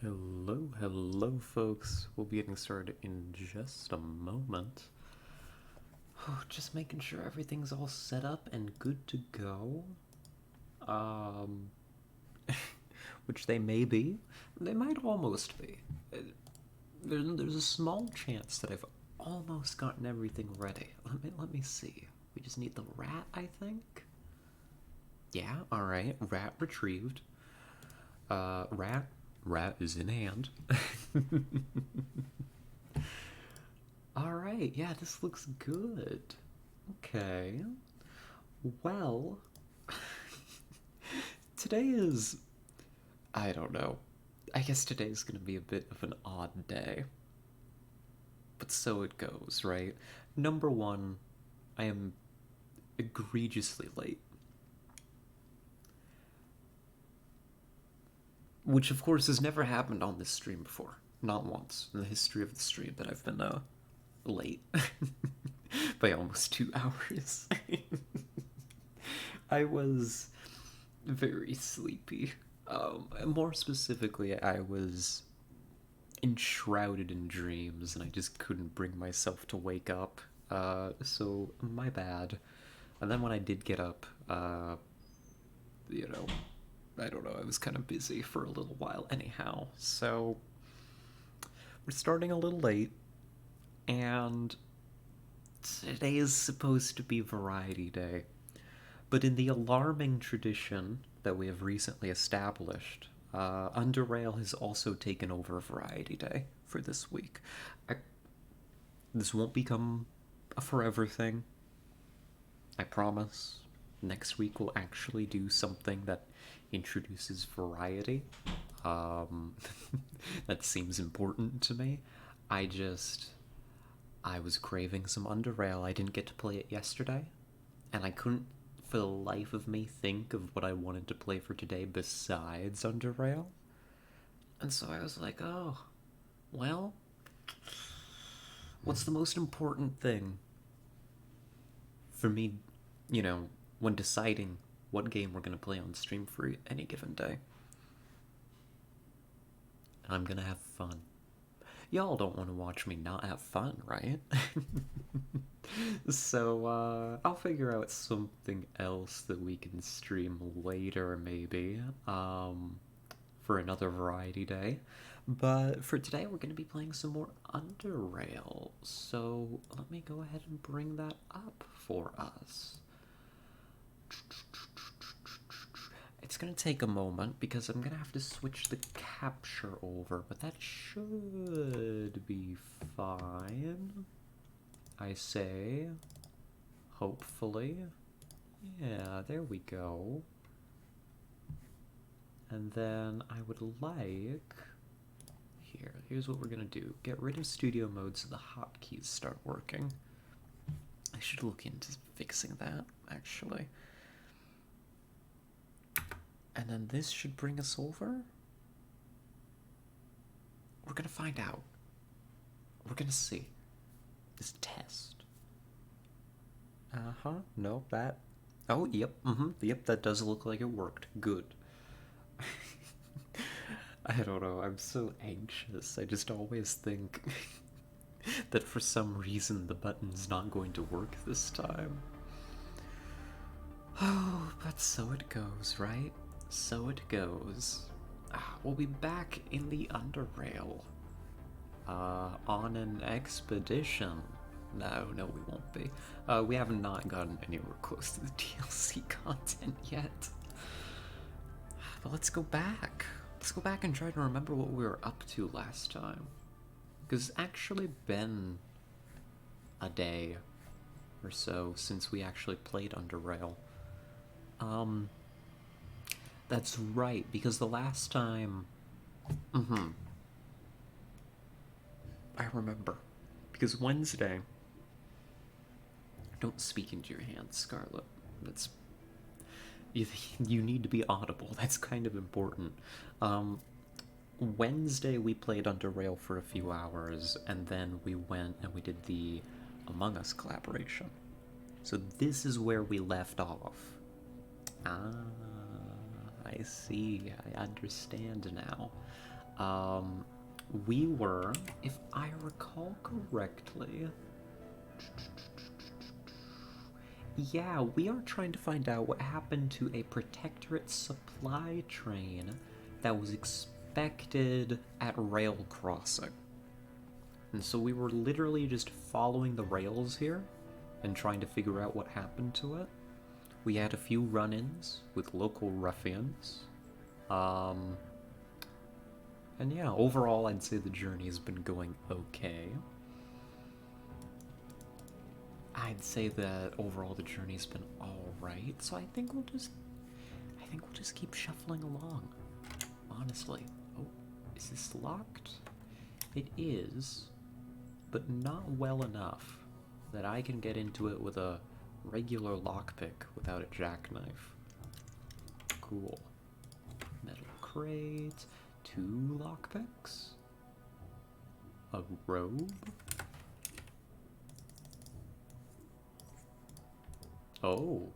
Hello, folks. We'll be getting started in just a moment. Just making sure everything's all set up and good to go. Um, which they may be. They might almost be. There's a small chance that I've almost gotten everything ready. Let me see. We just need the rat, I think. Yeah, all right. Rat retrieved. Rat is in hand. All right, yeah, this looks good. Okay. Well, today is. I don't know. I guess today's gonna be a bit of an odd day. But so it goes, right? Number one, I am egregiously late. Which, of course, has never happened on this stream before. Not once in the history of the stream that I've been late by almost 2 hours. I was very sleepy. More specifically, I was enshrouded in dreams and I just couldn't bring myself to wake up. So my bad. And then when I did get up, you know, I don't know, I was kind of busy for a little while anyhow. So we're starting a little late, and today is supposed to be Variety Day. But in the alarming tradition that we have recently established, UnderRail has also taken over Variety Day for this week. This won't become a forever thing. I promise. Next week we'll actually do something that introduces variety. Um, that seems important to me. I just. I was craving some UnderRail. I didn't get to play it yesterday, and I couldn't for the life of me think of what I wanted to play for today besides UnderRail. And so I was like, oh, well, what's the most important thing for me, you know, when deciding what game we're going to play on stream for any given day? I'm going to have fun. Y'all don't want to watch me not have fun, right? So, I'll figure out something else that we can stream later, maybe, for another variety day. But for today, we're going to be playing some more UnderRail. So, let me go ahead and bring that up for us. It's going to take a moment because I'm going to have to switch the capture over, but that should be fine. I say, hopefully. Yeah, there we go. And then I would like... Here's what we're going to do. Get rid of studio mode so the hotkeys start working. I should look into fixing that, actually. And then this should bring us over? We're gonna find out. We're gonna see. This test. Uh-huh. No, that... Oh, yep. Yep, that does look like it worked. Good. I don't know, I'm so anxious. I just always think that for some reason the button's not going to work this time. Oh, but so it goes, right? So it goes. We'll be back in the UnderRail. On an expedition. No, we won't be. We have not gotten anywhere close to the DLC content yet. But let's go back. Let's go back and try to remember what we were up to last time. Because it's actually been a day or so since we actually played UnderRail. That's right, because the last time... I remember. Because Wednesday... Don't speak into your hands, Scarlet. That's... You need to be audible. That's kind of important. Wednesday we played UnderRail for a few hours, and then we went and we did the Among Us collaboration. So this is where we left off. I see. I understand now. Um, we were, if I recall correctly, yeah, we are trying to find out what happened to a Protectorate supply train that was expected at rail crossing. And so we were literally just following the rails here and trying to figure out what happened to it. We had a few run-ins with local ruffians. And yeah, overall I'd say the journey has been going okay. I'd say that overall the journey's been alright, so I think we'll just keep shuffling along. Honestly. Oh, is this locked? It is, but not well enough that I can get into it with a regular lockpick without a jackknife. Cool. Metal crate, 2 lockpicks, a robe. Oh.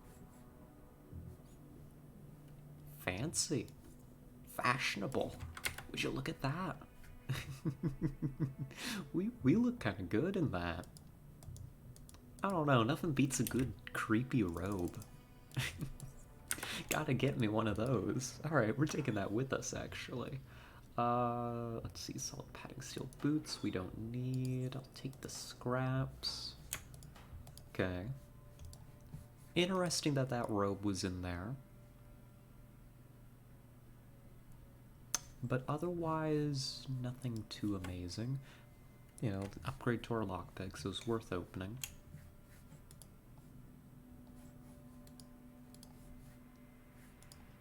Fancy. Fashionable. Would you look at that? we look kind of good in that. I don't know, nothing beats a good creepy robe. Gotta get me one of those. Alright, we're taking that with us, actually. Let's see, solid padding steel boots we don't need. I'll take the scraps. Okay. Interesting that that robe was in there. But otherwise, nothing too amazing. You know, upgrade to our lockpick, so it's worth opening.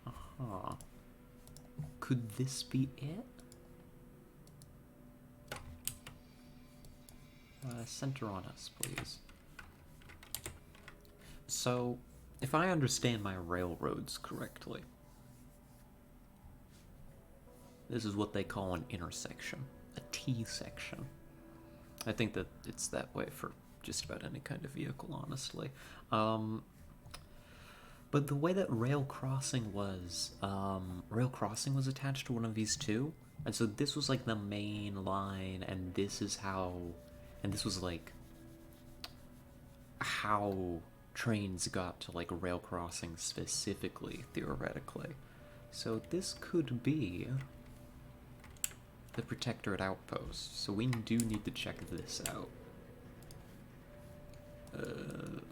Aha. Could this be it? Center on us, please. So, if I understand my railroads correctly, this is what they call an intersection, a T-section. I think that it's that way for just about any kind of vehicle, honestly. But the way that rail crossing was attached to one of these two, and so this was like the main line, and this was like how trains got to like rail crossing specifically, theoretically. So this could be the Protectorate outpost, so we do need to check this out.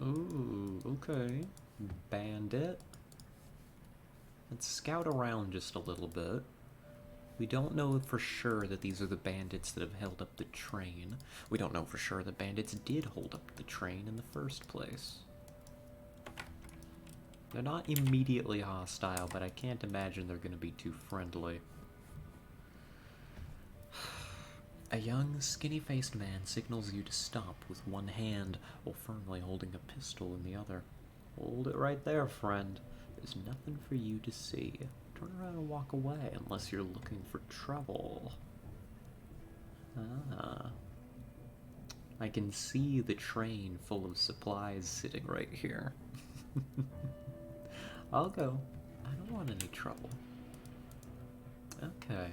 Ooh, okay. Bandit. Let's scout around just a little bit. We don't know for sure that these are the bandits that have held up the train. We don't know for sure that bandits did hold up the train in the first place. They're not immediately hostile, but I can't imagine they're going to be too friendly. A young, skinny-faced man signals you to stop with one hand while firmly holding a pistol in the other. Hold it right there, friend. There's nothing for you to see. Turn around and walk away unless you're looking for trouble. Ah. I can see the train full of supplies sitting right here. I'll go. I don't want any trouble. Okay.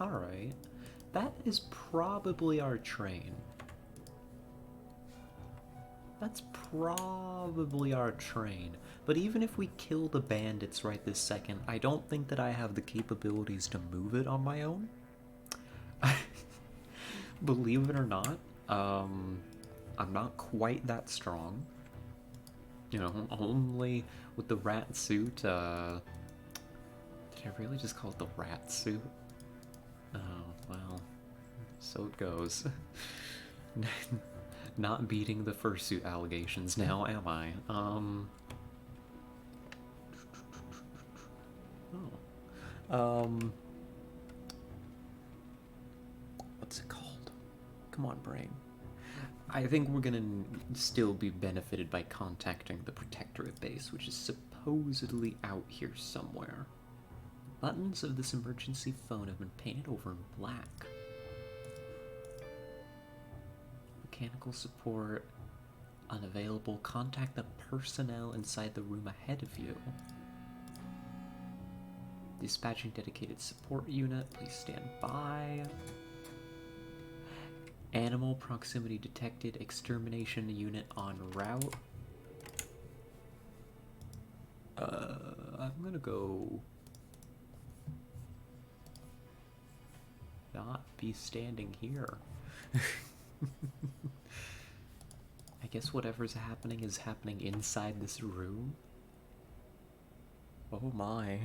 Alright. That is probably our train. That's probably our train. But even if we kill the bandits right this second, I don't think that I have the capabilities to move it on my own. Believe it or not, I'm not quite that strong. You know, only with the rat suit, did I really just call it the rat suit? Oh, well, so it goes. Not beating the fursuit allegations now, am I? What's it called? Come on, brain. I think we're gonna still be benefited by contacting the Protectorate base, which is supposedly out here somewhere. Buttons of this emergency phone have been painted over in black. Mechanical support unavailable. Contact the personnel inside the room ahead of you. Dispatching dedicated support unit, please stand by. Animal proximity detected, extermination unit en route. I'm gonna go not be standing here. I guess whatever's happening is happening inside this room. Oh my.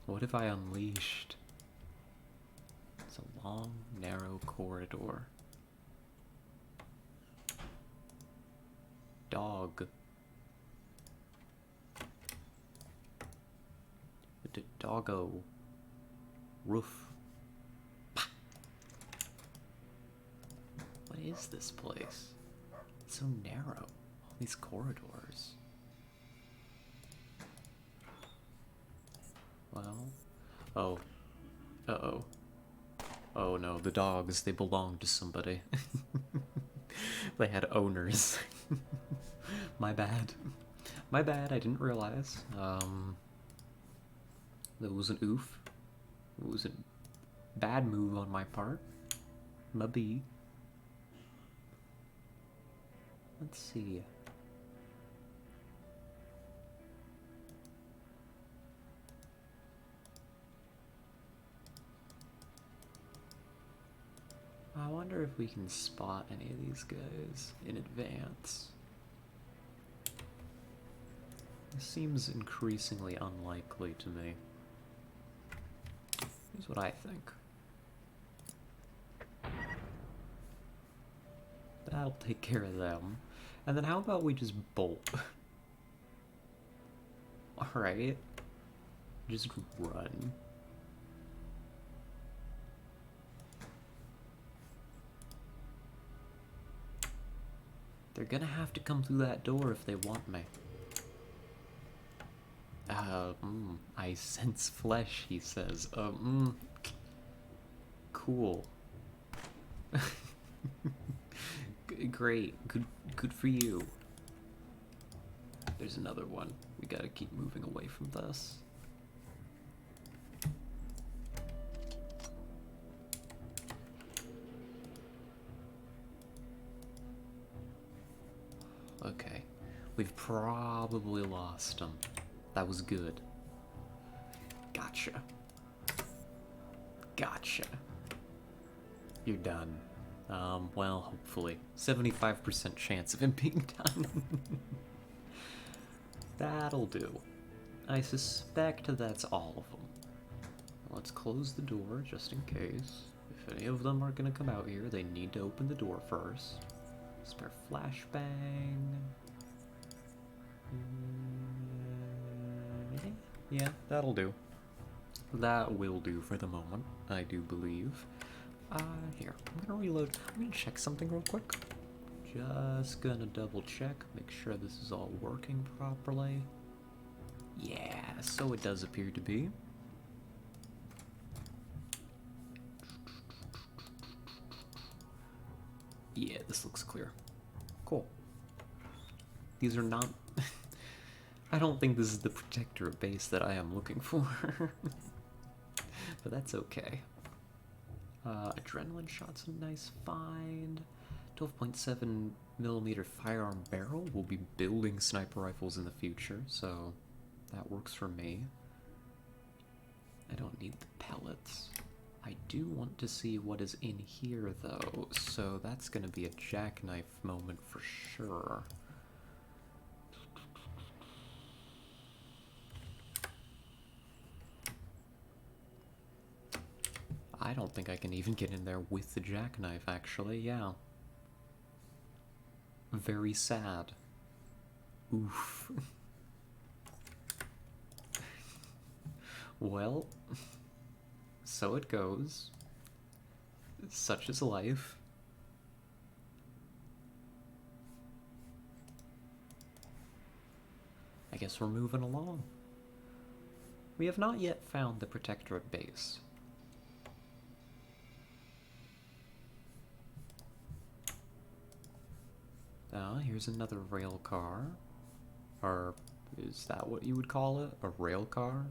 What have I unleashed? It's a long, narrow corridor. Dog. Doggo. Roof. What is this place? It's so narrow. All these corridors. Well. Oh. Uh-oh. Oh no, the dogs, they belong to somebody. They had owners. My bad. My bad, I didn't realize. That was an oof. It was a bad move on my part. Maybe. Let's see. I wonder if we can spot any of these guys in advance. It seems increasingly unlikely to me. Here's what I think. That'll take care of them. And then how about we just bolt? Alright. Just run. They're gonna have to come through that door if they want me. I sense flesh, he says. Cool. Great. Good for you. There's another one. We gotta keep moving away from this. Okay. We've probably lost him. That was good. Gotcha. Gotcha. You're done. Well, hopefully. 75% chance of him being done. That'll do. I suspect that's all of them. Let's close the door, just in case. If any of them are gonna come out here, they need to open the door first. Spare flashbang. Yeah, that'll do. That will do for the moment, I do believe. Here, I'm gonna reload. I'm gonna check something real quick. Just gonna double check, make sure this is all working properly. Yeah, so it does appear to be. Yeah, this looks clear. Cool. These are not... I don't think this is the protectorate base that I am looking for. But that's okay. Adrenaline shot's a nice find. 12.7mm firearm barrel. We'll be building sniper rifles in the future, so that works for me. I don't need the pellets. I do want to see what is in here, though, so that's going to be a jackknife moment for sure. I don't think I can even get in there with the jackknife, actually, yeah. Very sad. Oof. Well, so it goes. Such is life. I guess we're moving along. We have not yet found the protectorate base. Here's another rail car. Or is that what you would call it? A rail car?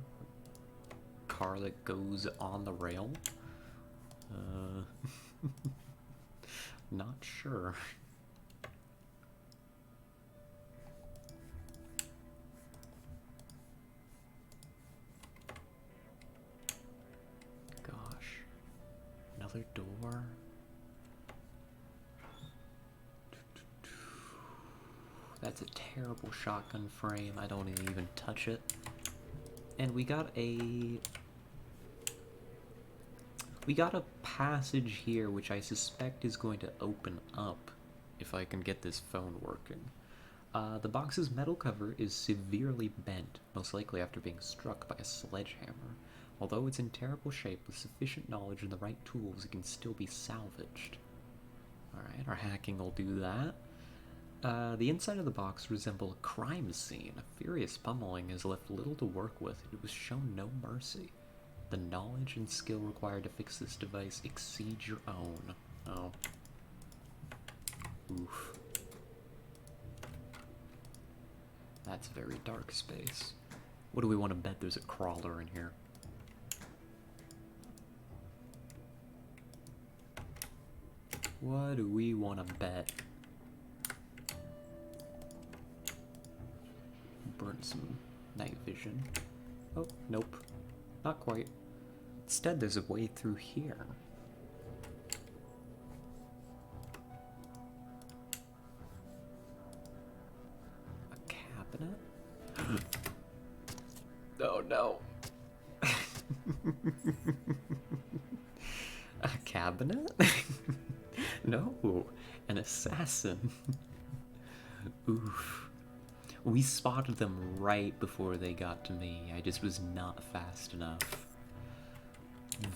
car that goes on the rail? Not sure. Gosh. Another door. That's a terrible shotgun frame. I don't even touch it. And we got a passage here which I suspect is going to open up if I can get this phone working. The box's metal cover is severely bent, most likely after being struck by a sledgehammer. Although it's in terrible shape, with sufficient knowledge and the right tools, it can still be salvaged. Alright, our hacking will do that. The inside of the box resembles a crime scene. A furious pummeling has left little to work with. It was shown no mercy. The knowledge and skill required to fix this device exceeds your own. Oh. Oof. That's a very dark space. What do we want to bet there's a crawler in here? What do we want to bet? Burn some night vision. Oh, nope. Not quite. Instead, there's a way through here. A cabinet? Oh no. A cabinet? No, an assassin. Oof. We spotted them right before they got to me. I just was not fast enough.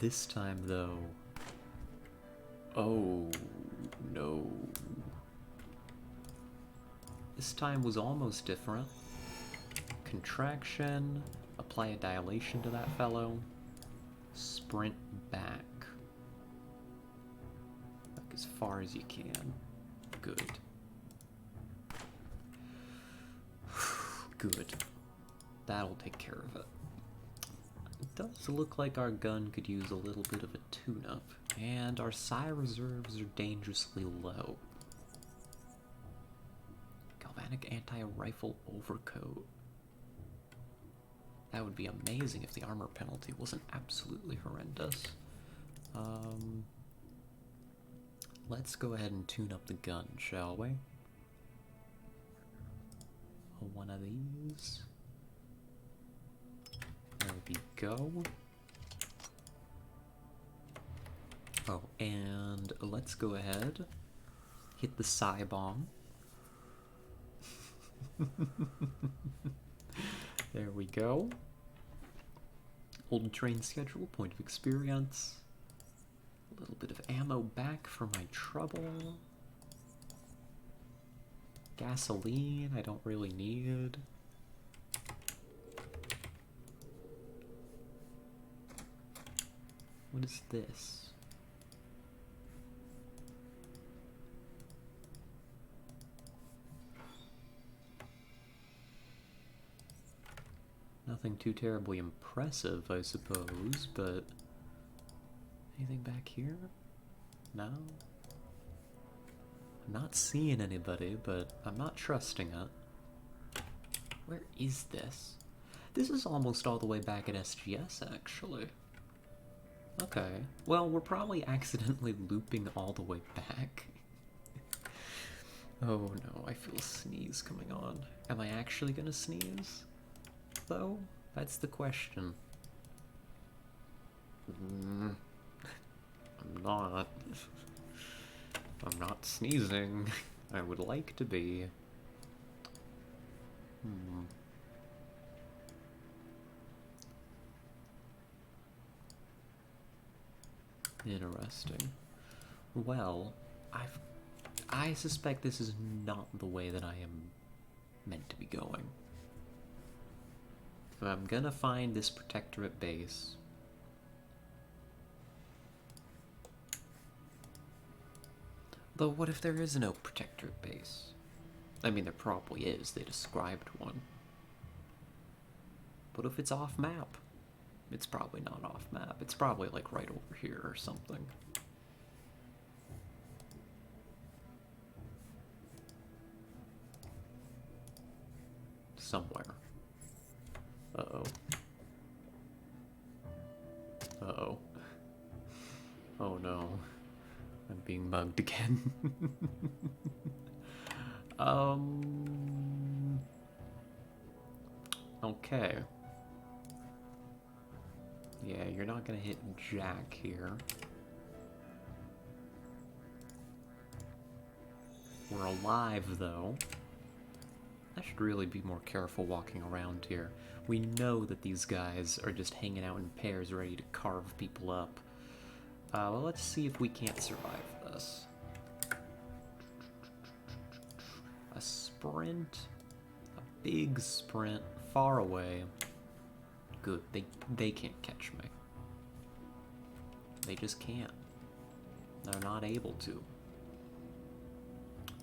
This time, though... Oh, no. This time was almost different. Contraction. Apply a dilation to that fellow. Sprint back. Like as far as you can. Good. Good. That'll take care of it. It does look like our gun could use a little bit of a tune-up, and our psi reserves are dangerously low. Galvanic anti-rifle overcoat. That would be amazing if the armor penalty wasn't absolutely horrendous. Let's go ahead and tune up the gun, shall we? One of these. There we go. Oh, and let's go ahead. Hit the psi bomb. There we go. Old train schedule, point of experience. A little bit of ammo back for my trouble. Gasoline, I don't really need. What is this? Nothing too terribly impressive, I suppose, but... Anything back here? No? I'm not seeing anybody, but I'm not trusting it. Where is this? This is almost all the way back at SGS, actually. Okay. Well, we're probably accidentally looping all the way back. Oh no, I feel a sneeze coming on. Am I actually gonna sneeze? Though? That's the question. I'm not. I'm not sneezing. I would like to be. Interesting. Well, I suspect this is not the way that I am meant to be going. If I'm gonna find this protectorate base, though what if there is no protectorate base? I mean, there probably is, they described one. What if it's off map? It's probably not off map. It's probably like right over here or something. Somewhere. Uh-oh. Uh-oh. Oh no. I'm being mugged again. Okay. Yeah, you're not gonna hit Jack here. We're alive, though. I should really be more careful walking around here. We know that these guys are just hanging out in pairs ready to carve people up. Well, let's see if we can't survive this. A sprint. A big sprint. Far away. Good. They can't catch me. They just can't. They're not able to.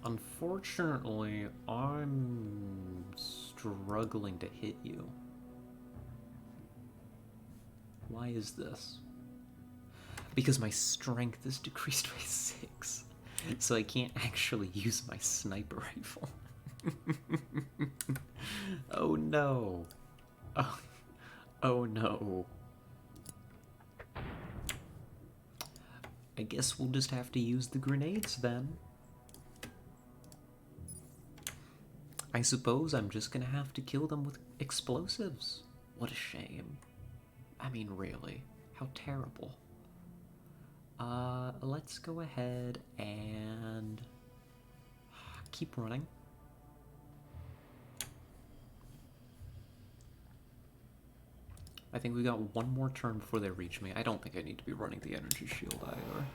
Unfortunately, I'm struggling to hit you. Why is this? Because my strength is decreased by 6. So I can't actually use my sniper rifle. Oh no. Oh no. I guess we'll just have to use the grenades then. I suppose I'm just gonna have to kill them with explosives. What a shame. I mean, really, how terrible. Let's go ahead and keep running. I think we got one more turn before they reach me. I don't think I need to be running the energy shield either.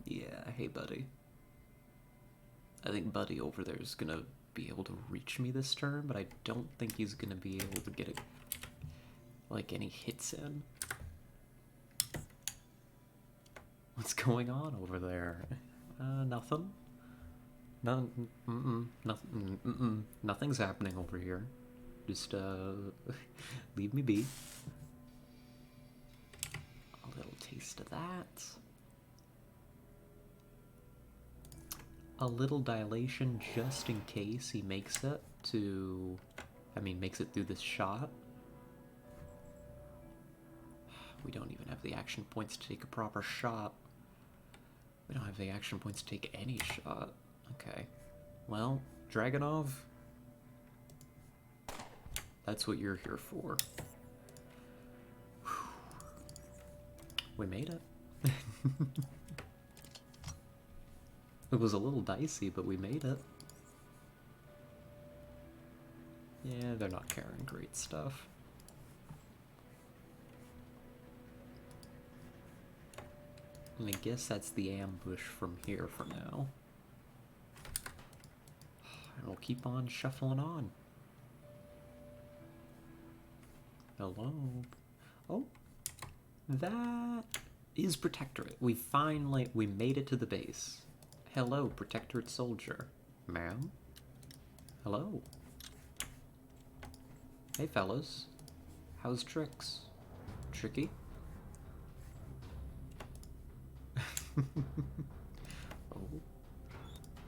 Yeah, hey buddy. I think Buddy over there is gonna be able to reach me this turn, but I don't think he's gonna be able to get any hits in. What's going on over there? Nothing. Nothing's happening over here. Just, leave me be. A little taste of that. A little dilation just in case he makes it to... makes it through this shot. We don't even have the action points to take a proper shot. We don't have the action points to take any shot. Okay. Well, Dragonov, that's what you're here for. Whew. We made it. It was a little dicey, but we made it. Yeah, they're not carrying great stuff. And I guess that's the ambush from here for now. And we'll keep on shuffling on. Hello? Oh, that is Protectorate. We made it to the base. Hello, Protectorate soldier. Ma'am? Hello? Hey, fellas. How's tricks? Tricky? Oh.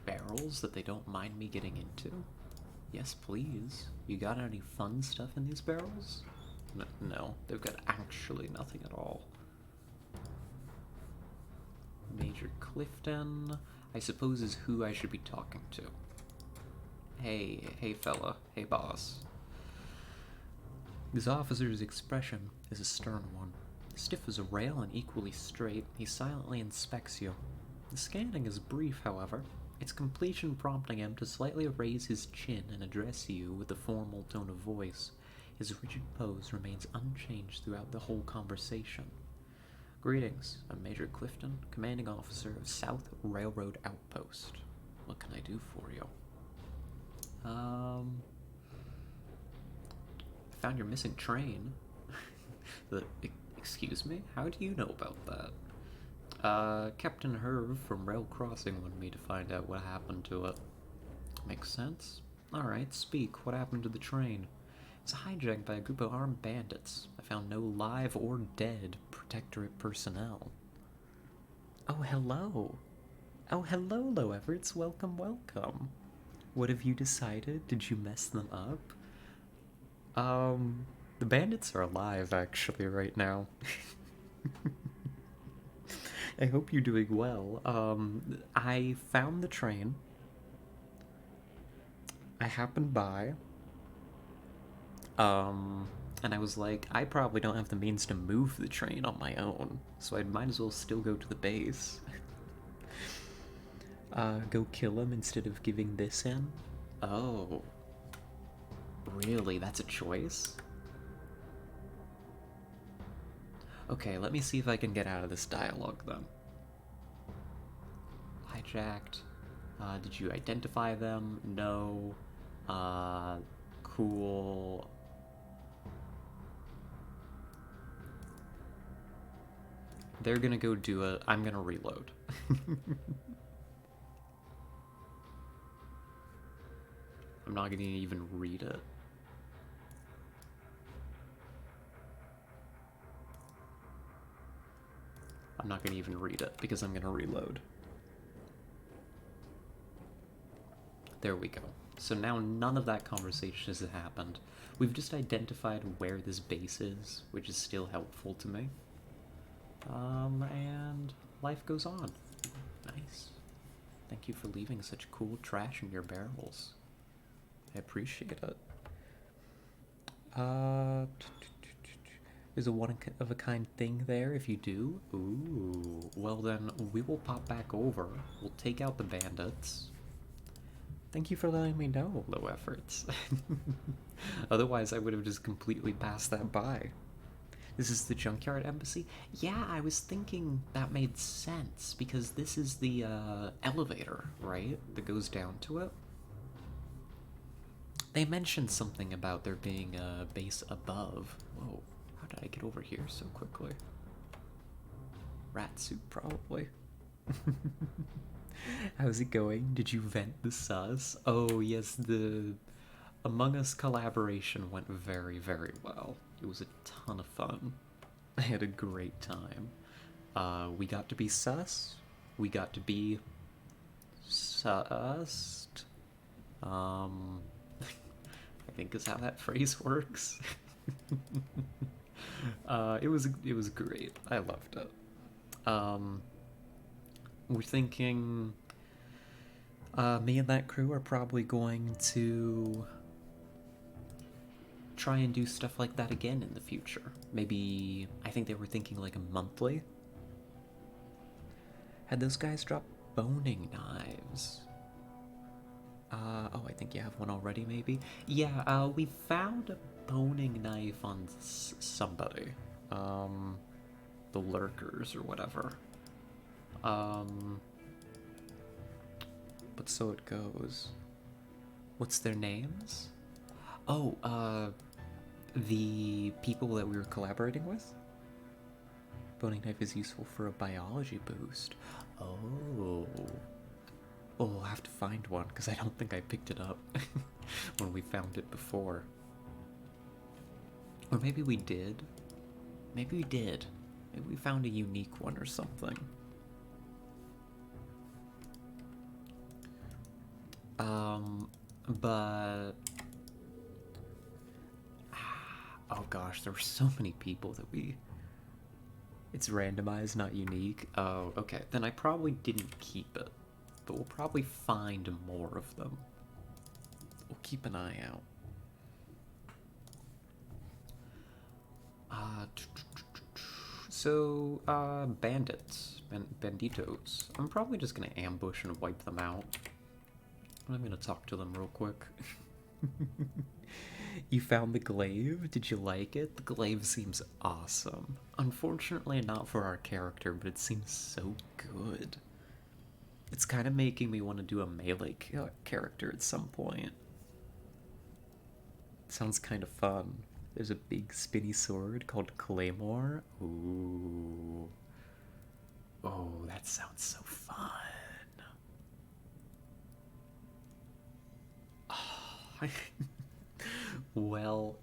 Barrels that they don't mind me getting into? Yes, please. You got any fun stuff in these barrels? No, they've got actually nothing at all. Major Clifton, I suppose, is who I should be talking to. Hey fella, hey boss. This officer's expression is a stern one. Stiff as a rail and equally straight, he silently inspects you. The scanning is brief, however, its completion prompting him to slightly raise his chin and address you with a formal tone of voice. His rigid pose remains unchanged throughout the whole conversation. Greetings, I'm Major Clifton, commanding officer of South Railroad Outpost. What can I do for you? I found your missing train. Excuse me? How do you know about that? Captain Herb from Rail Crossing wanted me to find out what happened to it. Makes sense. Alright, speak. What happened to the train? was hijacked by a group of armed bandits. I found no live or dead Protectorate personnel. Oh, hello. Oh, hello, low efforts. Welcome, welcome. What have you decided? Did you mess them up? The bandits are alive, actually, right now. I hope you're doing well. I found the train. I happened by. And I was like, I probably don't have the means to move the train on my own, so I might as well still go to the base. Go kill him instead of giving this in? Oh. Really? That's a choice? Okay, let me see if I can get out of this dialogue then. Hijacked. Did you identify them? No. Cool. They're gonna go do it. I'm gonna reload. I'm not gonna even read it. I'm not gonna even read it because I'm gonna reload. There we go. So now none of that conversation has happened. We've just identified where this base is, which is still helpful to me. And life goes on. Nice. Thank you for leaving such cool trash in your barrels. I appreciate it. There's a one-of-a-kind thing there if you do. Ooh. Well then, we will pop back over. We'll take out the bandits. Thank you for letting me know, low efforts. Otherwise, I would have just completely passed that by. This is the Junkyard Embassy? Yeah, I was thinking that made sense, because this is the elevator, right? That goes down to it. They mentioned something about there being a base above. Whoa, how did I get over here so quickly? Rat suit, probably. How's it going? Did you vent the sus? Oh, yes, the Among Us collaboration went very, very well. It was a ton of fun. I had a great time. We got to be sus. We got to be sussed. I think is how that phrase works. It was great. I loved it. We're thinking me and that crew are probably going to try and do stuff like that again in the future. Maybe, I think they were thinking like a monthly. Had those guys drop boning knives? Oh, I think you have one already, maybe? Yeah, we found a boning knife on somebody. The lurkers or whatever. But so it goes. What's their names? Oh, the people that we were collaborating with? Boning knife is useful for a biology boost. Oh. Oh, I'll have to find one, because I don't think I picked it up when we found it before. Or maybe we did. Maybe we did. Maybe we found a unique one or something. But... oh gosh, there were so many people that we... It's randomized, not unique. Oh, okay. Then I probably didn't keep it. But we'll probably find more of them. We'll keep an eye out. So, bandits. Banditos. I'm probably just gonna ambush and wipe them out. I'm gonna talk to them real quick. You found the glaive? Did you like it? The glaive seems awesome. Unfortunately not for our character, but it seems so good. It's kind of making me want to do a melee character at some point. It sounds kind of fun. There's a big spinny sword called Claymore. Ooh. Oh, that sounds so fun. Well,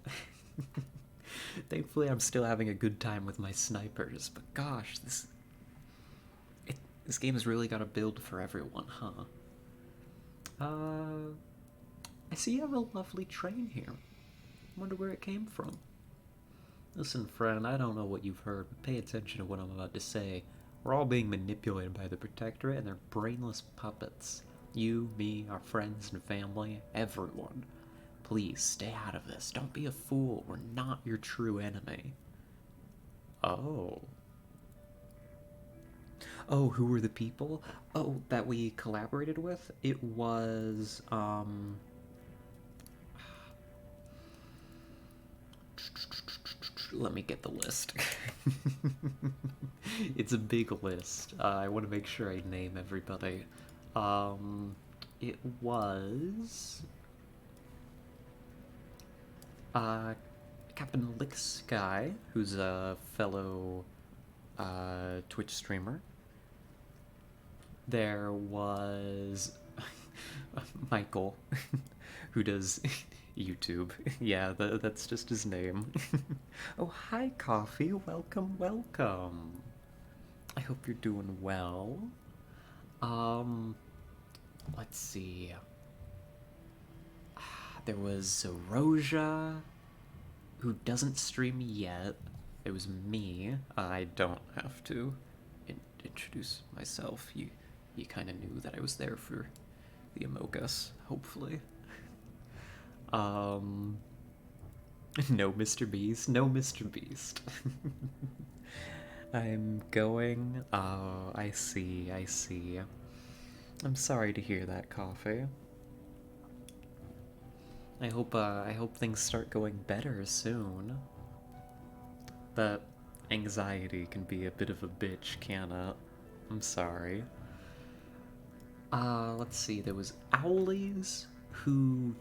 thankfully I'm still having a good time with my snipers, but gosh, this game has really got a build for everyone, huh? Uh, I see you have a lovely train here. Wonder where it came from. Listen, friend, I don't know what you've heard, but pay attention to what I'm about to say. We're all being manipulated by the Protectorate and their brainless puppets. You, me, our friends and family, everyone. Please, stay out of this. Don't be a fool. We're not your true enemy. Oh. Oh, who were the people? Oh, that we collaborated with? It was, let me get the list. It's a big list. I want to make sure I name everybody. It was Captain Lick Sky, who's a fellow Twitch streamer. There was Michael, who does YouTube. Yeah, that's just his name. Oh, hi, Coffee. Welcome, welcome. I hope you're doing well. Let's see. There was Roja, who doesn't stream yet. It was me. I don't have to introduce myself. You kind of knew that I was there for the Amogus, hopefully. No Mr. Beast. No Mr. Beast. I'm going. Oh, I see. I see. I'm sorry to hear that, Coffee. I hope things start going better soon. That anxiety can be a bit of a bitch, can it? I'm sorry. Let's see. There was Owlies, who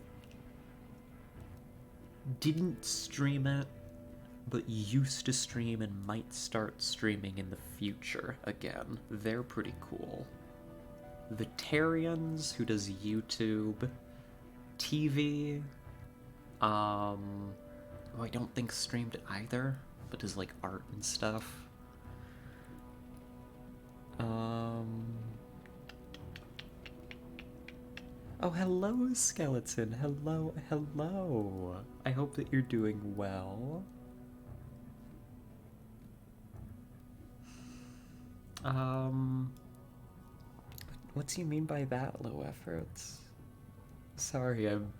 didn't stream it, but used to stream and might start streaming in the future again. They're pretty cool. The Tarians, who does YouTube, TV, who I don't think streamed either, but does like art and stuff. Oh, hello, Skeleton. Hello, hello. I hope that you're doing well. What do you mean by that, low efforts? Sorry, I'm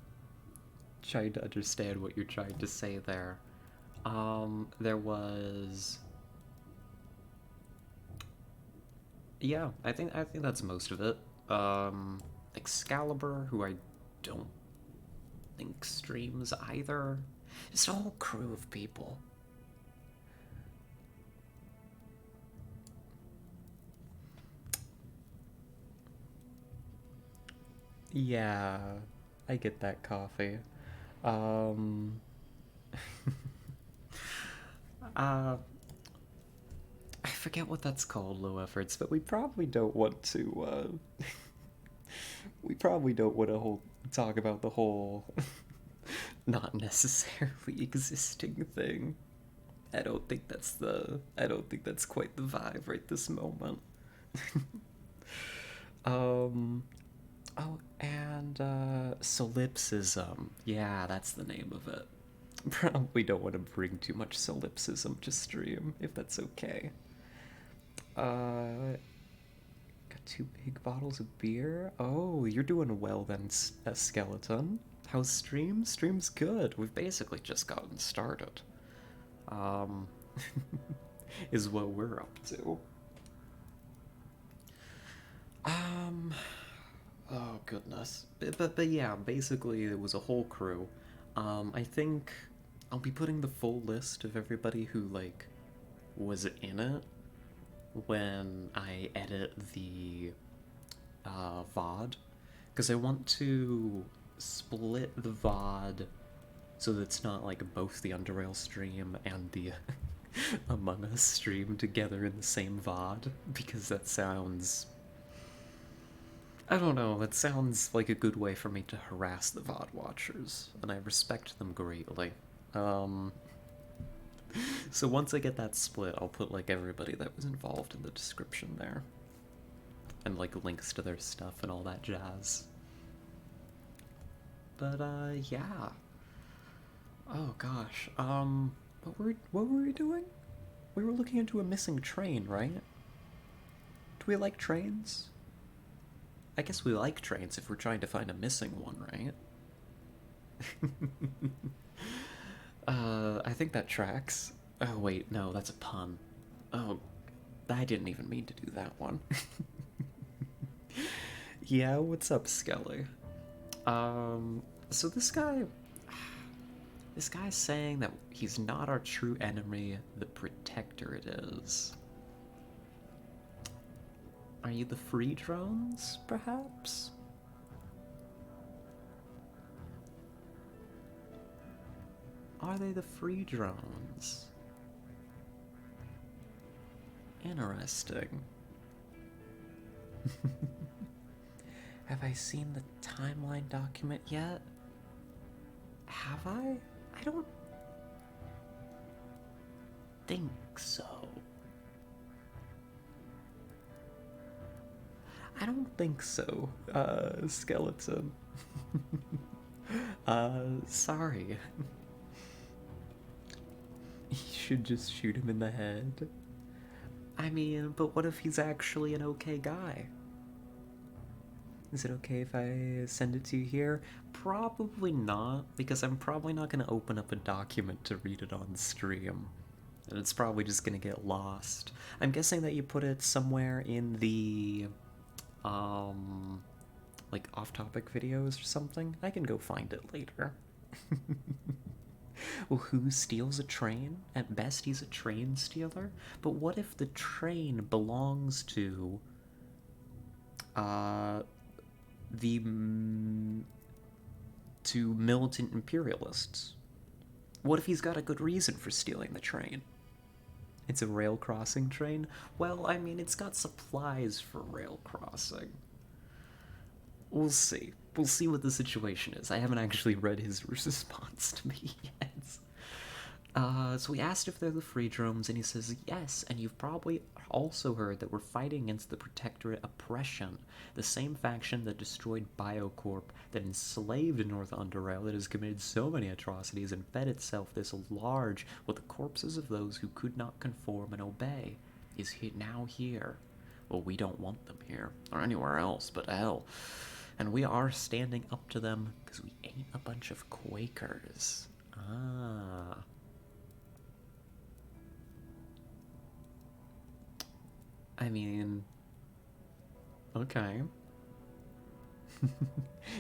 trying to understand what you're trying to say there. There was... Yeah, I think that's most of it. Excalibur, who I don't think streams either. Just a whole crew of people. Yeah, I get that, Coffee. I forget what that's called, low efforts, but we probably don't want to, we probably don't want to talk about the whole not necessarily existing thing. I don't think that's quite the vibe right this moment. Oh, and, solipsism. Yeah, that's the name of it. Probably don't want to bring too much solipsism to stream, if that's okay. Got 2 big bottles of beer. Oh, you're doing well then, Skeleton. How's stream? Stream's good. We've basically just gotten started. Is what we're up to. Oh goodness. But yeah, basically it was a whole crew. I think I'll be putting the full list of everybody who, like, was in it when I edit the VOD, because I want to split the VOD so that it's not like both the UnderRail stream and the Among Us stream together in the same VOD, because that sounds I don't know, it sounds like a good way for me to harass the VOD watchers, and I respect them greatly. Um, so once I get that split, I'll put like everybody that was involved in the description there. And like links to their stuff and all that jazz. But yeah. Oh gosh. What were we doing? We were looking into a missing train, right? Do we like trains? I guess we like trains if we're trying to find a missing one, right? I think that tracks. Oh wait, no, that's a pun. Oh, I didn't even mean to do that one. Yeah, what's up, Skelly? So this guy's saying that he's not our true enemy, the Protector it is. Are you the free drones, perhaps? Are they the free drones? Interesting. Have I seen the timeline document yet? Have I? I don't think so. I don't think so, skeleton. Sorry. You should just shoot him in the head. I mean, but what if he's actually an okay guy? Is it okay if I send it to you here? Probably not, because I'm probably not going to open up a document to read it on stream. And it's probably just going to get lost. I'm guessing that you put it somewhere in the, like off-topic videos or something. I can go find it later. Well, who steals a train? At best, he's a train stealer. But what if the train belongs to, the to militant imperialists? What if he's got a good reason for stealing the train? It's a rail crossing train? Well, I mean, it's got supplies for rail crossing. We'll see. We'll see what the situation is. I haven't actually read his response to me yet. So we asked if they're the free drones, and he says yes, and you've probably also heard that we're fighting against the Protectorate oppression, the same faction that destroyed Biocorp, that enslaved North Underrail, that has committed so many atrocities and fed itself this large with the corpses of those who could not conform and obey, is now here. Well, we don't want them here, or anywhere else but hell. And we are standing up to them because we ain't a bunch of Quakers. Ah. I mean, okay.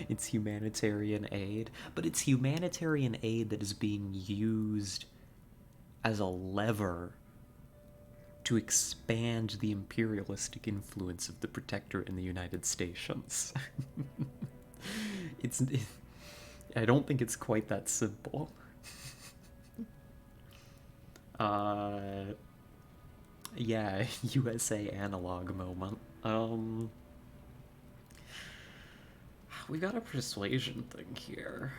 It's humanitarian aid, but it's humanitarian aid that is being used as a lever to expand the imperialistic influence of the Protectorate in the United States. I don't think it's quite that simple. Yeah, USA analog moment. We've got a persuasion thing here.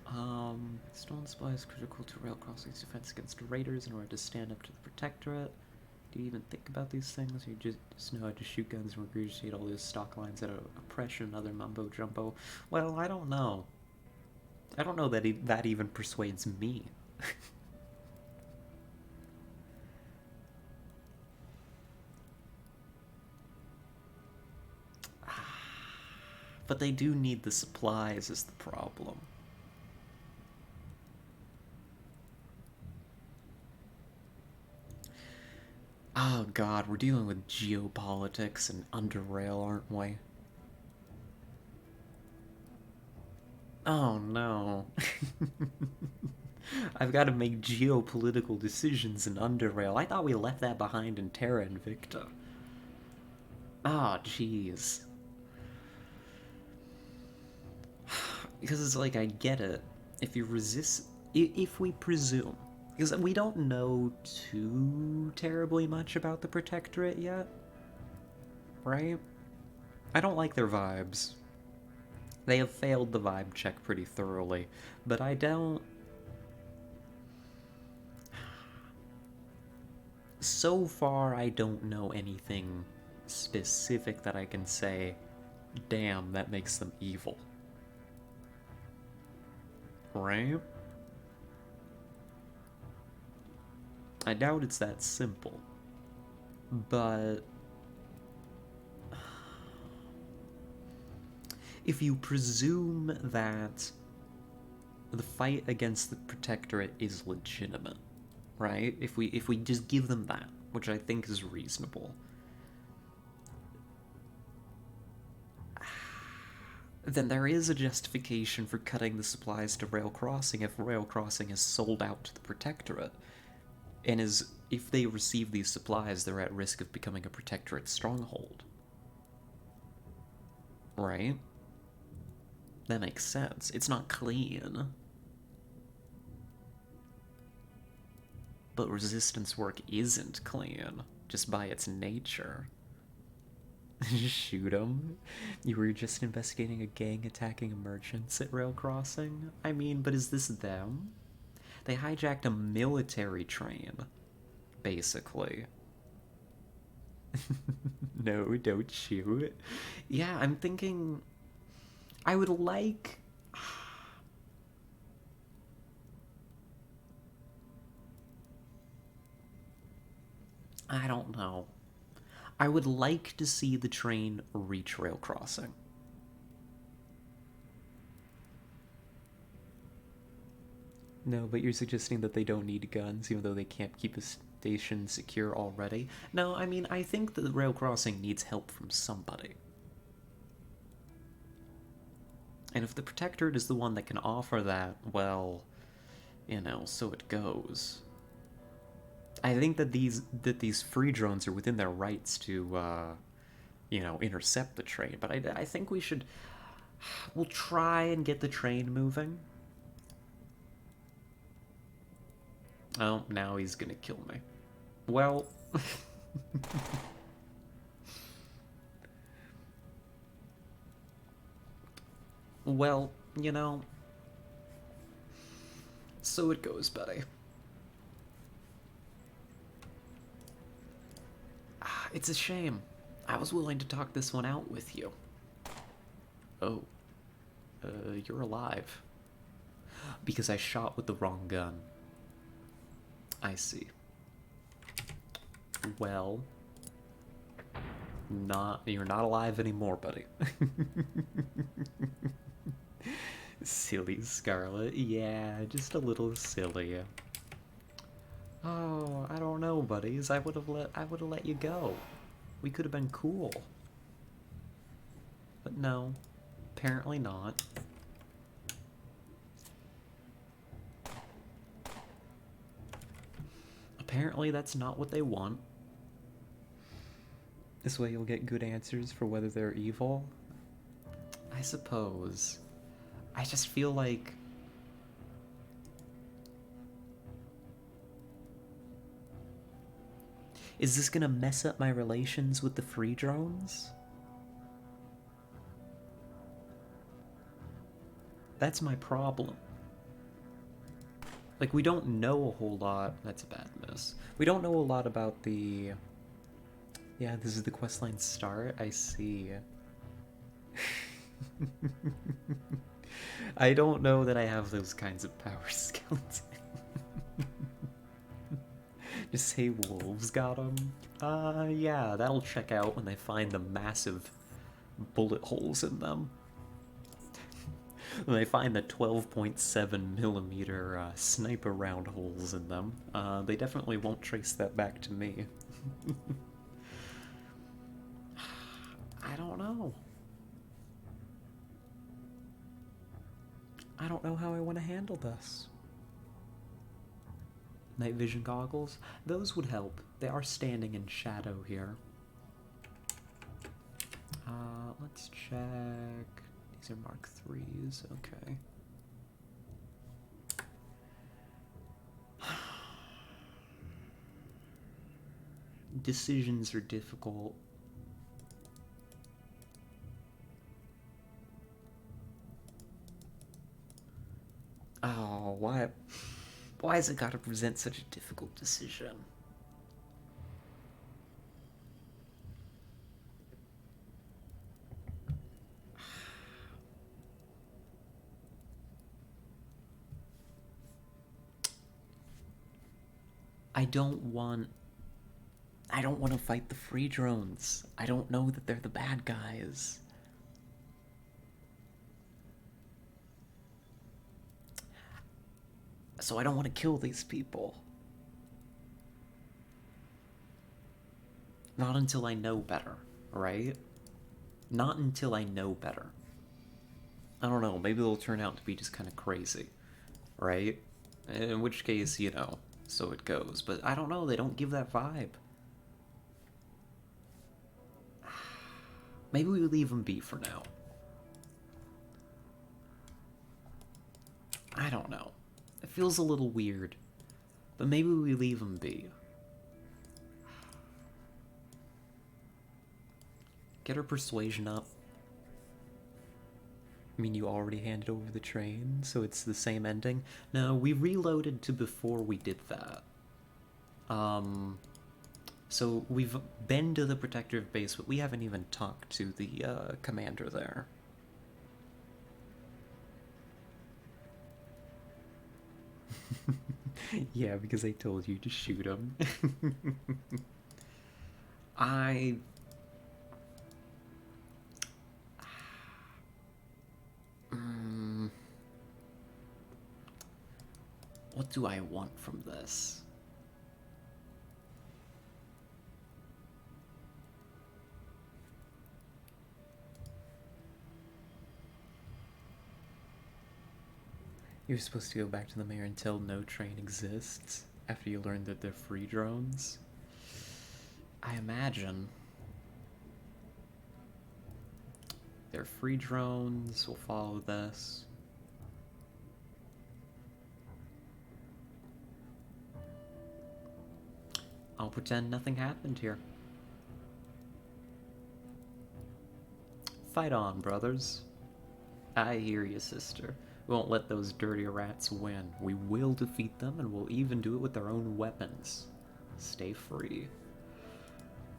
Stone supply is critical to rail crossing's defense against raiders in order to stand up to the Protectorate. Do you even think about these things? Or you just know how to shoot guns and regurgitate all those stock lines out of oppression and other mumbo jumbo? Well, I don't know. I don't know that that even persuades me. But they do need the supplies is the problem. Oh god, we're dealing with geopolitics and UnderRail, aren't we? Oh no. I've got to make geopolitical decisions in UnderRail. I thought we left that behind in Terra Invicta. Ah, oh, jeez. Because it's like, I get it. If you resist... If we presume... Because we don't know too terribly much about the Protectorate yet. Right? I don't like their vibes. They have failed the vibe check pretty thoroughly, but I don't... So far, I don't know anything specific that I can say, damn, that makes them evil. Right? I doubt it's that simple. But if you presume that the fight against the Protectorate is legitimate, right? If we just give them that, which I think is reasonable, then there is a justification for cutting the supplies to Rail Crossing if Rail Crossing is sold out to the Protectorate. And if they receive these supplies, they're at risk of becoming a Protectorate stronghold. Right? That makes sense. It's not clean. But resistance work isn't clean, just by its nature. Shoot 'em? You were just investigating a gang attacking merchants at Rail Crossing? I mean, but is this them? They hijacked a military train, basically. No, don't shoot. Yeah, I'm thinking... I would like... I don't know. I would like to see the train reach Rail Crossing. No, but you're suggesting that they don't need guns, even though they can't keep a station secure already? No, I mean, I think the Rail Crossing needs help from somebody. And if the Protectorate is the one that can offer that, well, you know, so it goes. I think that these free drones are within their rights to, you know, intercept the train. But I think we should... We'll try and get the train moving. Oh, now he's gonna kill me. Well... well, you know... So it goes, buddy. It's a shame. I was willing to talk this one out with you. Oh. You're alive. Because I shot with the wrong gun. I see. Well... You're not alive anymore, buddy. Silly Scarlet. Yeah, just a little silly. Oh, I don't know, buddies. I would have let you go. We could have been cool. But no, apparently not. Apparently that's not what they want. This way you'll get good answers for whether they're evil. I suppose. I just feel like... Is this gonna mess up my relations with the free drones? That's my problem. Like, we don't know a whole lot... That's a bad miss. We don't know a lot about the... Yeah, this is the questline start? I see. I don't know that I have those kinds of power skills. Just say wolves got them. Yeah, that'll check out when they find the massive bullet holes in them. When they find the 12.7 millimeter sniper round holes in them, they definitely won't trace that back to me. I don't know. I don't know how I want to handle this. Night vision goggles? Those would help. They are standing in shadow here. Let's check. These are Mark 3s. Okay. Decisions are difficult. Why has it got to present such a difficult decision? I don't want to fight the free drones. I don't know that they're the bad guys. So I don't want to kill these people. Not until I know better, right? Not until I know better. I don't know, maybe they'll turn out to be just kind of crazy, right? In which case, you know, so it goes. But I don't know, they don't give that vibe. Maybe we leave them be for now. I don't know. It feels a little weird. But maybe we leave them be. Get her persuasion up. I mean, you already handed over the train, so it's the same ending. No, we reloaded to before we did that. So we've been to the protective base, but we haven't even talked to the commander there. Yeah, because I told you to shoot him. I... What do I want from this? You're supposed to go back to the mayor and tell no train exists after you learn that they're free drones? I imagine. They're free drones, we'll follow this. I'll pretend nothing happened here. Fight on, brothers. I hear you, sister. We won't let those dirty rats win. We will defeat them, and we'll even do it with our own weapons. Stay free.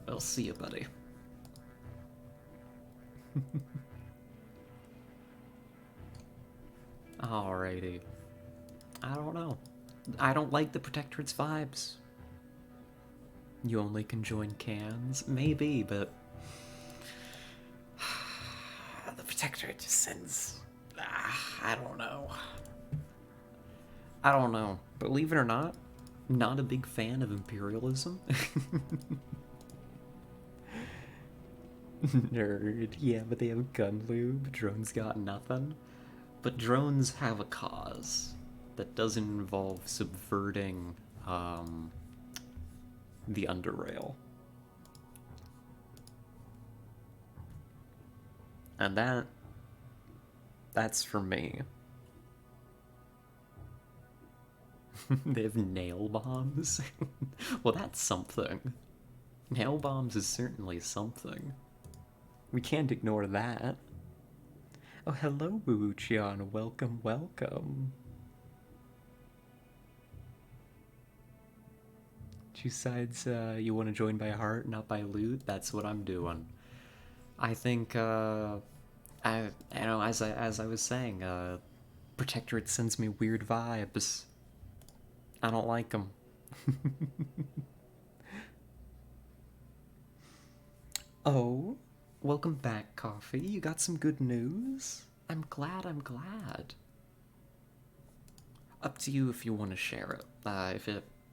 I'll see you, buddy. Alrighty. I don't know. I don't like the Protectorate's vibes. You only can join cans? Maybe, but... the Protectorate just sends... I don't know. I don't know. Believe it or not, not a big fan of imperialism. Nerd. Yeah, but they have gun lube. Drones got nothing. But drones have a cause that doesn't involve subverting the UnderRail. And that's for me. They have nail bombs? Well, that's something. Nail bombs is certainly something. We can't ignore that. Oh, hello, Boo-Chian. Welcome, welcome. Two sides, you want to join by heart, not by loot? That's what I'm doing. I think, you know, as I was saying, Protectorate sends me weird vibes. I don't like them. Oh, welcome back, Coffee. You got some good news? I'm glad, I'm glad. Up to you if you want to share it.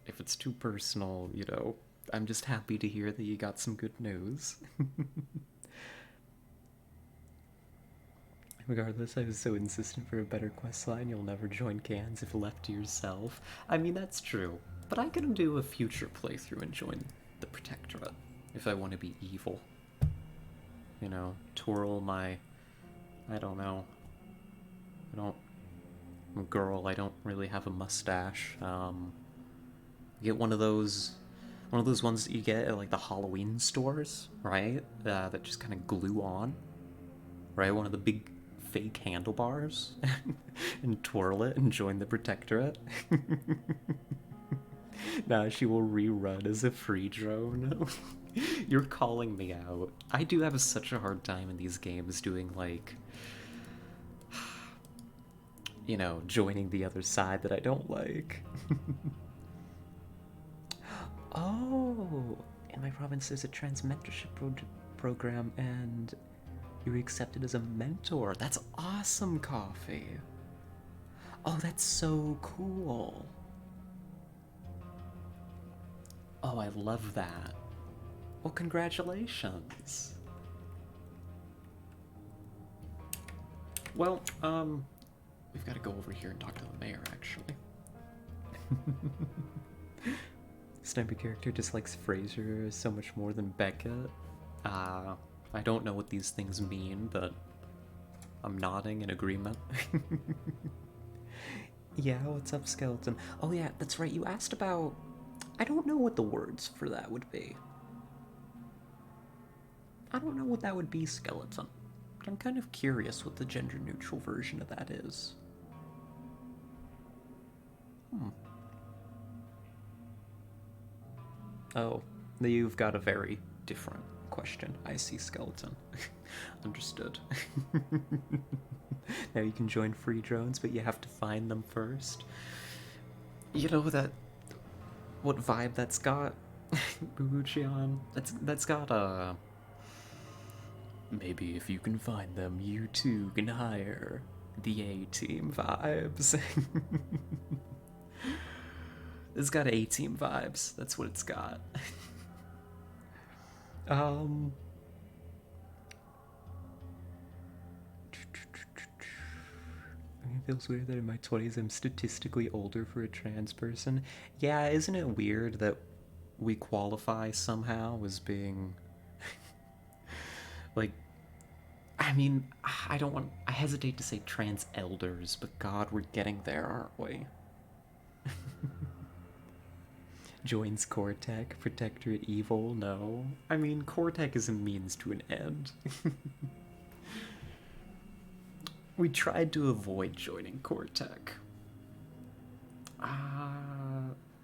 If it's too personal, you know, I'm just happy to hear that you got some good news. Regardless, I was so insistent for a better questline, you'll never join cans if left to yourself. I mean, that's true, but I can do a future playthrough and join the Protectorate if I want to be evil. You know, twirl my... I don't know. I'm a girl, I don't really have a mustache. Get one of those ones that you get at, like, the Halloween stores, right? That just kind of glue on. Right? One of the big fake handlebars and twirl it and join the protectorate. Now she will rerun as a free drone. You're calling me out. I do have such a hard time in these games doing, like, you know, joining the other side that I don't like. Oh, in my province there's a trans mentorship program and you're accepted as a mentor. That's awesome, Coffee. Oh, that's so cool. Oh, I love that. Well, congratulations. Well, we've got to go over here and talk to the mayor, actually. Sniper character dislikes Fraser so much more than Beckett. I don't know what these things mean, but I'm nodding in agreement. Yeah, what's up, Skeleton? Oh yeah, that's right, you asked about... I don't know what the words for that would be. I don't know what that would be, Skeleton. But I'm kind of curious what the gender-neutral version of that is. Oh, you've got a very different question. I see, Skeleton. Understood. Now you can join free drones, but you have to find them first. You know that... what vibe that's got? Bubuchion? That's got a... maybe if you can find them, you too can hire the A-Team vibes. It's got A-Team vibes. That's what it's got. It feels weird that in my 20s I'm statistically older for a trans person. Yeah, isn't it weird that we qualify somehow as being... like... I mean, I hesitate to say trans elders, but God, we're getting there, aren't we? Joins Cortec, Protectorate evil, no. I mean, Cortec is a means to an end. We tried to avoid joining Cortec.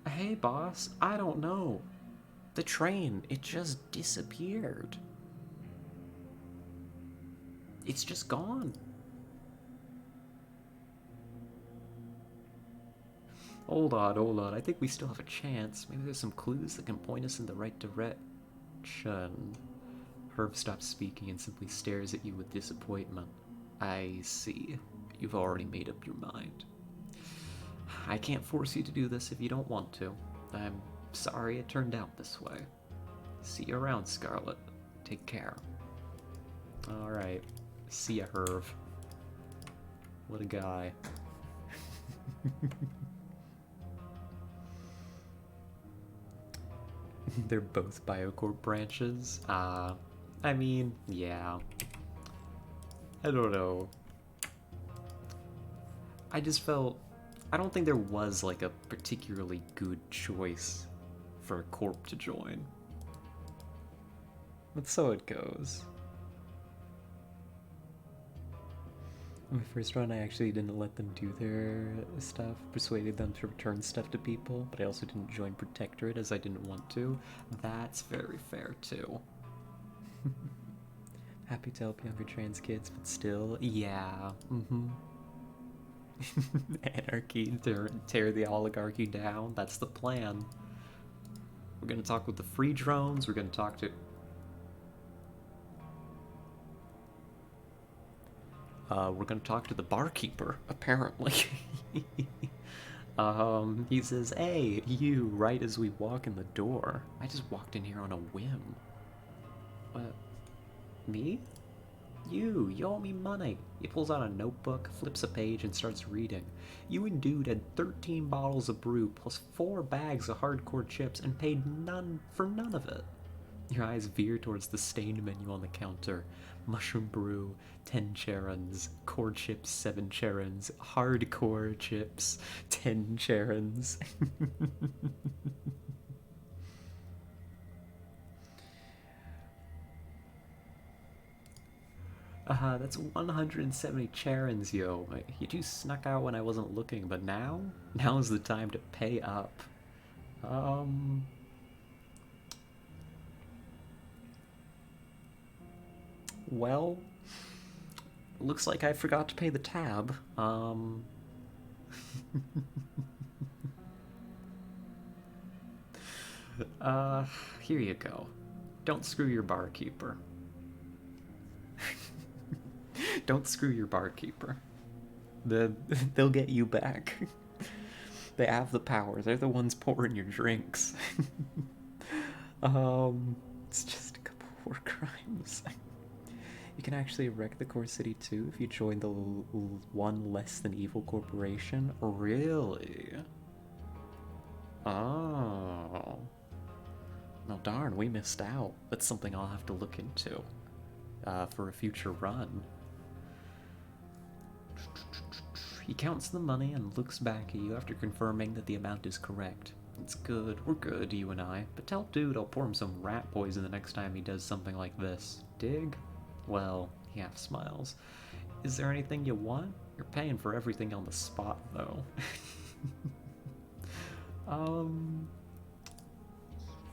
Hey boss, I don't know. The train, it just disappeared. It's just gone. Hold on. I think we still have a chance. Maybe there's some clues that can point us in the right direction. Herb stops speaking and simply stares at you with disappointment. I see. You've already made up your mind. I can't force you to do this if you don't want to. I'm sorry it turned out this way. See you around, Scarlet. Take care. Alright. See ya, Herb. What a guy. They're both Biocorp branches. I mean, yeah. I don't know. I just felt... I don't think there was, like, a particularly good choice for a corp to join. But so it goes. On my first run, I actually didn't let them do their stuff, persuaded them to return stuff to people, but I also didn't join Protectorate as I didn't want to. That's very fair, too. Happy to help younger trans kids, but still, yeah, Anarchy, tear the oligarchy down, that's the plan. We're gonna talk with the free drones, we're gonna talk to... we're gonna talk to the barkeeper, apparently. He says, hey, you, right as we walk in the door. I just walked in here on a whim. What? Me? You owe me money. He pulls out a notebook, flips a page, and starts reading. You and Dude had 13 bottles of brew plus 4 bags of hardcore chips and paid none of it. Your eyes veer towards the stained menu on the counter. Mushroom brew, 10 charons. Core chips, 7 charons. Hardcore chips, 10 charons. That's 170 charons, yo. You two snuck out when I wasn't looking, but now's the time to pay up. Um, well, looks like I forgot to pay the tab. Uh, Here you go. Don't screw your barkeeper. Don't screw your barkeeper. They'll get you back. They have the power. They're the ones pouring your drinks. It's just a couple war crimes. You can actually wreck the core city too if you join the one less than evil corporation. Really? Oh. No, darn, we missed out. That's something I'll have to look into for a future run. He counts the money and looks back at you after confirming that the amount is correct. It's good, we're good, you and I. But tell dude I'll pour him some rat poison the next time he does something like this. Dig? Well, he half smiles. Is there anything you want? You're paying for everything on the spot, though.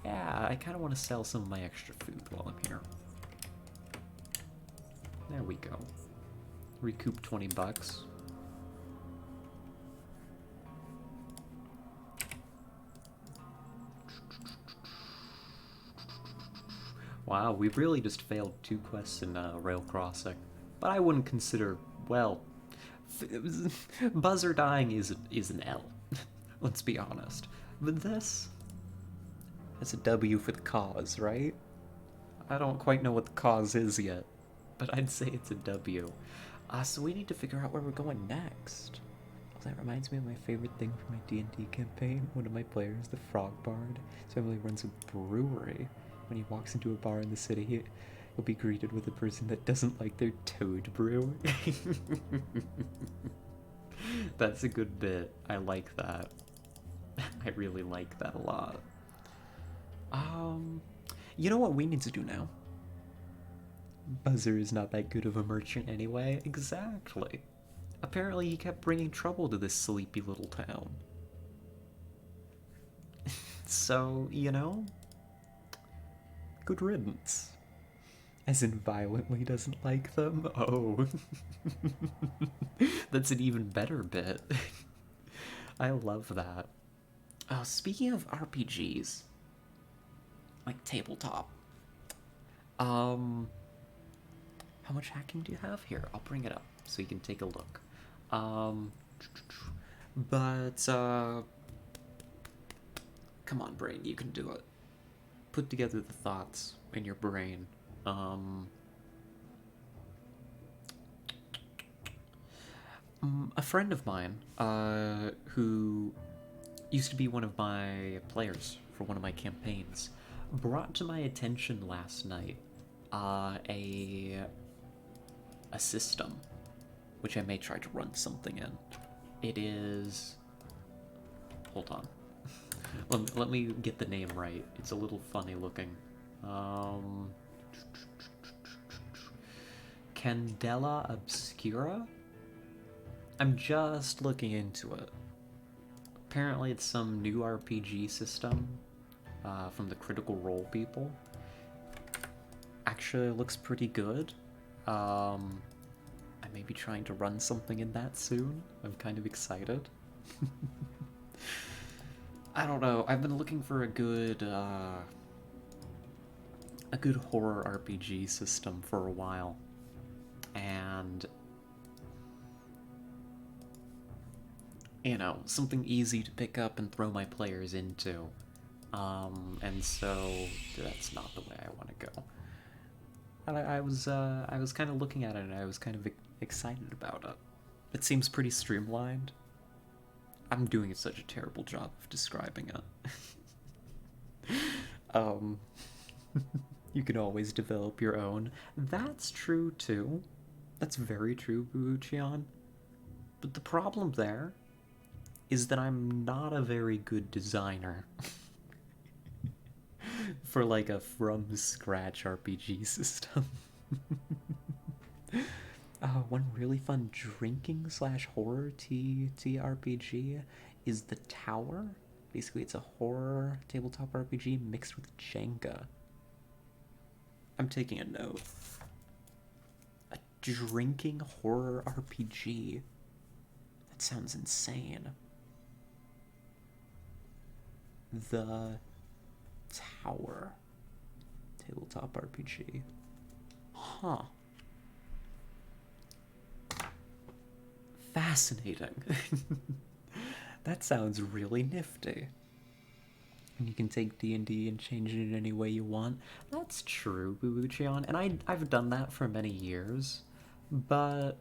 Yeah, I kind of want to sell some of my extra food while I'm here. There we go. Recoup 20 bucks. Wow, we really just failed 2 quests in Rail Crossing. But I wouldn't consider, well, buzzer dying is an L. Let's be honest. But this, it's a W for the cause, right? I don't quite know what the cause is yet, but I'd say it's a W. So we need to figure out where we're going next. Oh, that reminds me of my favorite thing from my D&D campaign. One of my players, the Frog Bard, his family runs a brewery. When he walks into a bar in the city, he'll be greeted with a person that doesn't like their toad brew. That's a good bit. I like that. I really like that a lot. You know what we need to do now? Buzzer is not that good of a merchant anyway. Exactly. Apparently he kept bringing trouble to this sleepy little town. So, you know, good riddance. As in violently doesn't like them? Oh. That's an even better bit. I love that. Oh, speaking of RPGs, like tabletop, how much hacking do you have here? I'll bring it up so you can take a look. But come on, brain, you can do it. Put together the thoughts in your brain. A friend of mine, who used to be one of my players for one of my campaigns, brought to my attention last night a system which I may try to run something in. It is... Hold on. Let me get the name right. It's a little funny looking. Candela Obscura? I'm just looking into it. Apparently it's some new RPG system from the Critical Role people. Actually, it looks pretty good. I may be trying to run something in that soon. I'm kind of excited. I don't know. I've been looking for a good horror RPG system for a while, and you know, something easy to pick up and throw my players into. And so that's not the way I want to go. And I was kind of looking at it and I was kind of excited about it. It seems pretty streamlined. I'm doing such a terrible job of describing it. You can always develop your own. That's true too. That's very true, Buuchian. But the problem there is that I'm not a very good designer for like a from scratch RPG system. One really fun drinking slash horror TRPG is The Tower. Basically, it's a horror tabletop RPG mixed with Jenga. I'm taking a note. A drinking horror RPG. That sounds insane. The Tower tabletop RPG. Huh. Fascinating. That sounds really nifty. And you can take D&D and change it in any way you want. That's true, Bubuchion, and I've done that for many years. But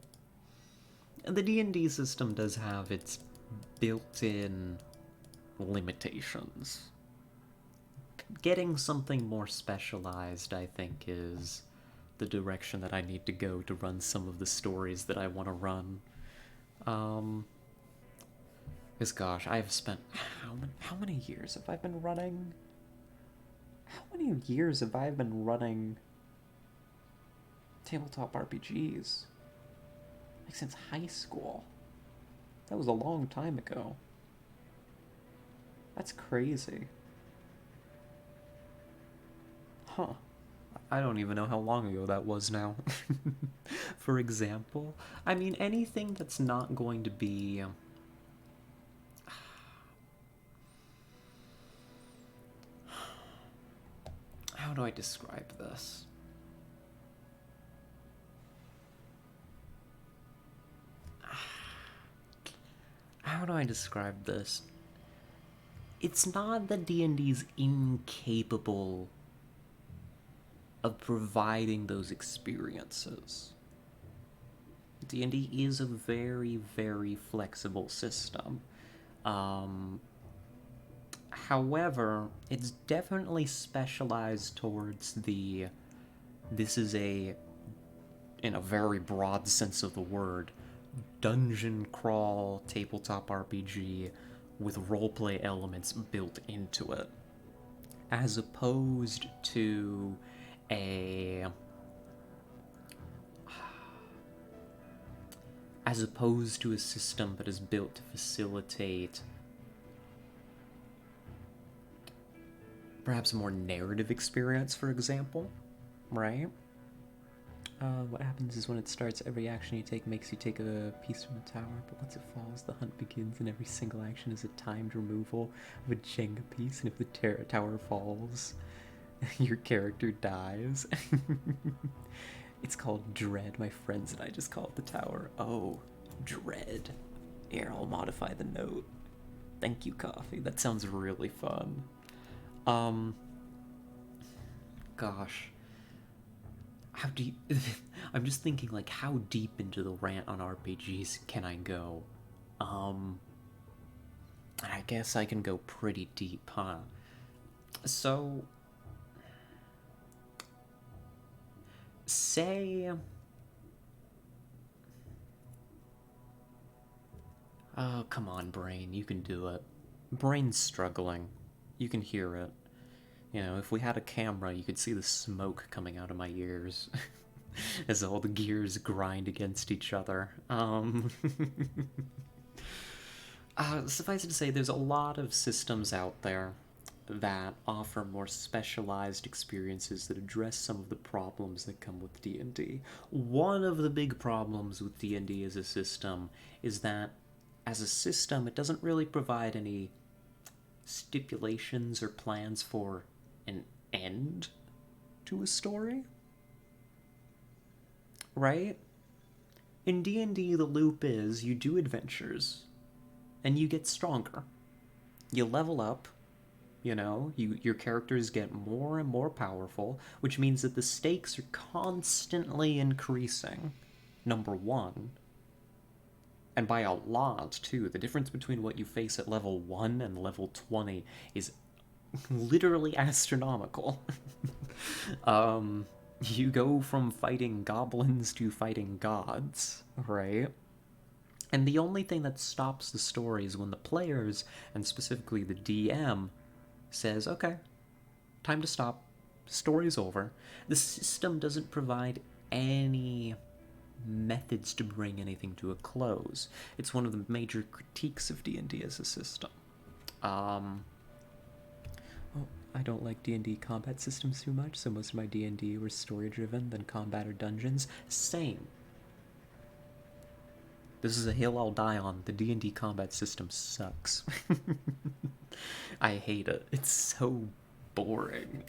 the D&D system does have its built-in limitations. Getting something more specialized, I think, is the direction that I need to go to run some of the stories that I want to run. Because gosh, I've spent how many years have I been running? How many years have I been running tabletop RPGs? Like since high school. That was a long time ago. That's crazy. Huh. I don't even know how long ago that was now. For example, I mean, anything that's not going to be. How do I describe this? How do I describe this? It's not that D&D's incapable of providing those experiences. D&D is a very, very flexible system. However, it's definitely specialized towards the... This is a, in a very broad sense of the word, dungeon crawl tabletop RPG with roleplay elements built into it. As opposed to a... As opposed to a system that is built to facilitate perhaps a more narrative experience, for example, right? What happens is when it starts, every action you take makes you take a piece from the tower, but once it falls, the hunt begins, and every single action is a timed removal of a Jenga piece, and if the tower falls, your character dies. It's called Dread. My friends and I just call it the tower. Oh, Dread. Here, I'll modify the note. Thank you, Coffee. That sounds really fun. Gosh. How deep... I'm just thinking, like, how deep into the rant on RPGs can I go? And I guess I can go pretty deep, huh? So... Say... Oh, come on, Brain. You can do it. Brain's struggling. You can hear it. You know, if we had a camera, you could see the smoke coming out of my ears as all the gears grind against each other. Suffice it to say, there's a lot of systems out there that offer more specialized experiences that address some of the problems that come with D&D. One of the big problems with D&D as a system is that, as a system, it doesn't really provide any stipulations or plans for an end to a story, right? In D&D, the loop is you do adventures and you get stronger. You level up, you know, your characters get more and more powerful, which means that the stakes are constantly increasing, number one. And by a lot, too. The difference between what you face at level 1 and level 20 is literally astronomical. You go from fighting goblins to fighting gods, right? And the only thing that stops the story is when the players, and specifically the DM, says, okay, time to stop. Story's over. The system doesn't provide any methods to bring anything to a close. It's one of the major critiques of D&D as a system. I don't like D&D combat systems too much, so most of my D&D were story-driven than combat or dungeons. Same. This is a hill I'll die on. The D&D combat system sucks. I hate it. It's so boring.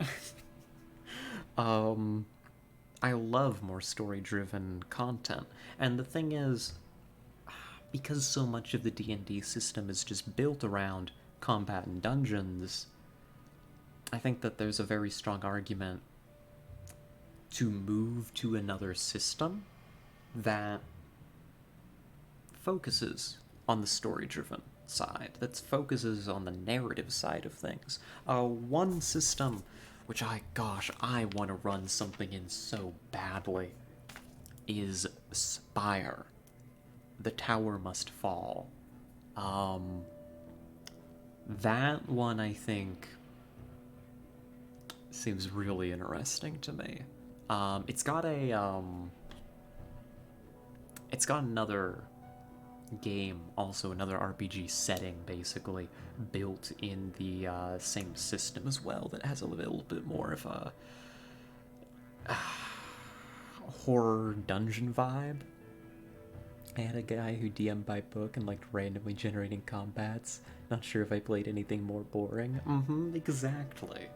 I love more story-driven content. And the thing is, because so much of the D&D system is just built around combat and dungeons, I think that there's a very strong argument to move to another system that focuses on the story-driven side, that focuses on the narrative side of things. One system which I want to run something in so badly is Spire. The Tower Must Fall. That one, I think, seems really interesting to me. It's got another game, also another RPG setting, basically built in the same system as well, that has a little bit more of a horror dungeon vibe. I had a guy who DM'd by book and liked randomly generating combats. Not sure if I played anything more boring. Exactly.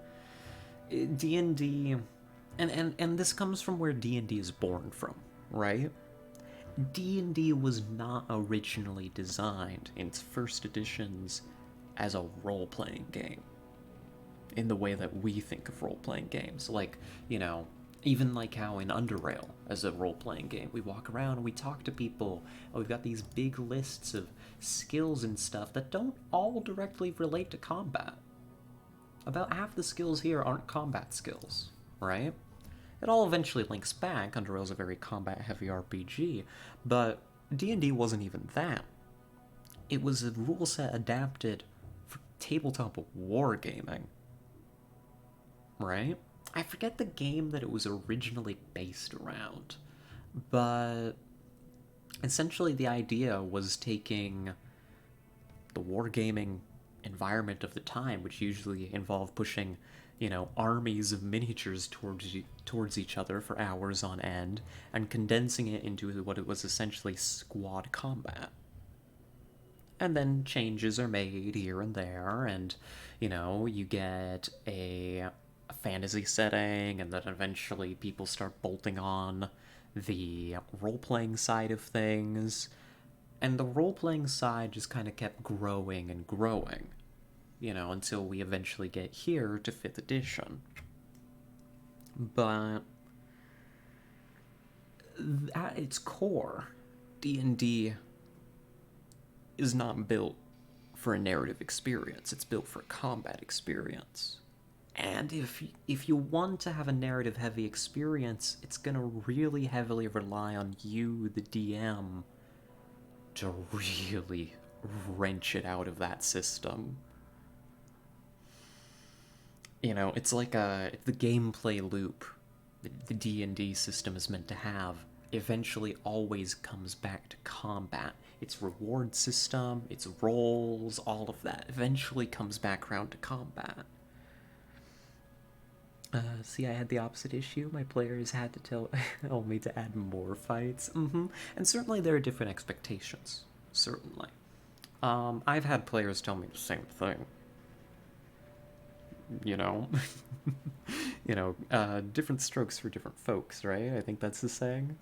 D&D, and this comes from where D&D is born from, right? D&D was not originally designed in its first editions as a role-playing game, in the way that we think of role-playing games. Like, even like how in UnderRail, as a role-playing game, we walk around and we talk to people, and we've got these big lists of skills and stuff that don't all directly relate to combat. About half the skills here aren't combat skills, right? It all eventually links back. UnderRail's a very combat-heavy RPG, but D&D wasn't even that. It was a rule set adapted for tabletop wargaming, right? I forget the game that it was originally based around, but essentially the idea was taking the wargaming environment of the time, which usually involved pushing, armies of miniatures towards each other for hours on end, and condensing it into what it was essentially squad combat. And then changes are made here and there, and, you get a fantasy setting, and then eventually people start bolting on the role-playing side of things, and the role-playing side just kind of kept growing and growing, until we eventually get here to 5th edition. But at its core, D&D is not built for a narrative experience. It's built for a combat experience. And if you want to have a narrative-heavy experience, it's going to really heavily rely on you, the DM, to really wrench it out of that system. It's like the gameplay loop the D&D system is meant to have eventually always comes back to combat. Its reward system, its roles, all of that eventually comes back around to combat. See, I had the opposite issue. My players had to tell me to add more fights. And certainly there are different expectations. Certainly. I've had players tell me the same thing. Different strokes for different folks, right? I think that's the saying.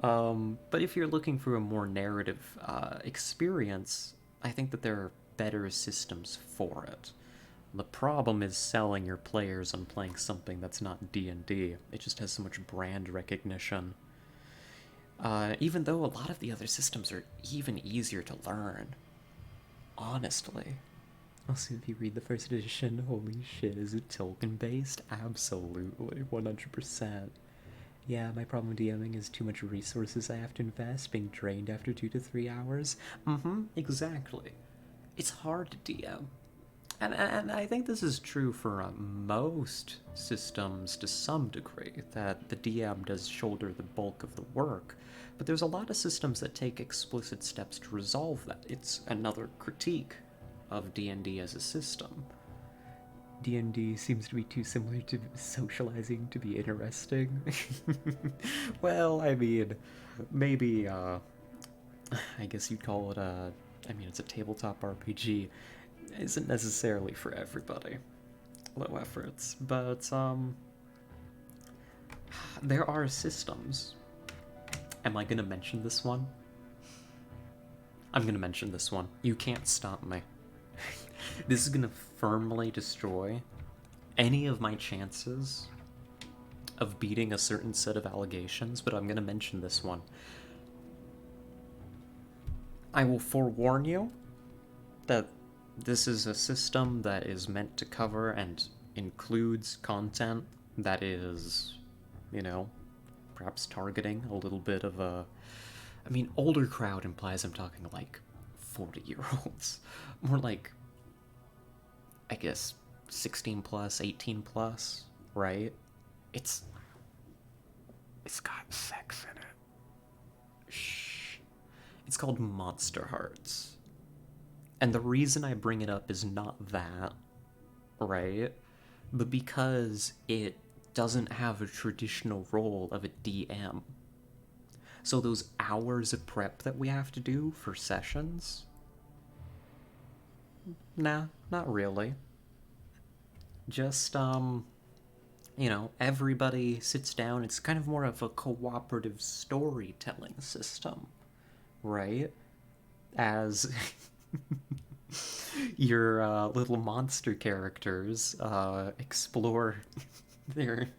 But if you're looking for a more narrative experience, I think that there are better systems for it. The problem is selling your players on playing something that's not D&D. It just has so much brand recognition. Even though a lot of the other systems are even easier to learn. Honestly. Also, if you read the first edition, holy shit, is it Tolkien-based? Absolutely, 100%. Yeah, my problem with DMing is too much resources I have to invest, being drained after 2 to 3 hours. Exactly. It's hard to DM. And I think this is true for most systems to some degree, that the DM does shoulder the bulk of the work, but there's a lot of systems that take explicit steps to resolve that. It's another critique of D&D as a system. D&D seems to be too similar to socializing to be interesting. Well, I mean, maybe, I guess you'd call it a. I mean, it's a tabletop RPG. Isn't necessarily for everybody. Low efforts, but there are systems. Am I gonna mention this one? I'm gonna mention this one. You can't stop me. This is gonna firmly destroy any of my chances of beating a certain set of allegations, but I'm gonna mention this one. I will forewarn you that this is a system that is meant to cover and includes content that is, you know, perhaps targeting a little bit of a. I mean, older crowd implies I'm talking like 40-year-olds. More like, I guess, 16 plus, 18 plus, right? It's. It's got sex in it. Shh. It's called Monster Hearts. And the reason I bring it up is not that, right? But because it doesn't have a traditional role of a DM. So those hours of prep that we have to do for sessions, nah, not really. Just, everybody sits down. It's kind of more of a cooperative storytelling system, right? As your little monster characters explore their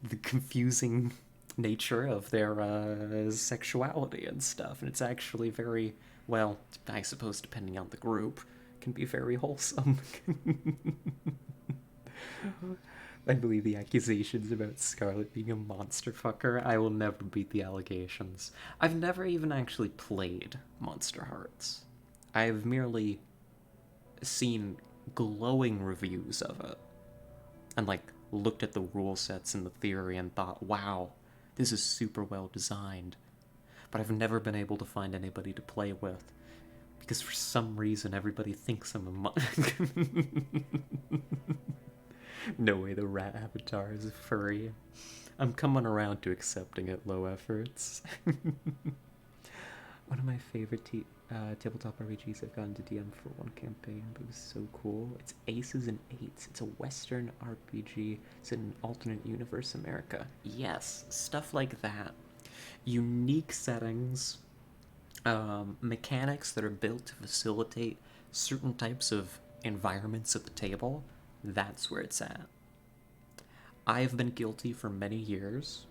the confusing nature of their sexuality and stuff, and it's actually very well. I suppose depending on the group, can be very wholesome. I believe the accusations about Scarlet being a monster fucker. I will never beat the allegations. I've never even actually played Monster Hearts. I've merely seen glowing reviews of it and like looked at the rule sets and the theory and thought, wow, this is super well designed. But I've never been able to find anybody to play with because for some reason everybody thinks I'm a No way the rat avatar is a furry. I'm coming around to accepting it, low efforts. One of my favorite tabletop RPGs I've gotten to DM for one campaign, but it was so cool. It's Aces and Eights. It's a Western RPG set in an alternate universe America. Yes, stuff like that. Unique settings, mechanics that are built to facilitate certain types of environments at the table. That's where it's at. I've been guilty for many years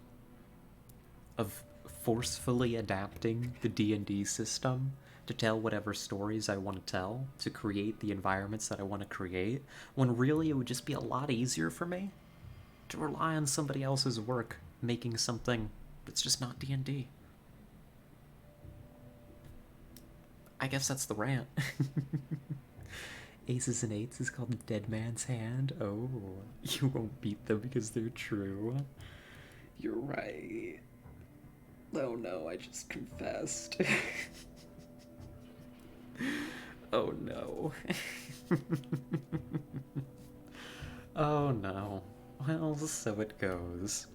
of forcefully adapting the D&D system to tell whatever stories I want to tell, to create the environments that I want to create, when really it would just be a lot easier for me to rely on somebody else's work making something that's just not D&D. I guess that's the rant. Aces and Eights is called the Dead Man's Hand. Oh, you won't beat them because they're true. You're right. Oh no, I just confessed. Oh no. Oh no. Well, so it goes.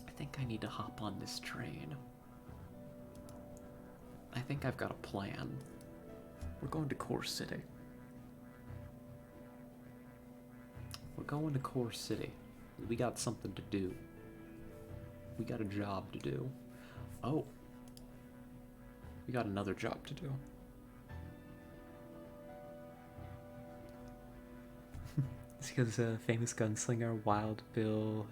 I think I need to hop on this train. I think I've got a plan. We're going to Core City. We're going to Core City. We got something to do. We got a job to do. Oh. We got another job to do. It's because famous gunslinger Wild Bill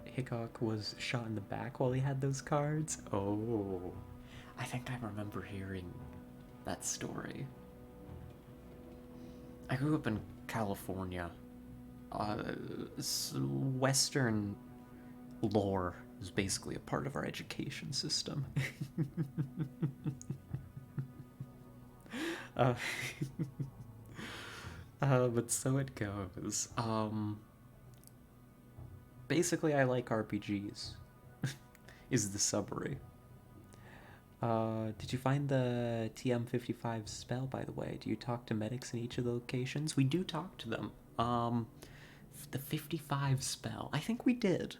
Hickok was shot in the back while he had those cards. Oh. I think I remember hearing that story. I grew up in California. Western lore is basically a part of our education system. Uh, but so it goes. Basically, I like RPGs. Is the summary. Did you find the TM55 spell, by the way? Do you talk to medics in each of the locations? We do talk to them. The 55 spell. I think we did.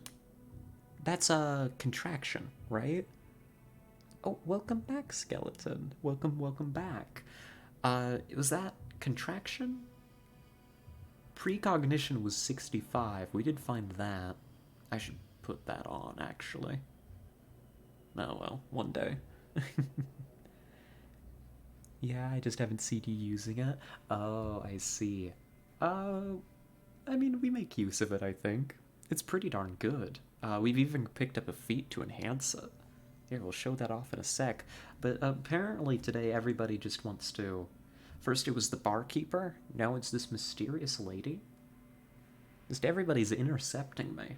That's a contraction, right? Oh, welcome back, skeleton. Welcome back. Was that contraction? Precognition was 65. We did find that. I should put that on, actually. Oh well, one day. Yeah, I just haven't seen you using it. Oh, I see. Uh, I mean, we make use of it, I think. It's pretty darn good. We've even picked up a feat to enhance it. Here, we'll show that off in a sec. But apparently today everybody just wants to... First it was the barkeeper, now it's this mysterious lady. Just everybody's intercepting me.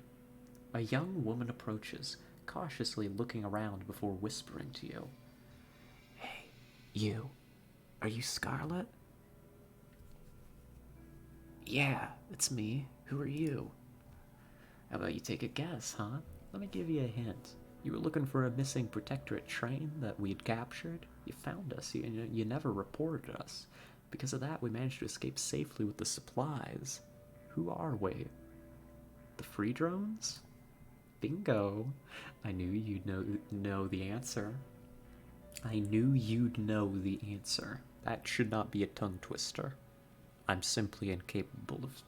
A young woman approaches, cautiously looking around before whispering to you. Hey, you. Are you Scarlet? Yeah, it's me. Who are you? How about you take a guess, huh? Let me give you a hint. You were looking for a missing Protectorate train that we had captured. You found us. You never reported us. Because of that, we managed to escape safely with the supplies. Who are we? The free drones? Bingo. I knew you'd know the answer. I knew you'd know the answer. That should not be a tongue twister. I'm simply incapable of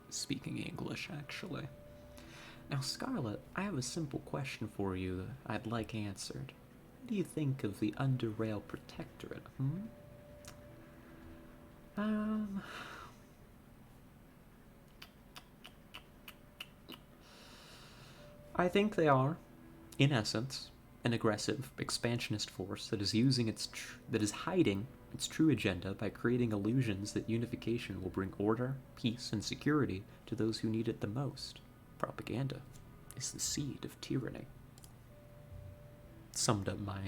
speaking English, actually. Now, Scarlet, I have a simple question for you that I'd like answered. What do you think of the UnderRail Protectorate, Um... I think they are, in essence, an aggressive, expansionist force that is hiding its true agenda by creating illusions that unification will bring order, peace, and security to those who need it the most. Propaganda is the seed of tyranny. Summed up my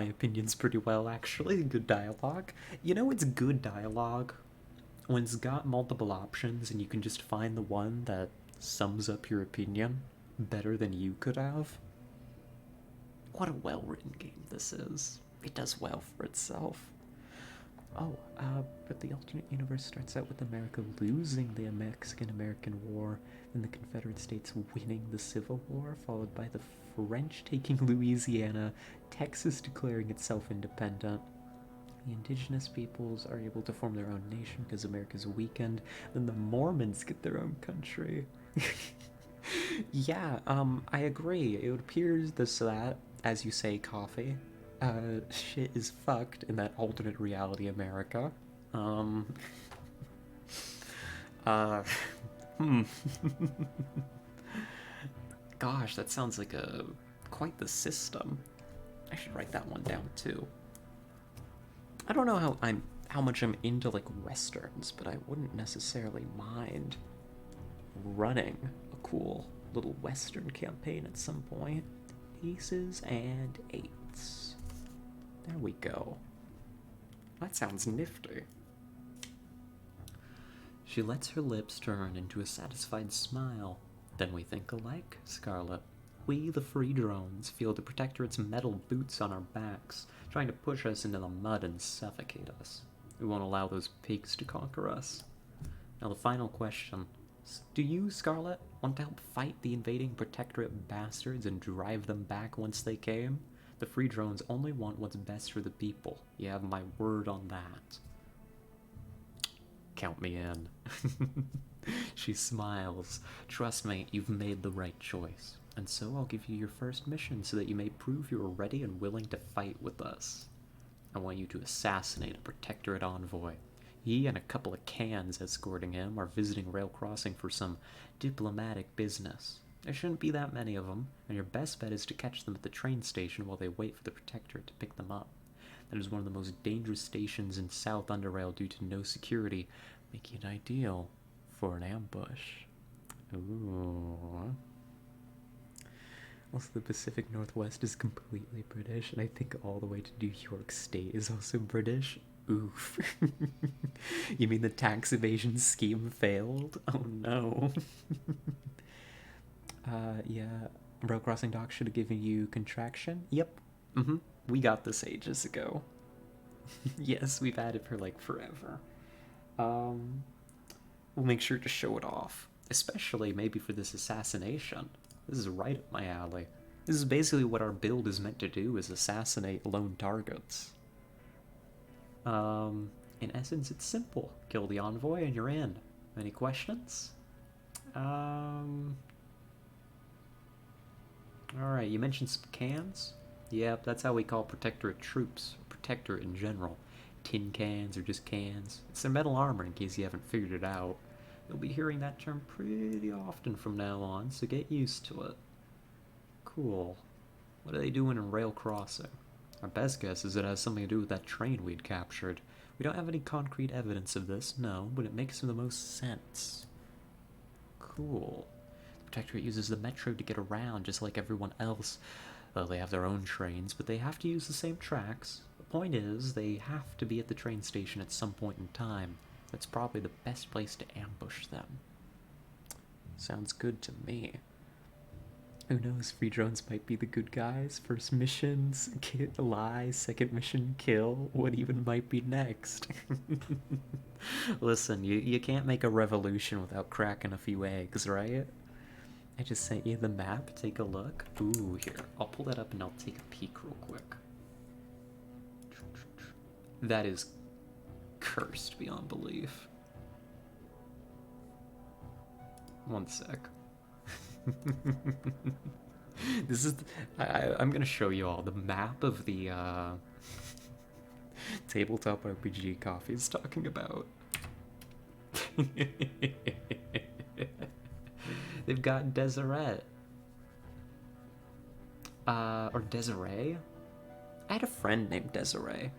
opinions pretty well, actually. Good dialogue. You know, it's good dialogue when it's got multiple options and you can just find the one that sums up your opinion better than you could have. What a well-written game this is. It does well for itself. Oh, but the alternate universe starts out with America losing the Mexican-American War, then the Confederate States winning the Civil War, followed by the French taking Louisiana, Texas declaring itself independent. The indigenous peoples are able to form their own nation because America's weakened. Then the Mormons get their own country. Yeah, I agree. It appears that, as you say, coffee, shit is fucked in that alternate reality America. Uh, hmm. Gosh, that sounds like quite the system. I should write that one down too. I don't know how much I'm into like westerns, but I wouldn't necessarily mind running a cool little western campaign at some point. Aces and eights. There we go. That sounds nifty. She lets her lips turn into a satisfied smile. Then we think alike, Scarlet. We, the free drones, feel the Protectorate's metal boots on our backs, trying to push us into the mud and suffocate us. We won't allow those pigs to conquer us. Now the final question. Do you, Scarlet, want to help fight the invading Protectorate bastards and drive them back once they came? The free drones only want what's best for the people. You have my word on that. Count me in. She smiles. Trust me, you've made the right choice. And so I'll give you your first mission so that you may prove you are ready and willing to fight with us. I want you to assassinate a Protectorate envoy. He and a couple of cans escorting him are visiting Rail Crossing for some diplomatic business. There shouldn't be that many of them, and your best bet is to catch them at the train station while they wait for the Protectorate to pick them up. That is one of the most dangerous stations in South Underrail due to no security, making it ideal for an ambush. Ooh. Also, the Pacific Northwest is completely British, and I think all the way to New York State is also British. Oof. You mean the tax evasion scheme failed? Oh no. Yeah. Rail crossing dock should have given you contraction. Yep. Mm-hmm. We got this ages ago. Yes, we've had it for like forever. Um, we'll make sure to show it off, especially maybe for this assassination. This is right up my alley. This is basically what our build is meant to do: is assassinate lone targets. In essence, it's simple. Kill the envoy and you're in. Any questions? Alright, you mentioned some cans? Yep, that's how we call Protectorate troops, or Protectorate in general. Tin cans or just cans. It's their metal armor in case you haven't figured it out. You'll be hearing that term pretty often from now on, so get used to it. Cool. What are they doing in rail crossing? Our best guess is it has something to do with that train we'd captured. We don't have any concrete evidence of this, no, but it makes the most sense. Cool. The Protectorate uses the metro to get around just like everyone else. Well, they have their own trains, but they have to use the same tracks. The point is, they have to be at the train station at some point in time. That's probably the best place to ambush them. Sounds good to me. Who knows, free drones might be the good guys. First missions, lie. Second mission, kill. What even might be next? Listen, you can't make a revolution without cracking a few eggs, right? I just sent you the map, take a look. Ooh, here, I'll pull that up and I'll take a peek real quick. That is cursed beyond belief. One sec. This is I'm gonna show you all the map of the tabletop RPG Coffee is talking about. They've got Deseret. Or Desiree? I had a friend named Desiree.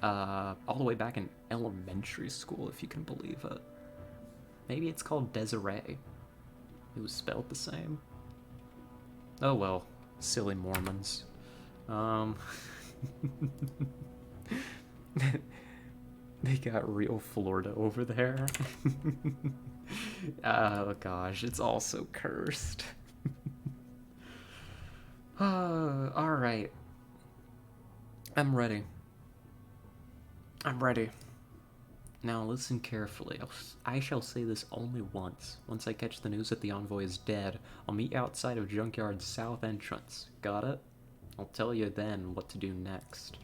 All the way back in elementary school, if you can believe it. Maybe it's called Desiree. It was spelled the same. Oh well, silly Mormons. They got real Florida over there. Oh gosh, it's all so cursed. Alright. I'm ready. I'm ready. Now listen carefully. I shall say this only once. Once I catch the news that the envoy is dead, I'll meet you outside of Junkyard's south entrance. Got it? I'll tell you then what to do next.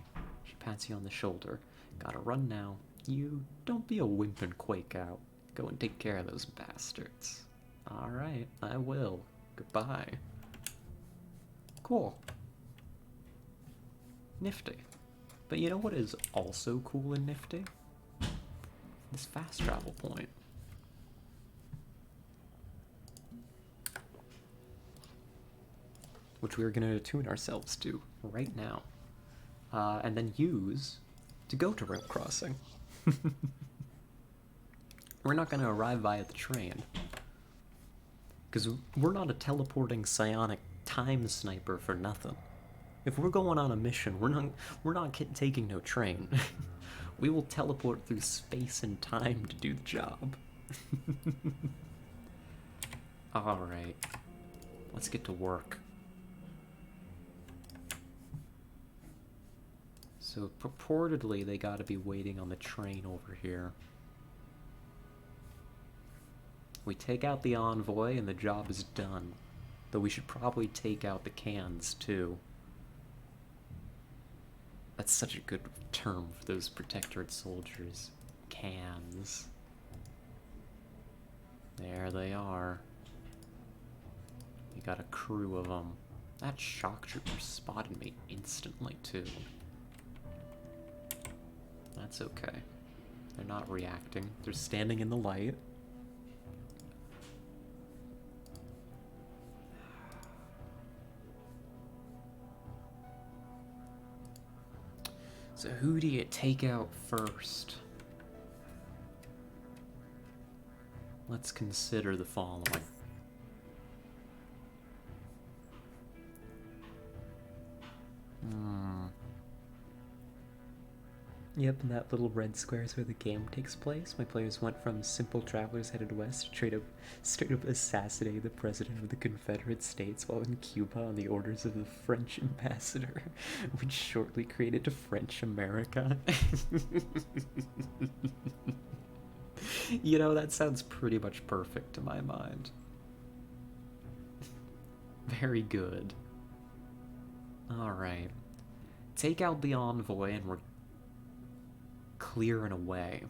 She pats you on the shoulder. Gotta run now. You don't be a wimp and quake out. Go and take care of those bastards. Alright, I will. Goodbye. Cool. Nifty. But you know what is also cool and nifty? This fast travel point. Which we're going to attune ourselves to right now. And then use to go to rail crossing. We're not going to arrive via the train. Because we're not a teleporting psionic time sniper for nothing. If we're going on a mission, we're not taking no train. We will teleport through space and time to do the job. Alright. Let's get to work. So purportedly they gotta be waiting on the train over here. We take out the envoy and the job is done. Though we should probably take out the cans too. That's such a good term for those Protectorate soldiers. Cans. There they are. We got a crew of them. That shock trooper spotted me instantly too. That's okay. They're not reacting. They're standing in the light. So who do you take out first? Let's consider the following. Yep, and that little red square is where the game takes place. My players went from simple travelers headed west to straight up assassinate the president of the Confederate States while in Cuba on the orders of the French ambassador, which shortly created a French America. You know, that sounds pretty much perfect to my mind. Very good. Alright. Take out the envoy and we're clearing away.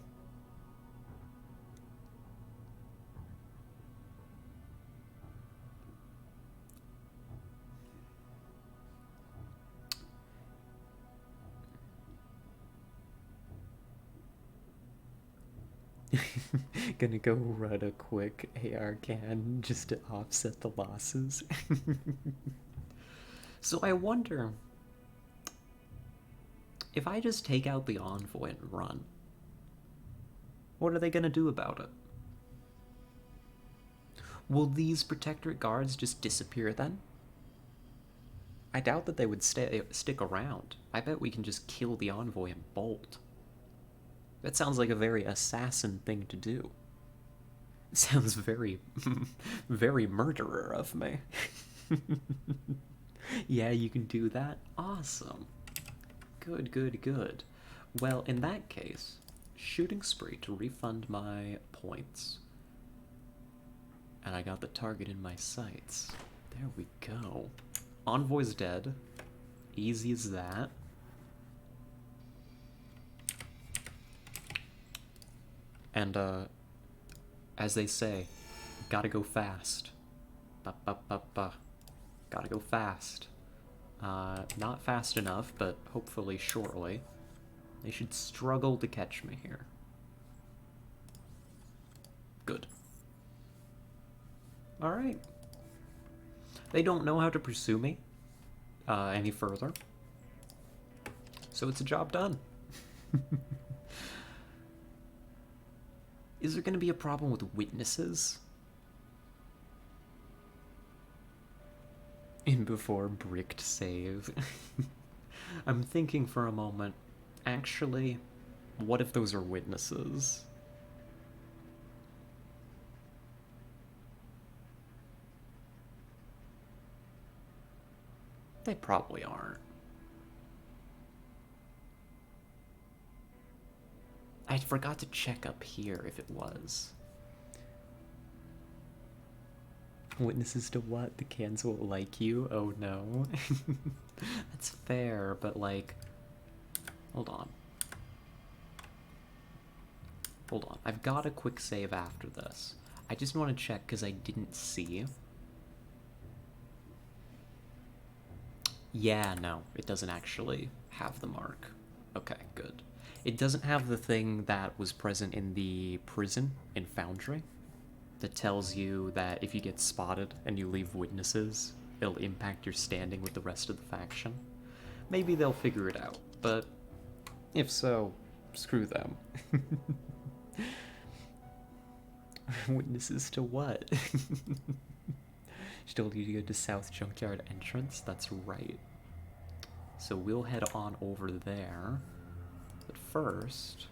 Gonna go run a quick AR can just to offset the losses. So I wonder if I just take out the envoy and run, what are they gonna do about it? Will these protectorate guards just disappear then? I doubt that they would stick around. I bet we can just kill the envoy and bolt. That sounds like a very assassin thing to do. It sounds very, very murderer of me. Yeah, you can do that? Awesome. Good, good, good. Well, in that case, shooting spree to refund my points. And I got the target in my sights. There we go. Envoy's dead. Easy as that. And, as they say, gotta go fast. Ba-ba-ba-ba. Gotta go fast. Not fast enough, but hopefully shortly. They should struggle to catch me here. Good. Alright. They don't know how to pursue me any further. So it's a job done. Is there going to be a problem with witnesses? In before bricked save. I'm thinking for a moment, actually, what if those are witnesses? They probably aren't. I forgot to check up here if it was. Witnesses to what? The cans won't like you? Oh no. That's fair, but like... Hold on. Hold on. I've got a quick save after this. I just want to check because I didn't see. Yeah, no. It doesn't actually have the mark. Okay, good. It doesn't have the thing that was present in the prison in Foundry that tells you that if you get spotted and you leave witnesses, it'll impact your standing with the rest of the faction. Maybe they'll figure it out, but if so, screw them. Witnesses to what? She told you to go to South Junkyard entrance? That's right. So we'll head on over there. But first,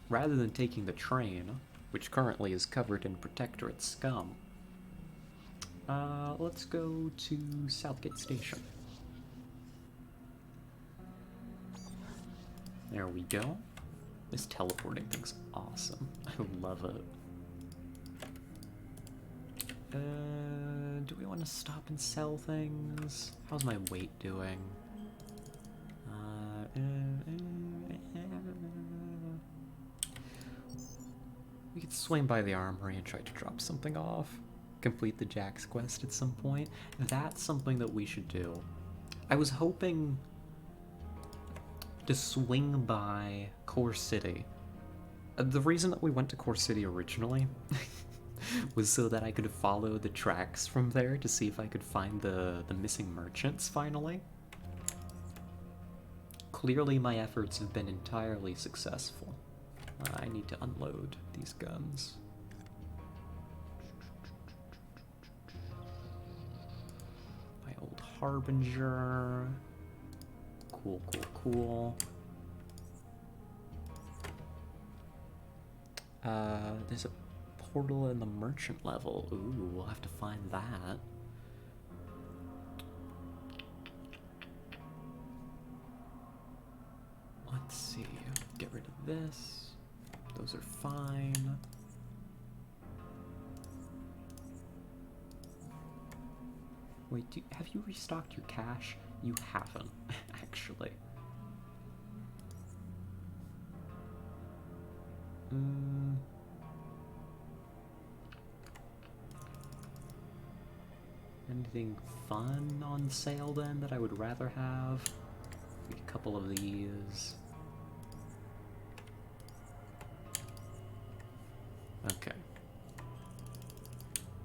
rather than taking the train, which currently is covered in Protectorate scum, let's go to Southgate Station. There we go. This teleporting thing's awesome. I love it. Do we want to stop and sell things? How's my weight doing? We could swing by the armory and try to drop something off. Complete the Jack's quest at some point. That's something that we should do. I was hoping to swing by Core City. The reason that we went to Core City originally was so that I could follow the tracks from there to see if I could find the missing merchants finally. Clearly my efforts have been entirely successful. I need to unload these guns. My old Harbinger. Cool, cool, cool. There's a portal in the merchant level. Ooh, we'll have to find that. Let's see. Get rid of this. Those are fine. Wait, have you restocked your cache? You haven't, actually. Anything fun on sale then that I would rather have? Maybe a couple of these. Okay.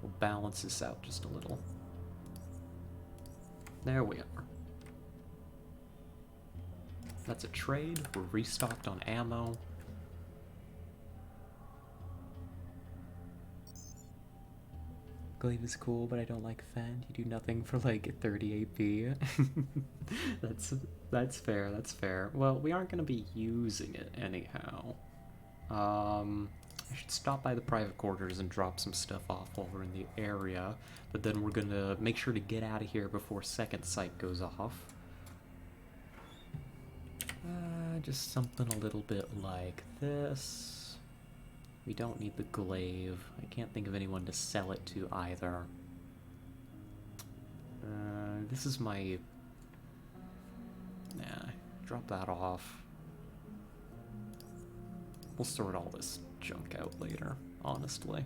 We'll balance this out just a little. There we are. That's a trade. We're restocked on ammo. Glaive is cool, but I don't like Fend. You do nothing for like 30 AP. That's fair, that's fair. Well, we aren't gonna be using it anyhow. I should stop by the private quarters and drop some stuff off while we're in the area, but then we're gonna make sure to get out of here before second sight goes off. Just something a little bit like this. We don't need the glaive. I can't think of anyone to sell it to either. This is my... Nah, drop that off. We'll sort all this junk out later, honestly.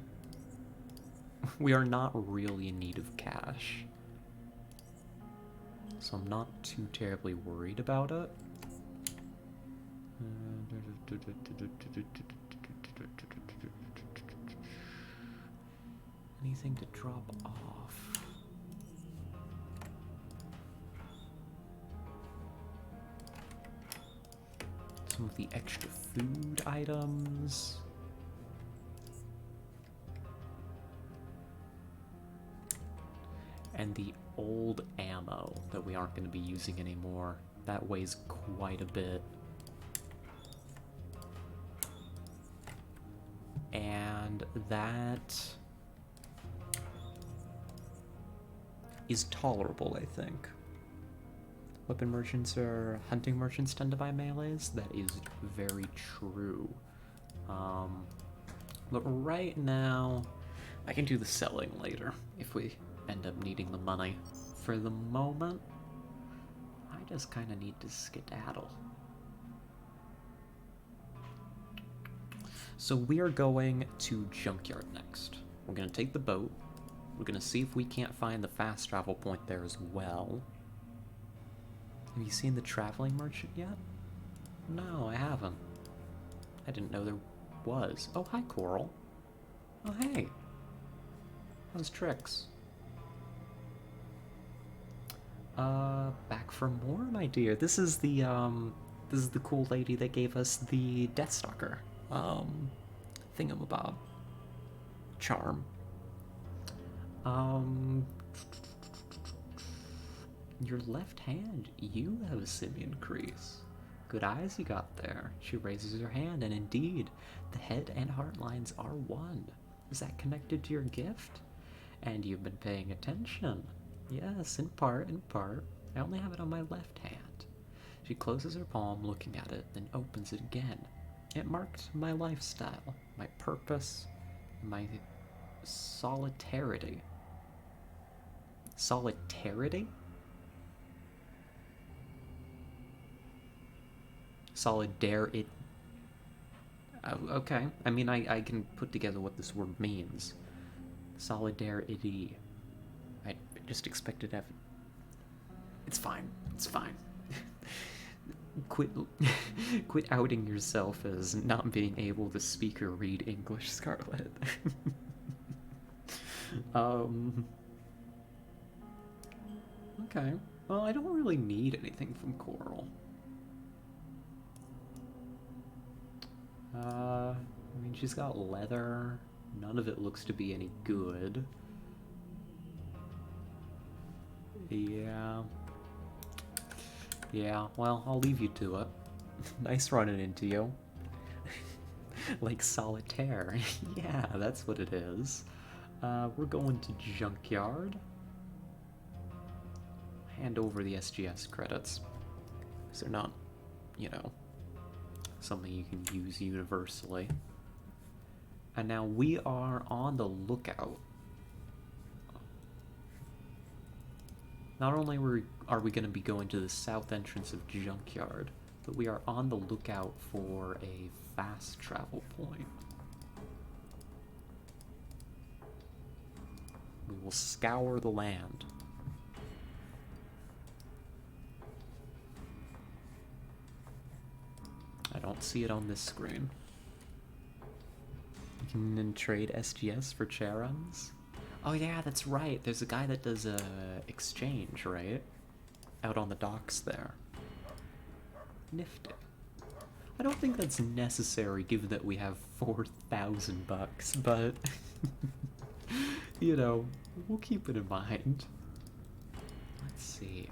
We are not really in need of cash, so I'm not too terribly worried about it. Anything to drop off? Some of the extra food items. And the old ammo that we aren't going to be using anymore. That weighs quite a bit. And that is tolerable, I think. Weapon merchants or hunting merchants tend to buy melees. That is very true. But right now, I can do the selling later if we end up needing the money. For the moment, I just kind of need to skedaddle. So we are going to Junkyard next. We're going to take the boat. We're going to see if we can't find the fast travel point there as well. Have you seen the traveling merchant yet? No, I haven't. I didn't know there was. Oh, hi, Coral. Oh, hey. How's Trix? Back for more, my dear. This is the cool lady that gave us the Deathstalker. Thingamabob. Charm. Your left hand, you have a simian crease. Good eyes you got there. She raises her hand, and indeed, the head and heart lines are one. Is that connected to your gift? And you've been paying attention. Yes, in part, in part. I only have it on my left hand. She closes her palm, looking at it, then opens it again. It marked my lifestyle, my purpose, my solidarity. Solidarity? Solidarity. Oh, okay. I mean, I can put together what this word means. Solidarity. I just expected to have... It's fine. It's fine. Quit outing yourself as not being able to speak or read English, Scarlet. Okay. Well, I don't really need anything from Coral. I mean, she's got leather. None of it looks to be any good. Yeah. Yeah, well, I'll leave you to it. Nice running into you. Like solitaire. Yeah, that's what it is. We're going to Junkyard. Hand over the SGS credits. Because they're not, you know, something you can use universally. And now we are on the lookout. Not only are we going to be going to the south entrance of Junkyard, but we are on the lookout for a fast travel point. We will scour the land. I don't see it on this screen. You can then trade SGS for Charons. Oh yeah, that's right. There's a guy that does a exchange, right? Out on the docks there. Nifty. I don't think that's necessary given that we have 4,000 bucks, but you know, we'll keep it in mind. Let's see.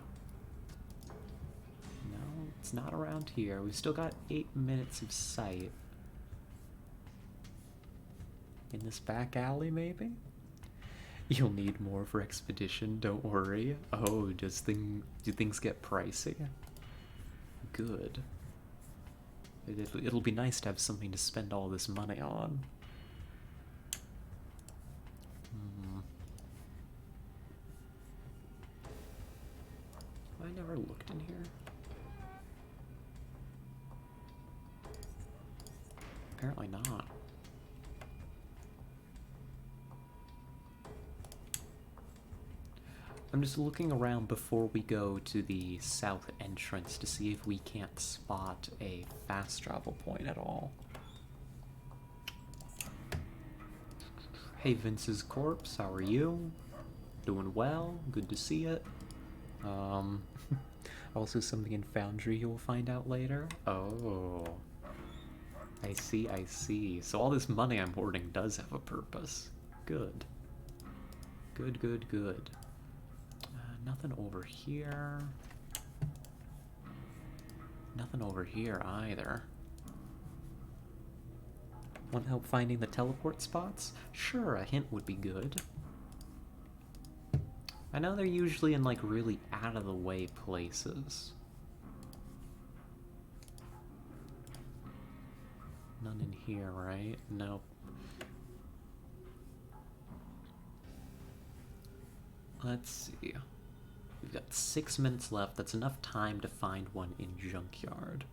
No, it's not around here. We've still got 8 minutes of sight. In this back alley, maybe? You'll need more for expedition, don't worry. Oh, do things get pricey? Good. It'll be nice to have something to spend all this money on. Have I never looked in here? Apparently not. I'm just looking around before we go to the south entrance to see if we can't spot a fast travel point at all. Hey Vince's corpse, how are you? Doing well, good to see it. Also something in Foundry you'll find out later. Oh, I see, I see. So all this money I'm hoarding does have a purpose. Good. Good, good, good. Nothing over here. Nothing over here either. Want help finding the teleport spots? Sure, a hint would be good. I know they're usually in like really out of the way places. None in here, right? Nope. Let's see. We've got 6 minutes left. That's enough time to find one in Junkyard.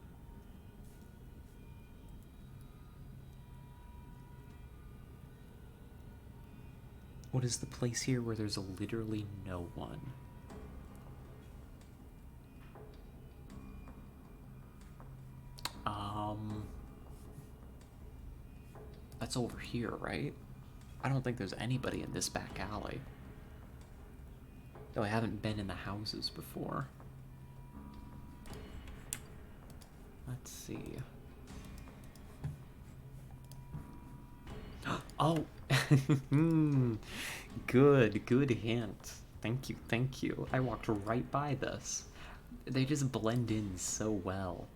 What is the place here where there's literally no one? That's over here, right? I don't think there's anybody in this back alley. Though I haven't been in the houses before. Let's see. Oh! Good hint. Thank you, thank you. I walked right by this. They just blend in so well.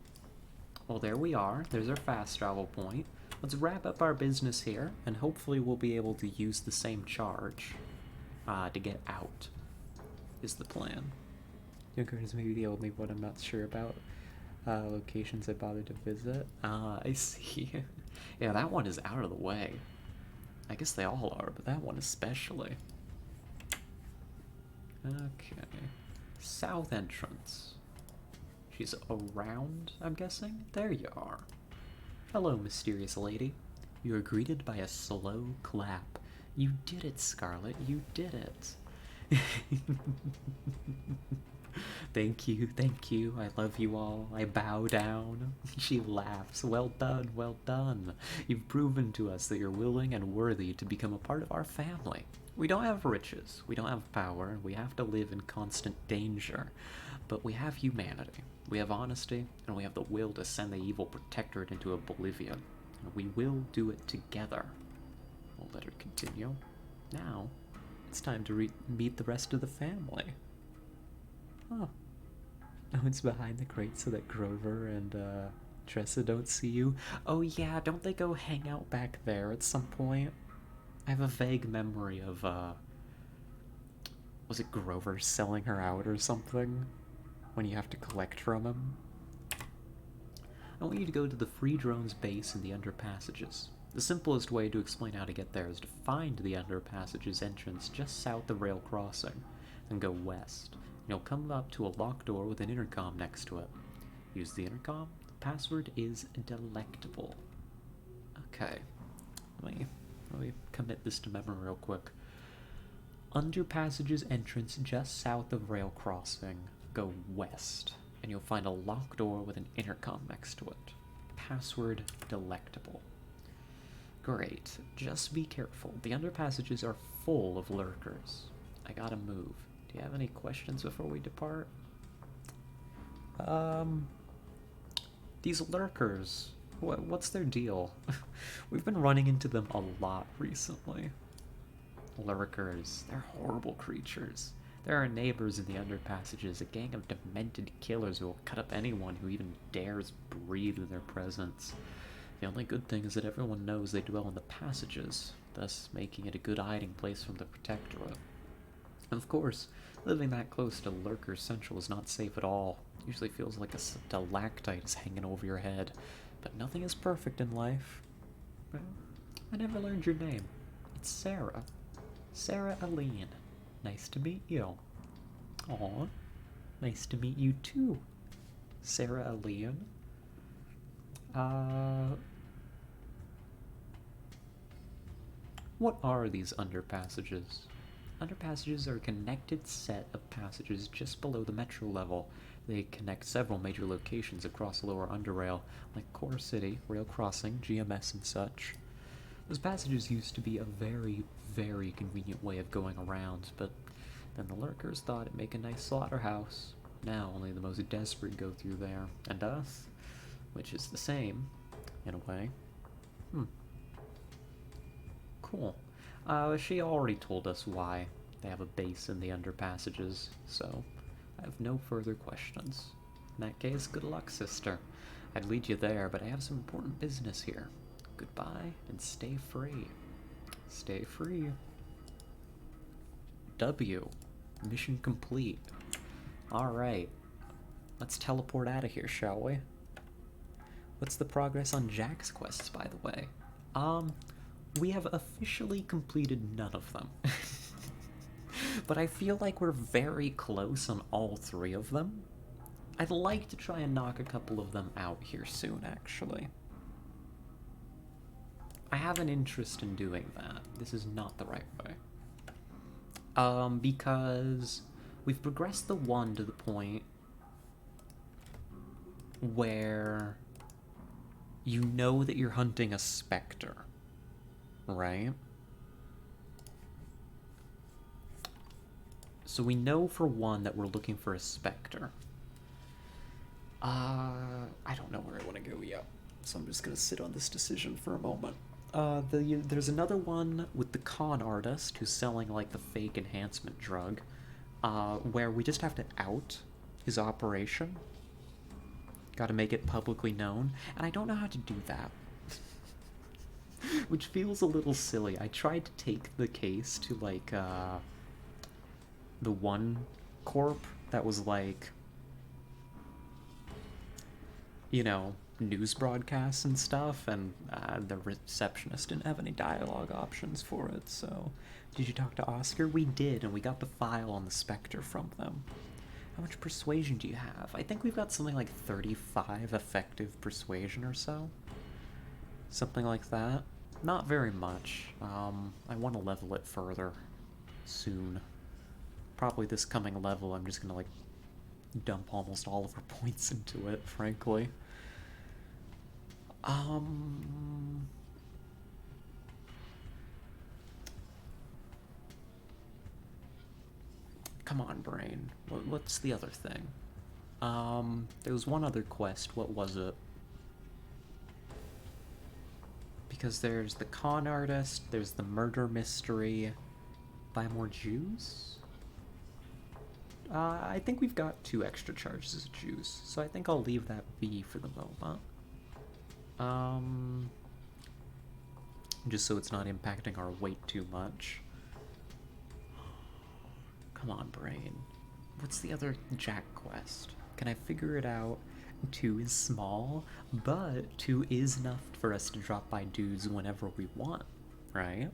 Well, there we are. There's our fast travel point. Let's wrap up our business here, and hopefully we'll be able to use the same charge to get out, is the plan. Junkyard is maybe the only one I'm not sure about. Locations I bothered to visit. I see. Yeah, that one is out of the way. I guess they all are, but that one especially. Okay. South entrance. She's around, I'm guessing? There you are. Hello, mysterious lady. You are greeted by a slow clap. You did it, Scarlet. You did it. Thank you, thank you. I love you all. I bow down. She laughs. Well done, well done. You've proven to us that you're willing and worthy to become a part of our family. We don't have riches, we don't have power, and we have to live in constant danger. But we have humanity, we have honesty, and we have the will to send the evil protectorate into oblivion. And we will do it together. We'll let her continue. Now, it's time to meet the rest of the family. Huh. Oh, it's behind the crate so that Grover and Tressa don't see you. Oh yeah, don't they go hang out back there at some point? I have a vague memory of, was it Grover selling her out or something? When you have to collect from him? I want you to go to the Free Drones base in the Underpassages. The simplest way to explain how to get there is to find the Underpassages entrance just south of Rail Crossing, then go west. You'll come up to a locked door with an intercom next to it. Use the intercom. The password is delectable. Okay. Let me commit this to memory real quick. Underpassages entrance just south of Rail Crossing. Go west, and you'll find a locked door with an intercom next to it. Password delectable. Great. Just be careful. The underpassages are full of lurkers. I gotta move. Do you have any questions before we depart? These lurkers, what's their deal? We've been running into them a lot recently. Lurkers, they're horrible creatures. There are neighbors in the underpassages, a gang of demented killers who will cut up anyone who even dares breathe in their presence. The only good thing is that everyone knows they dwell in the passages, thus making it a good hiding place from the Protectorate. And of course, living that close to Lurker Central is not safe at all. It usually feels like a stalactite is hanging over your head. But nothing is perfect in life. Well, I never learned your name. It's Sarah. Sarah Aline. Nice to meet you. Aw, nice to meet you too, Sarah Aline. What are these underpassages? Underpassages are a connected set of passages just below the metro level. They connect several major locations across lower UnderRail, like Core City, Rail Crossing, GMS, and such. Those passages used to be a very, very convenient way of going around, but then the lurkers thought it'd make a nice slaughterhouse. Now only the most desperate go through there, and us, which is the same, in a way. Cool. She already told us why they have a base in the underpassages, so I have no further questions. In that case, good luck, sister. I'd lead you there, but I have some important business here. Goodbye, and stay free. Stay free. W. Mission complete. Alright. Let's teleport out of here, shall we? What's the progress on Jack's quests, by the way? We have officially completed none of them. But I feel like we're very close on all 3 of them. I'd like to try and knock a couple of them out here soon, actually. I have an interest in doing that. This is not the right way. Because we've progressed the one to the point where you know that you're hunting a specter, right? So we know for one that we're looking for a specter. I don't know where I want to go yet, so I'm just gonna sit on this decision for a moment. There's another one with the con artist who's selling like the fake enhancement drug, where we just have to out his operation. Gotta make it publicly known, and I don't know how to do that. Which feels a little silly. I tried to take the case to like, the one corp that was like, you know, news broadcasts and stuff, and the receptionist didn't have any dialogue options for it, so... Did you talk to Oscar? We did, and we got the file on the Spectre from them. How much persuasion do you have? I think we've got something like 35 effective persuasion or so. Something like that. Not very much. I want to level it further soon. Probably this coming level, I'm just gonna like dump almost all of our points into it, frankly. Come on, brain. What's the other thing? There was one other quest. What was it? Because there's the con artist, there's the murder mystery. Buy more Jews? I think we've got 2 extra charges of juice, so I think I'll leave that be for the moment. Just so it's not impacting our weight too much. Come on, brain. What's the other Jack quest? Can I figure it out? 2 is small, but 2 is enough for us to drop by dudes whenever we want, right?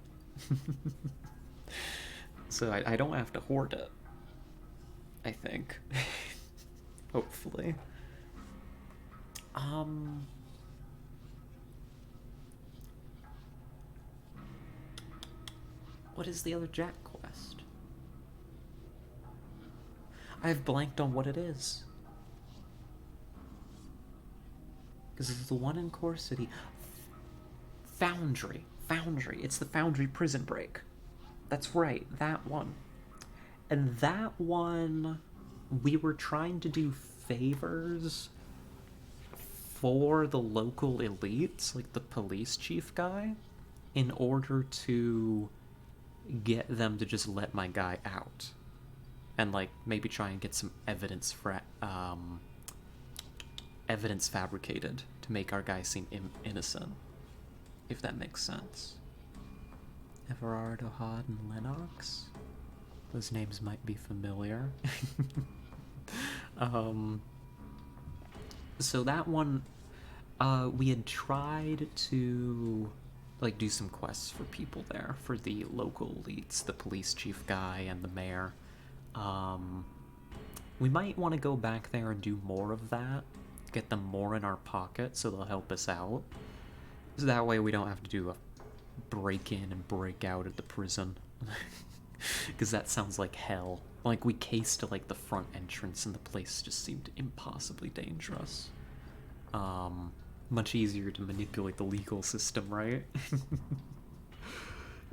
So I don't have to hoard it, I think. Hopefully. What is the other Jack quest? I've blanked on what it is. Because it's the one in Core City. Foundry. Foundry. It's the Foundry prison break. That's right, that one. And that one, we were trying to do favors for the local elites, like the police chief guy, in order to get them to just let my guy out. And, like, maybe try and get some evidence evidence fabricated to make our guy seem innocent, if that makes sense. Everardo, Hod, and Lennox? Those names might be familiar. So that one, we had tried to, like, do some quests for people there, for the local elites, the police chief guy and the mayor. We might want to go back there and do more of that, get them more in our pocket so they'll help us out. So that way we don't have to do a break in and break out at the prison. Because that sounds like hell. Like, we cased, like, the front entrance and the place just seemed impossibly dangerous. Much easier to manipulate the legal system, right?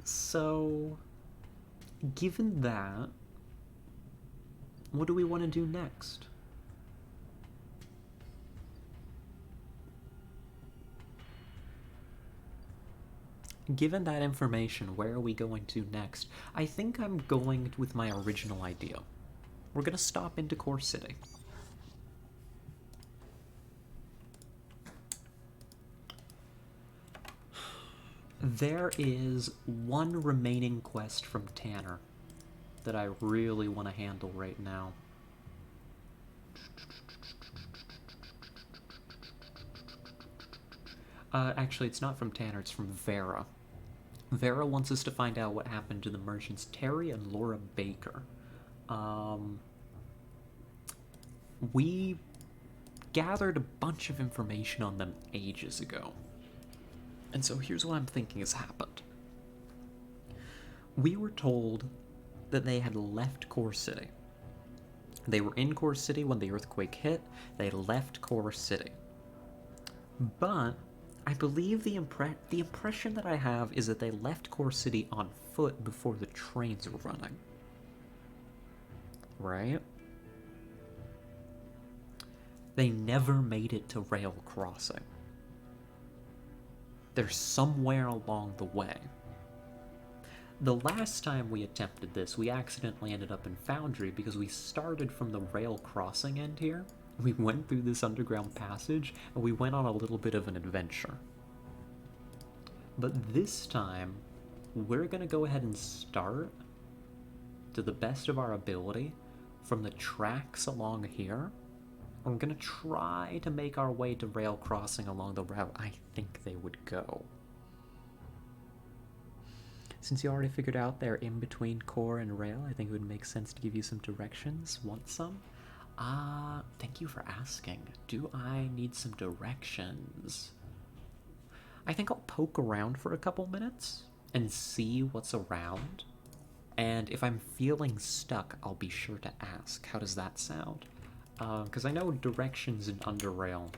So, given that, what do we want to do next? Given that information, where are we going to next? I think I'm going with my original idea. We're gonna stop into Core City. There is one remaining quest from Tanner that I really want to handle right now. Actually, it's not from Tanner, it's from Vera. Vera wants us to find out what happened to the merchants Terry and Laura Baker. We gathered a bunch of information on them ages ago. And so here's what I'm thinking has happened. We were told that they had left Core City. They were in Core City when the earthquake hit. They left Core City. But I believe the impression that I have is that they left Core City on foot before the trains were running. Right? They never made it to rail crossing. They're somewhere along the way. The last time we attempted this, we accidentally ended up in Foundry because we started from the rail crossing end here. We went through this underground passage, and we went on a little bit of an adventure. But this time, we're gonna go ahead and start, to the best of our ability, from the tracks along here. We're gonna try to make our way to rail crossing along the route I think they would go. Since you already figured out they're in between core and rail, I think it would make sense to give you some directions. Want some? Thank you for asking. Do I need some directions? I think I'll poke around for a couple minutes and see what's around. And if I'm feeling stuck, I'll be sure to ask. How does that sound? Because I know directions in UnderRail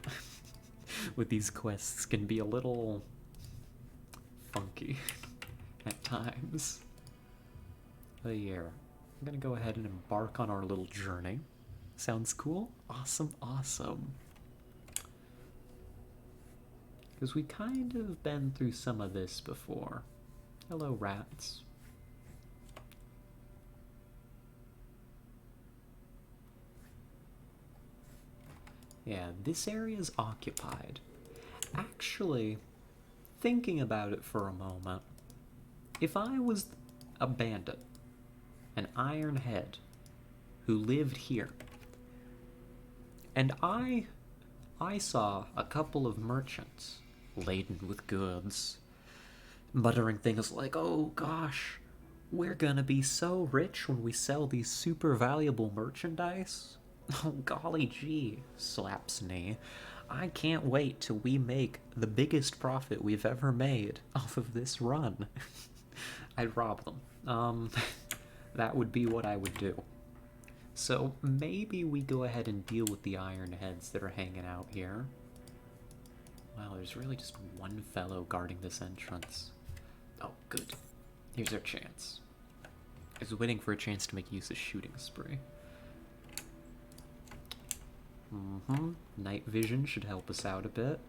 with these quests can be a little funky at times. But yeah, I'm gonna go ahead and embark on our little journey. Sounds cool? Awesome, awesome. Because we kind of been through some of this before. Hello, rats. Yeah, this area is occupied. Actually, thinking about it for a moment, if I was a bandit, an Iron Head, who lived here, and I saw a couple of merchants laden with goods, muttering things like, "Oh gosh, we're gonna be so rich when we sell these super valuable merchandise." Oh golly gee, slaps knee. I can't wait till we make the biggest profit we've ever made off of this run. I'd rob them. That would be what I would do. So maybe we go ahead and deal with the Iron Heads that are hanging out here. Wow, there's really just one fellow guarding this entrance. Oh, good. Here's our chance. I was waiting for a chance to make use of shooting spree. Night vision should help us out a bit.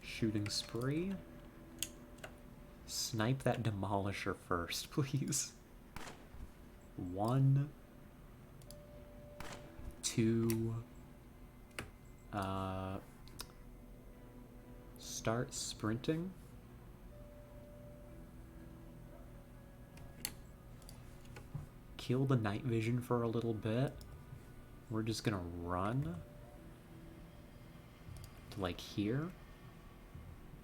Shooting spree. Snipe that demolisher first, please. 1, 2, start sprinting. Kill the night vision for a little bit. We're just gonna run to like here.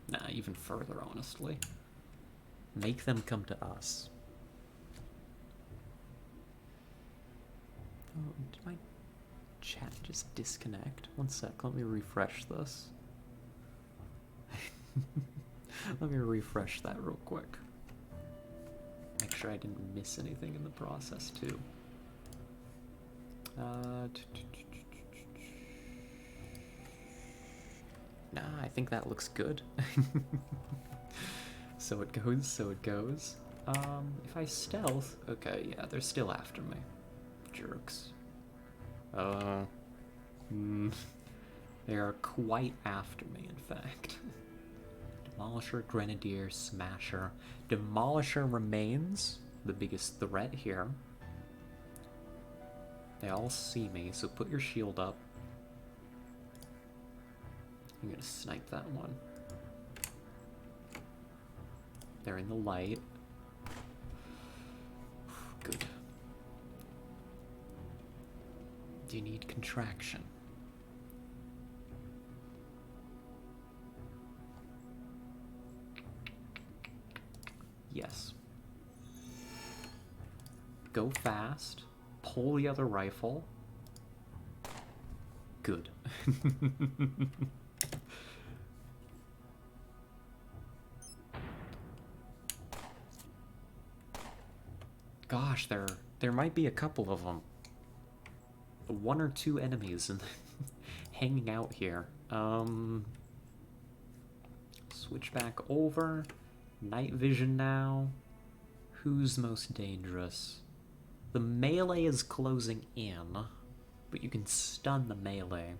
Nah, even further, honestly. Make them come to us. Oh, did my chat just disconnect? One sec, let me refresh this. Let me refresh that real quick. Make sure I didn't miss anything in the process, too. Nah, I think that looks good. So it goes, so it goes. If I stealth... Okay, yeah, they're still after me. Jerks. They are quite after me, in fact. Demolisher, Grenadier, Smasher. Demolisher remains the biggest threat here. They all see me, so put your shield up. I'm gonna snipe that one. They're in the light. Good. Do you need contraction? Yes. Go fast. Pull the other rifle. Good. Gosh, there might be a couple of them. 1 or 2 enemies and hanging out here. Switch back over. Night vision now. Who's most dangerous? The melee is closing in, but you can stun the melee.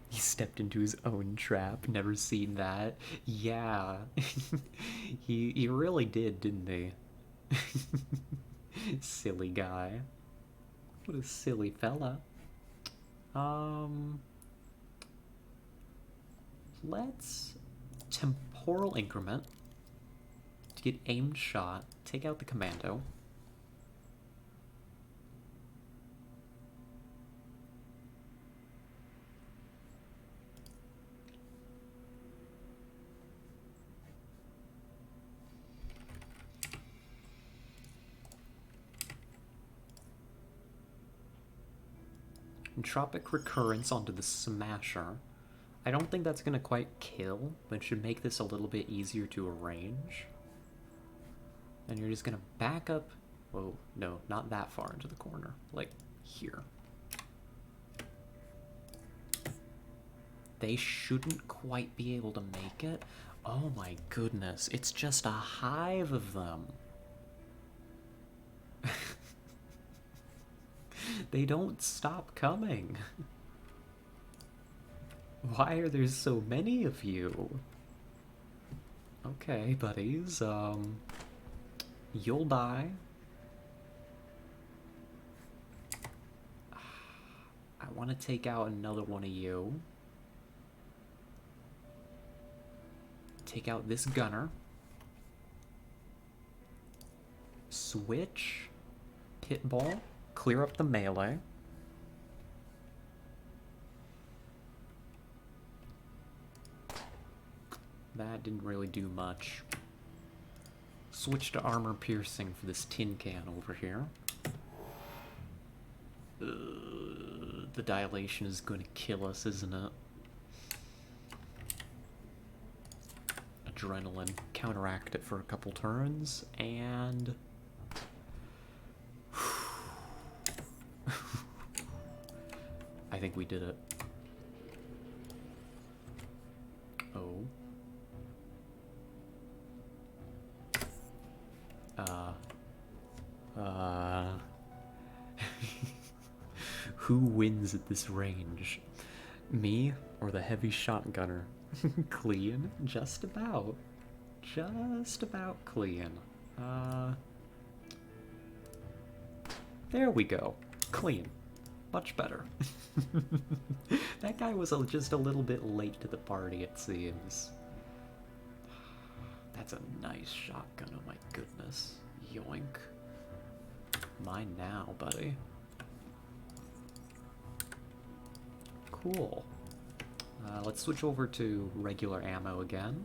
He stepped into his own trap. Never seen that. Yeah. He really did, didn't he? Silly guy. What a silly fella. Let's temporal increment to get aimed shot. Take out the commando. Entropic recurrence onto the Smasher. I don't think that's gonna quite kill, but it should make this a little bit easier to arrange. And you're just gonna back up. Whoa, no, not that far into the corner. Like here. They shouldn't quite be able to make it. Oh my goodness, it's just a hive of them. They don't stop coming. Why are there so many of you? Okay, buddies, you'll die. I want to take out another one of you. Take out this gunner. Switch. Pitbull. Clear up the melee. That didn't really do much. Switch to armor piercing for this tin can over here. The dilation is going to kill us, isn't it? Adrenaline. Counteract it for a couple turns, and... I think we did it. Oh. Who wins at this range? Me or the heavy shotgunner? Clean? Just about. Just about clean. There we go. Clean. Much better. That guy was just a little bit late to the party, it seems. That's a nice shotgun, oh my goodness. Yoink. Mine now, buddy. Cool. Let's switch over to regular ammo again.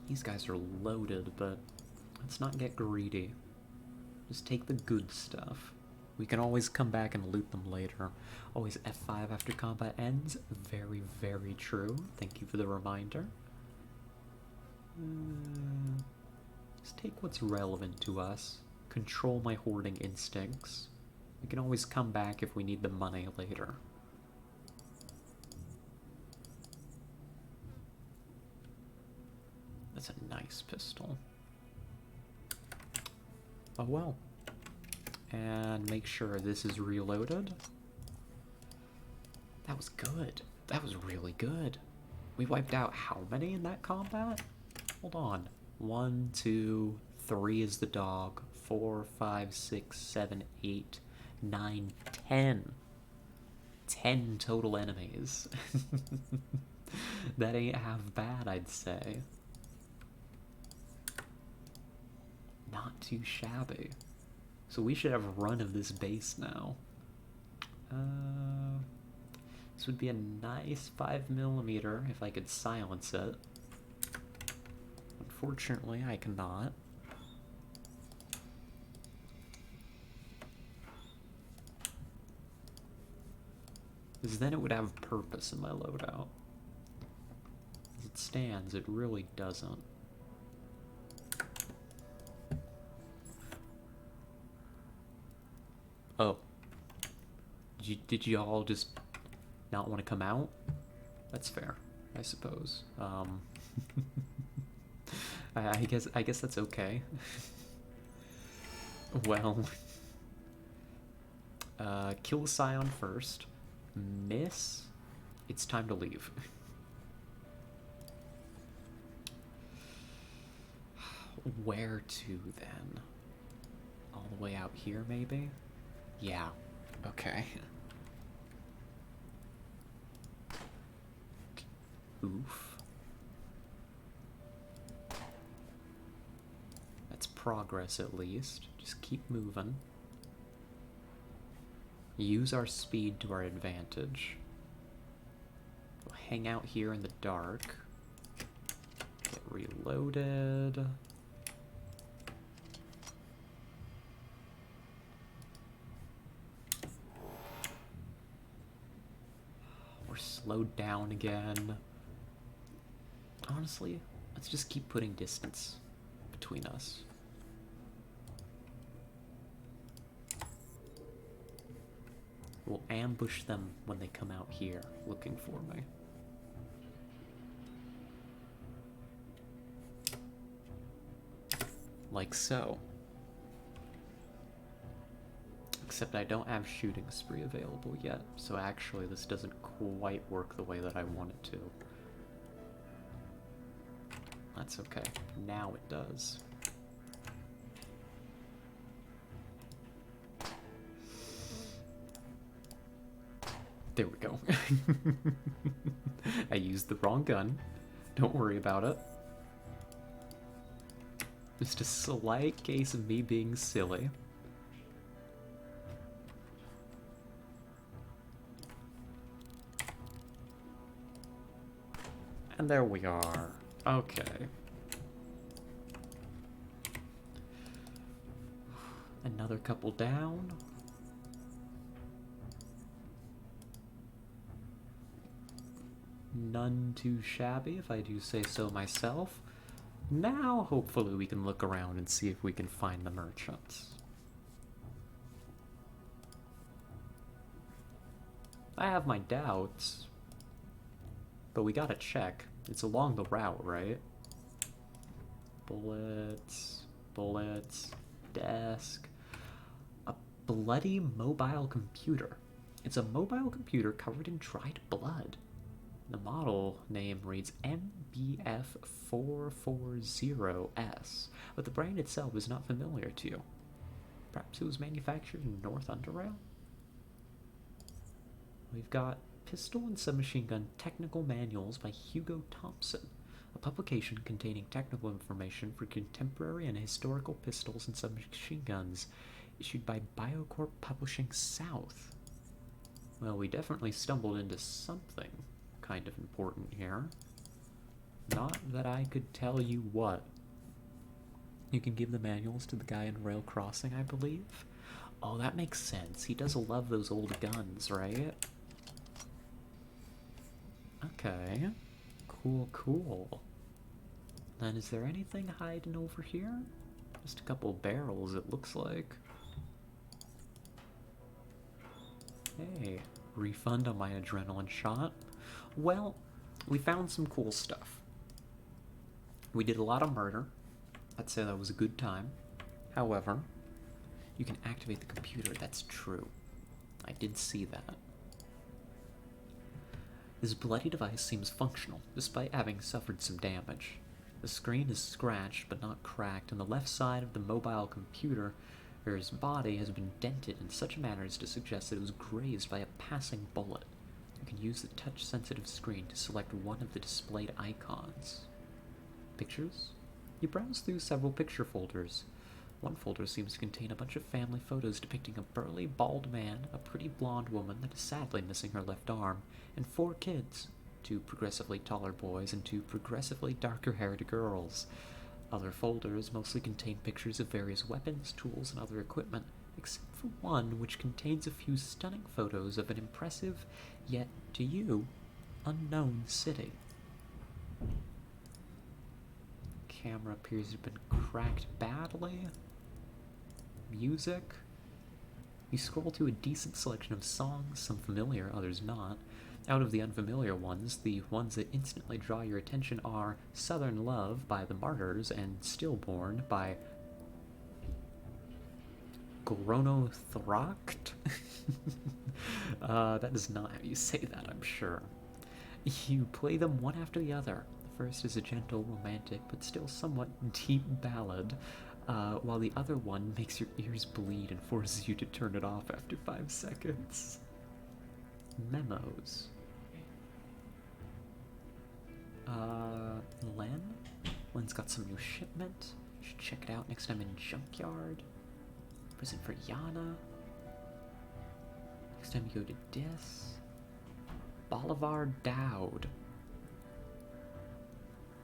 These guys are loaded, but let's not get greedy. Just take the good stuff. We can always come back and loot them later. Always F5 after combat ends. Very, very true. Thank you for the reminder. Just take what's relevant to us. Control my hoarding instincts. We can always come back if we need the money later. That's a nice pistol. Oh well. And make sure this is reloaded. That was good. That was really good. We wiped out how many in that combat? Hold on. 1, 2, 3 is the dog. 4, 5, 6, 7, 8, 9, 10. 10 total enemies. That ain't half bad, I'd say. Not too shabby. So we should have a run of this base now. This would be a nice 5mm if I could silence it. Unfortunately, I cannot. Because then it would have purpose in my loadout. As it stands, it really doesn't. Oh. Did you all just not want to come out? That's fair, I suppose. I guess that's okay. Well, kill the Scion first. Miss. It's time to leave. Where to then? All the way out here, maybe? Yeah. Okay. Oof. That's progress, at least. Just keep moving. Use our speed to our advantage. We'll hang out here in the dark. Get reloaded. We're slowed down again. Honestly, let's just keep putting distance between us. We'll ambush them when they come out here looking for me. Like so. Except I don't have shooting spree available yet, so actually this doesn't quite work the way that I want it to. That's okay. Now it does. There we go. I used the wrong gun. Don't worry about it. Just a slight case of me being silly. And there we are. Okay. Another couple down. None too shabby, if I do say so myself. Now, hopefully, we can look around and see if we can find the merchants. I have my doubts, but we gotta check. It's along the route, right? Bullets, bullets, desk. A bloody mobile computer. It's a mobile computer covered in dried blood. The model name reads MBF440S, but the brand itself is not familiar to you. Perhaps it was manufactured in North UnderRail? We've got Pistol and Submachine Gun Technical Manuals by Hugo Thompson, a publication containing technical information for contemporary and historical pistols and submachine guns, issued by Biocorp Publishing South. Well, we definitely stumbled into something kind of important here. Not that I could tell you what. You can give the manuals to the guy in Rail Crossing, I believe. Oh, that makes sense. He does love those old guns, right? Okay. Cool, cool. Then is there anything hiding over here? Just a couple barrels, it looks like. Hey, refund on my adrenaline shot. Well, we found some cool stuff. We did a lot of murder. I'd say that was a good time. However, you can activate the computer. That's true. I did see that. This bloody device seems functional, despite having suffered some damage. The screen is scratched, but not cracked, and the left side of the mobile computer, or his body, has been dented in such a manner as to suggest that it was grazed by a passing bullet. You can use the touch-sensitive screen to select one of the displayed icons. Pictures? You browse through several picture folders. One folder seems to contain a bunch of family photos depicting a burly, bald man, a pretty blonde woman that is sadly missing her left arm, and 4 kids, 2 progressively taller boys and 2 progressively darker-haired girls. Other folders mostly contain pictures of various weapons, tools, and other equipment, except for one which contains a few stunning photos of an impressive, yet, to you, unknown city. Camera appears to have been cracked badly. Music. You scroll to a decent selection of songs, some familiar, others not. Out of the unfamiliar ones, the ones that instantly draw your attention are Southern Love by the Martyrs and Stillborn by Gronothracht. That is not how you say that, I'm sure. You play them one after the other. The first is a gentle, romantic, but still somewhat deep ballad, while the other one makes your ears bleed and forces you to turn it off after 5 seconds. Memos. Len? Len's got some new shipment. Should check it out next time in Junkyard. Present for Yana. Next time you go to Dis. Bolivar Dowd.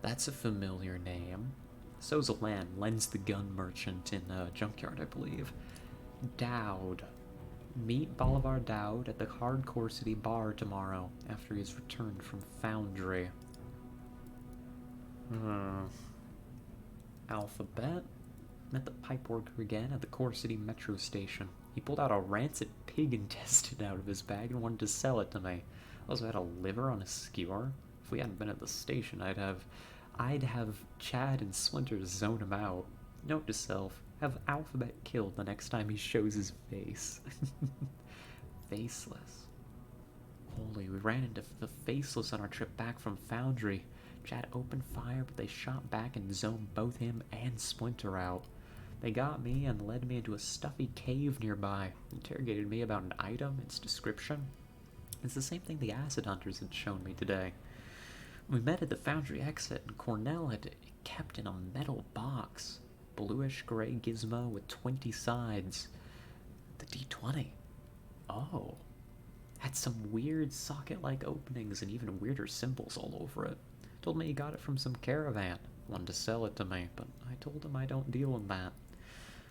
That's a familiar name. So's Len. Len's the gun merchant in Junkyard, I believe. Dowd. Meet Bolivar Dowd at the Hardcore City Bar tomorrow after he's returned from Foundry. Alphabet. Met the pipe worker again at the Core City Metro Station. He pulled out a rancid pig intestine out of his bag and wanted to sell it to me. Also had a liver on a skewer. If we hadn't been at the station, I'd have Chad and Splinter zone him out. Note to self, have Alphabet killed the next time he shows his face. Faceless. Holy, we ran into the Faceless on our trip back from Foundry. Chad opened fire, but they shot back and zoned both him and Splinter out. They got me and led me into a stuffy cave nearby, interrogated me about an item, its description. It's the same thing the acid hunters had shown me today. We met at the foundry exit, and Cornell had it kept in a metal box. Bluish gray gizmo with 20 sides. The D20. Oh. Had some weird socket-like openings and even weirder symbols all over it. Told me he got it from some caravan. Wanted to sell it to me, but I told him I don't deal in that.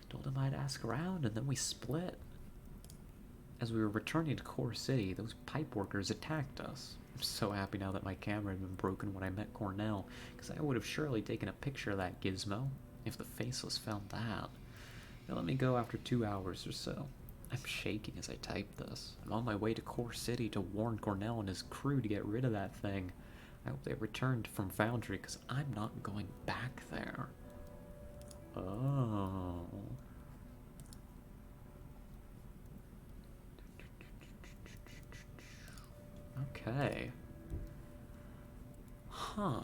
Told him I'd ask around, and then we split. As we were returning to Core City, those pipe workers attacked us. I'm so happy now that my camera had been broken when I met Cornell, because I would have surely taken a picture of that gizmo, if the Faceless found that. They let me go after 2 hours or so. I'm shaking as I type this. I'm on my way to Core City to warn Cornell and his crew to get rid of that thing. I hope they returned from Foundry, because I'm not going back there. Oh. Okay. Huh.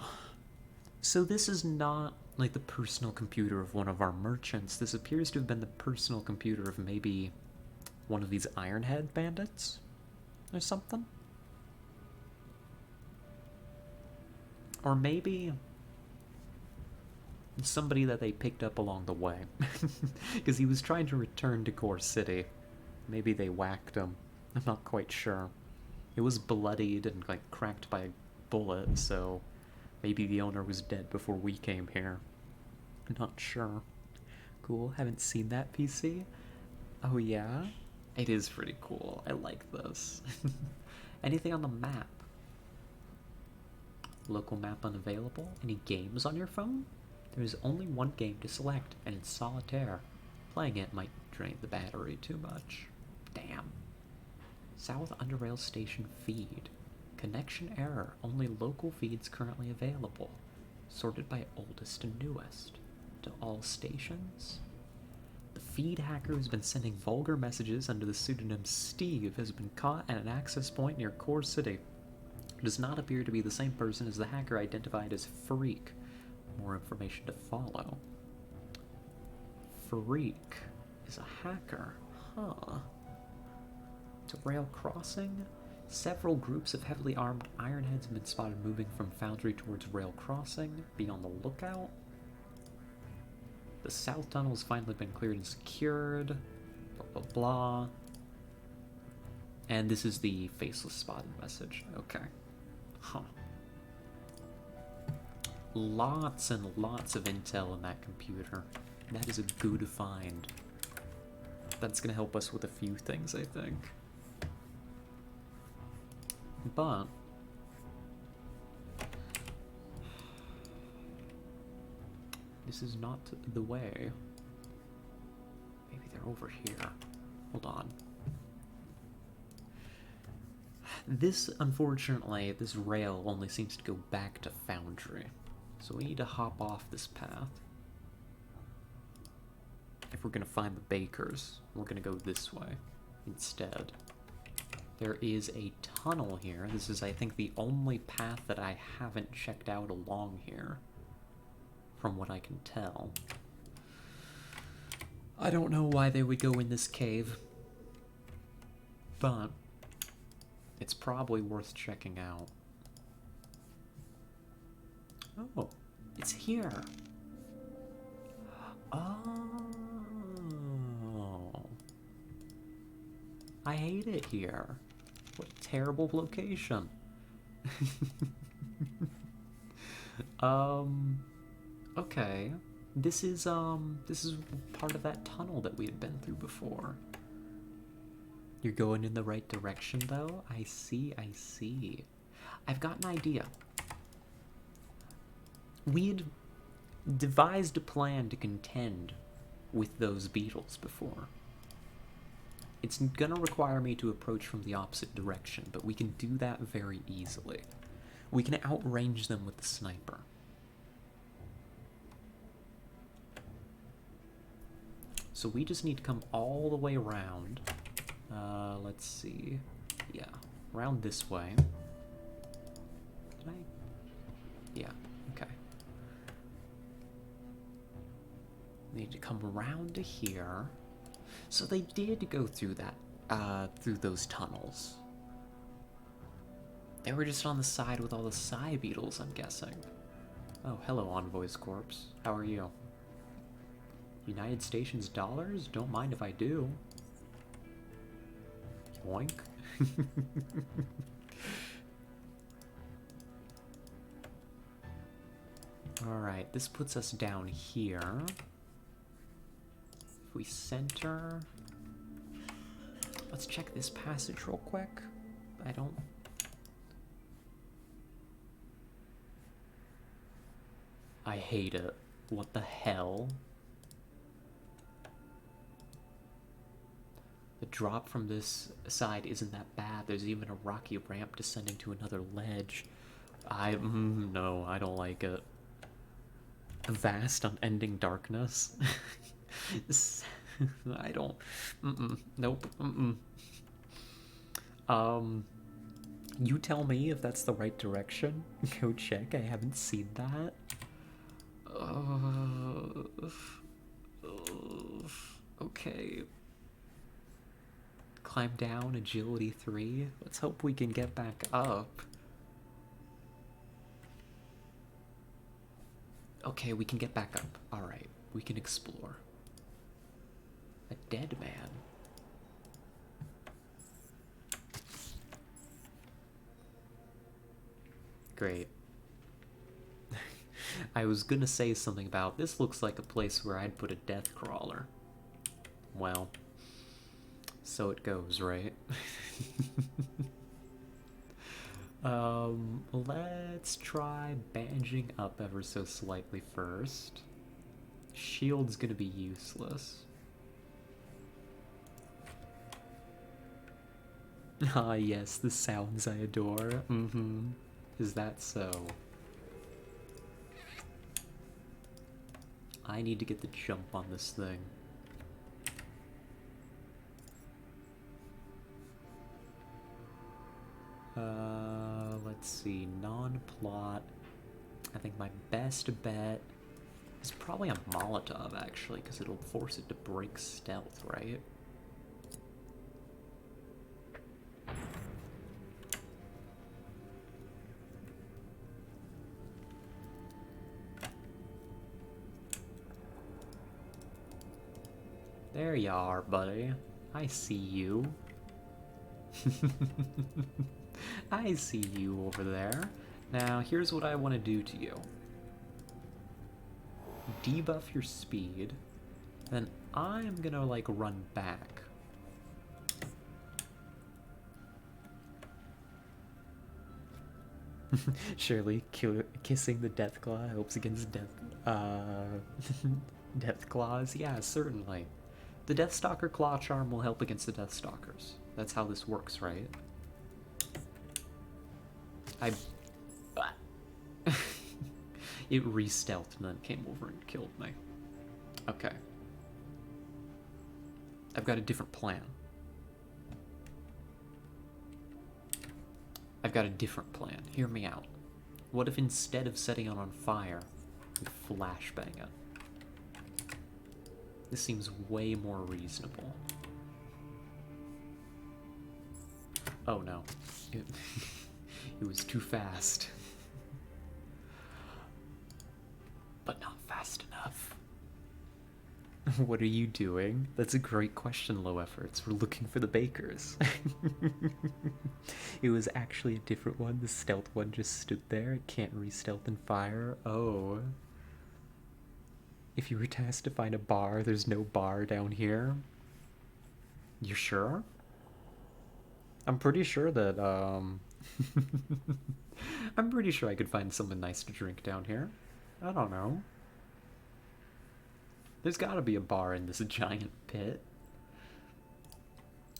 So this is not like the personal computer of one of our merchants. This appears to have been the personal computer of maybe one of these Ironhead bandits or something. Or maybe somebody that they picked up along the way. Because he was trying to return to Core City. Maybe they whacked him. I'm not quite sure. It was bloodied and like cracked by a bullet, so maybe the owner was dead before we came here. I'm not sure. Cool, haven't seen that PC? Oh yeah? It is pretty cool. I like this. Anything on the map? Local map unavailable? Any games on your phone? There is only one game to select, and it's Solitaire. Playing it might drain the battery too much. Damn. South UnderRail station feed. Connection error. Only local feeds currently available. Sorted by oldest to newest. To all stations? The feed hacker who's been sending vulgar messages under the pseudonym Steve has been caught at an access point near Core City. Does not appear to be the same person as the hacker identified as Freak. More information to follow. Freak is a hacker. Huh. To Rail Crossing? Several groups of heavily armed Ironheads have been spotted moving from Foundry towards Rail Crossing. Be on the lookout. The south tunnel has finally been cleared and secured. Blah, blah, blah. And this is the Faceless spotted message. Okay. Huh. Lots and lots of intel in that computer. That is a good find. That's gonna help us with a few things, I think. But this is not the way. Maybe they're over here. Hold on. This, unfortunately, this rail only seems to go back to Foundry. So we need to hop off this path. If we're gonna find the bakers, we're gonna go this way instead. There is a tunnel here. This is, I think, the only path that I haven't checked out along here, from what I can tell. I don't know why they would go in this cave, but it's probably worth checking out. Oh, it's here. Oh. I hate it here. What a terrible location. Okay. This is part of that tunnel that we had been through before. You're going in the right direction, though? I see, I see. I've got an idea. We had devised a plan to contend with those beetles before. It's gonna require me to approach from the opposite direction, but we can do that very easily. We can outrange them with the sniper. So we just need to come all the way around. Let's see. Yeah, around this way. Did I? Yeah, okay. Need to come around to here. So they did go through that, through those tunnels. They were just on the side with all the Psy Beetles, I'm guessing. Oh, hello, Envoy's corpse. How are you? United Stations dollars? Don't mind if I do. Boink. Alright, this puts us down here. If we center... Let's check this passage real quick. I don't... I hate it. What the hell? The drop from this side isn't that bad. There's even a rocky ramp descending to another ledge. No, I don't like it. Vast unending darkness. I don't... Nope. You tell me if that's the right direction. Go check, I haven't seen that. Okay. Climb down, agility 3. Let's hope we can get back up. Okay, we can get back up. Alright, we can explore. A dead man. Great. I was gonna say something about this looks like a place where I'd put a death crawler. Well, so it goes, right? Let's try bandaging up ever so slightly first. Shield's gonna be useless. Ah, yes, the sounds I adore. Is that so? I need to get the jump on this thing. Let's see, non-plot. I think my best bet is probably a Molotov, actually, because it'll force it to break stealth, right? There you are, buddy. I see you. I see you over there. Now, here's what I want to do to you. Debuff your speed, then I'm gonna, like, run back. Surely, kissing the Deathclaw helps against Deathclaws? Yeah, certainly. The Deathstalker Claw Charm will help against the Deathstalkers. That's how this works, right? It re-stealthed and then came over and killed me. Okay. I've got a different plan. I've got a different plan. Hear me out. What if instead of setting it on fire, we flashbang it? This seems way more reasonable. Oh no. It was too fast. But not fast enough. What are you doing? That's a great question, Low Efforts. We're looking for the bakers. It was actually a different one. The stealth one just stood there. It can't re-stealth and fire. Oh. If you were tasked to find a bar, there's no bar down here. You sure? I'm pretty sure that, I'm pretty sure I could find something nice to drink down here. I don't know. There's gotta be a bar in this giant pit.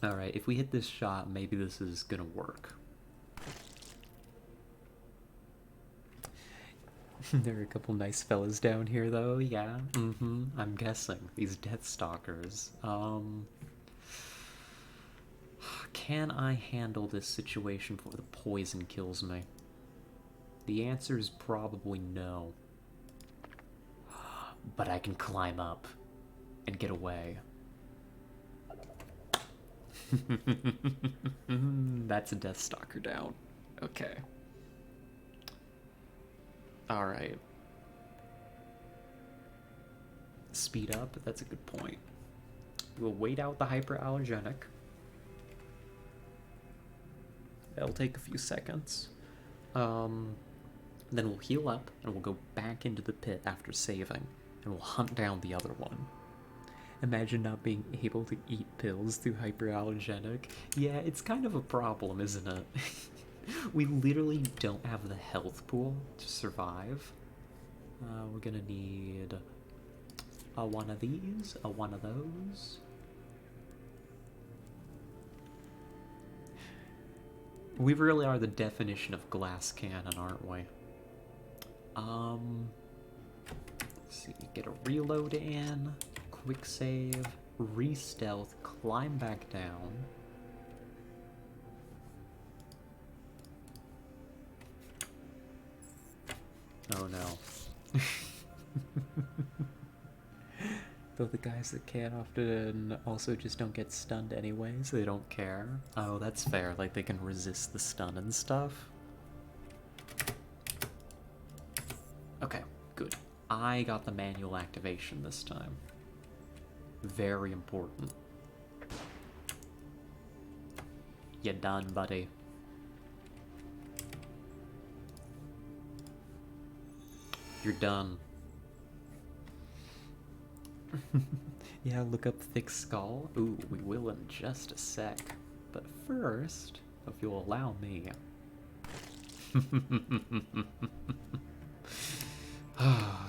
Alright, if we hit this shot, maybe this is gonna work. There are a couple nice fellas down here, though, yeah. I'm guessing. These Deathstalkers. Can I handle this situation before the poison kills me? The answer is probably no. But I can climb up and get away. That's a Deathstalker down. Okay. Alright. Speed up, that's a good point. We'll wait out the hyperallergenic. That'll take a few seconds. Then we'll heal up, and we'll go back into the pit after saving, and we'll hunt down the other one. Imagine not being able to eat pills through hyperallergenic. Yeah, it's kind of a problem, isn't it? We literally don't have the health pool to survive. We're gonna need one of these, one of those. We really are the definition of glass cannon, aren't we? Let's see, get a reload in, quick save, re-stealth, climb back down. Oh no. Though the guys that can often also just don't get stunned anyway, so they don't care. Oh, that's fair, like they can resist the stun and stuff. Okay, good. I got the manual activation this time. Very important. You done, buddy. You're done. Yeah, look up thick skull. Ooh, we will in just a sec. But first, if you'll allow me.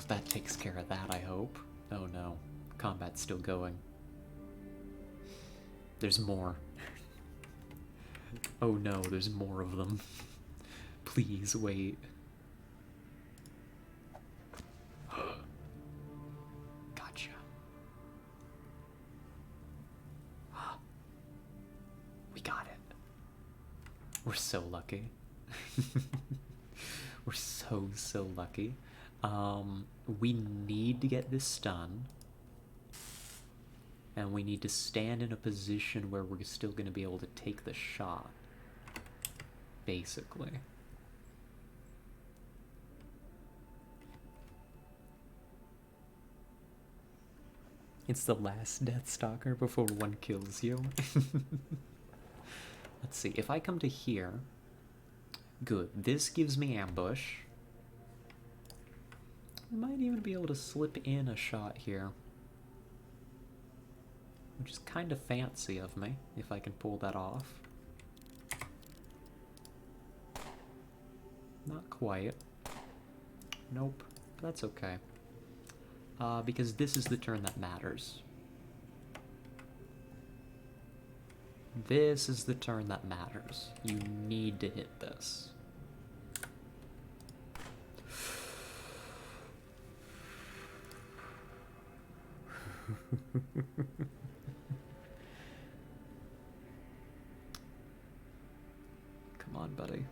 That takes care of that, I hope. Oh no, combat's still going. There's more. Oh no, there's more of them. Please wait. Gotcha. We got it. We're so lucky. We're so lucky. We need to get this stun. And we need to stand in a position where we're still going to be able to take the shot. Basically. It's the last Deathstalker before one kills you. Let's see, if I come to here... Good, this gives me ambush. I might even be able to slip in a shot here. Which is kind of fancy of me, if I can pull that off. Not quite. Nope, that's okay. Because this is the turn that matters. This is the turn that matters. You need to hit this. Come on, buddy.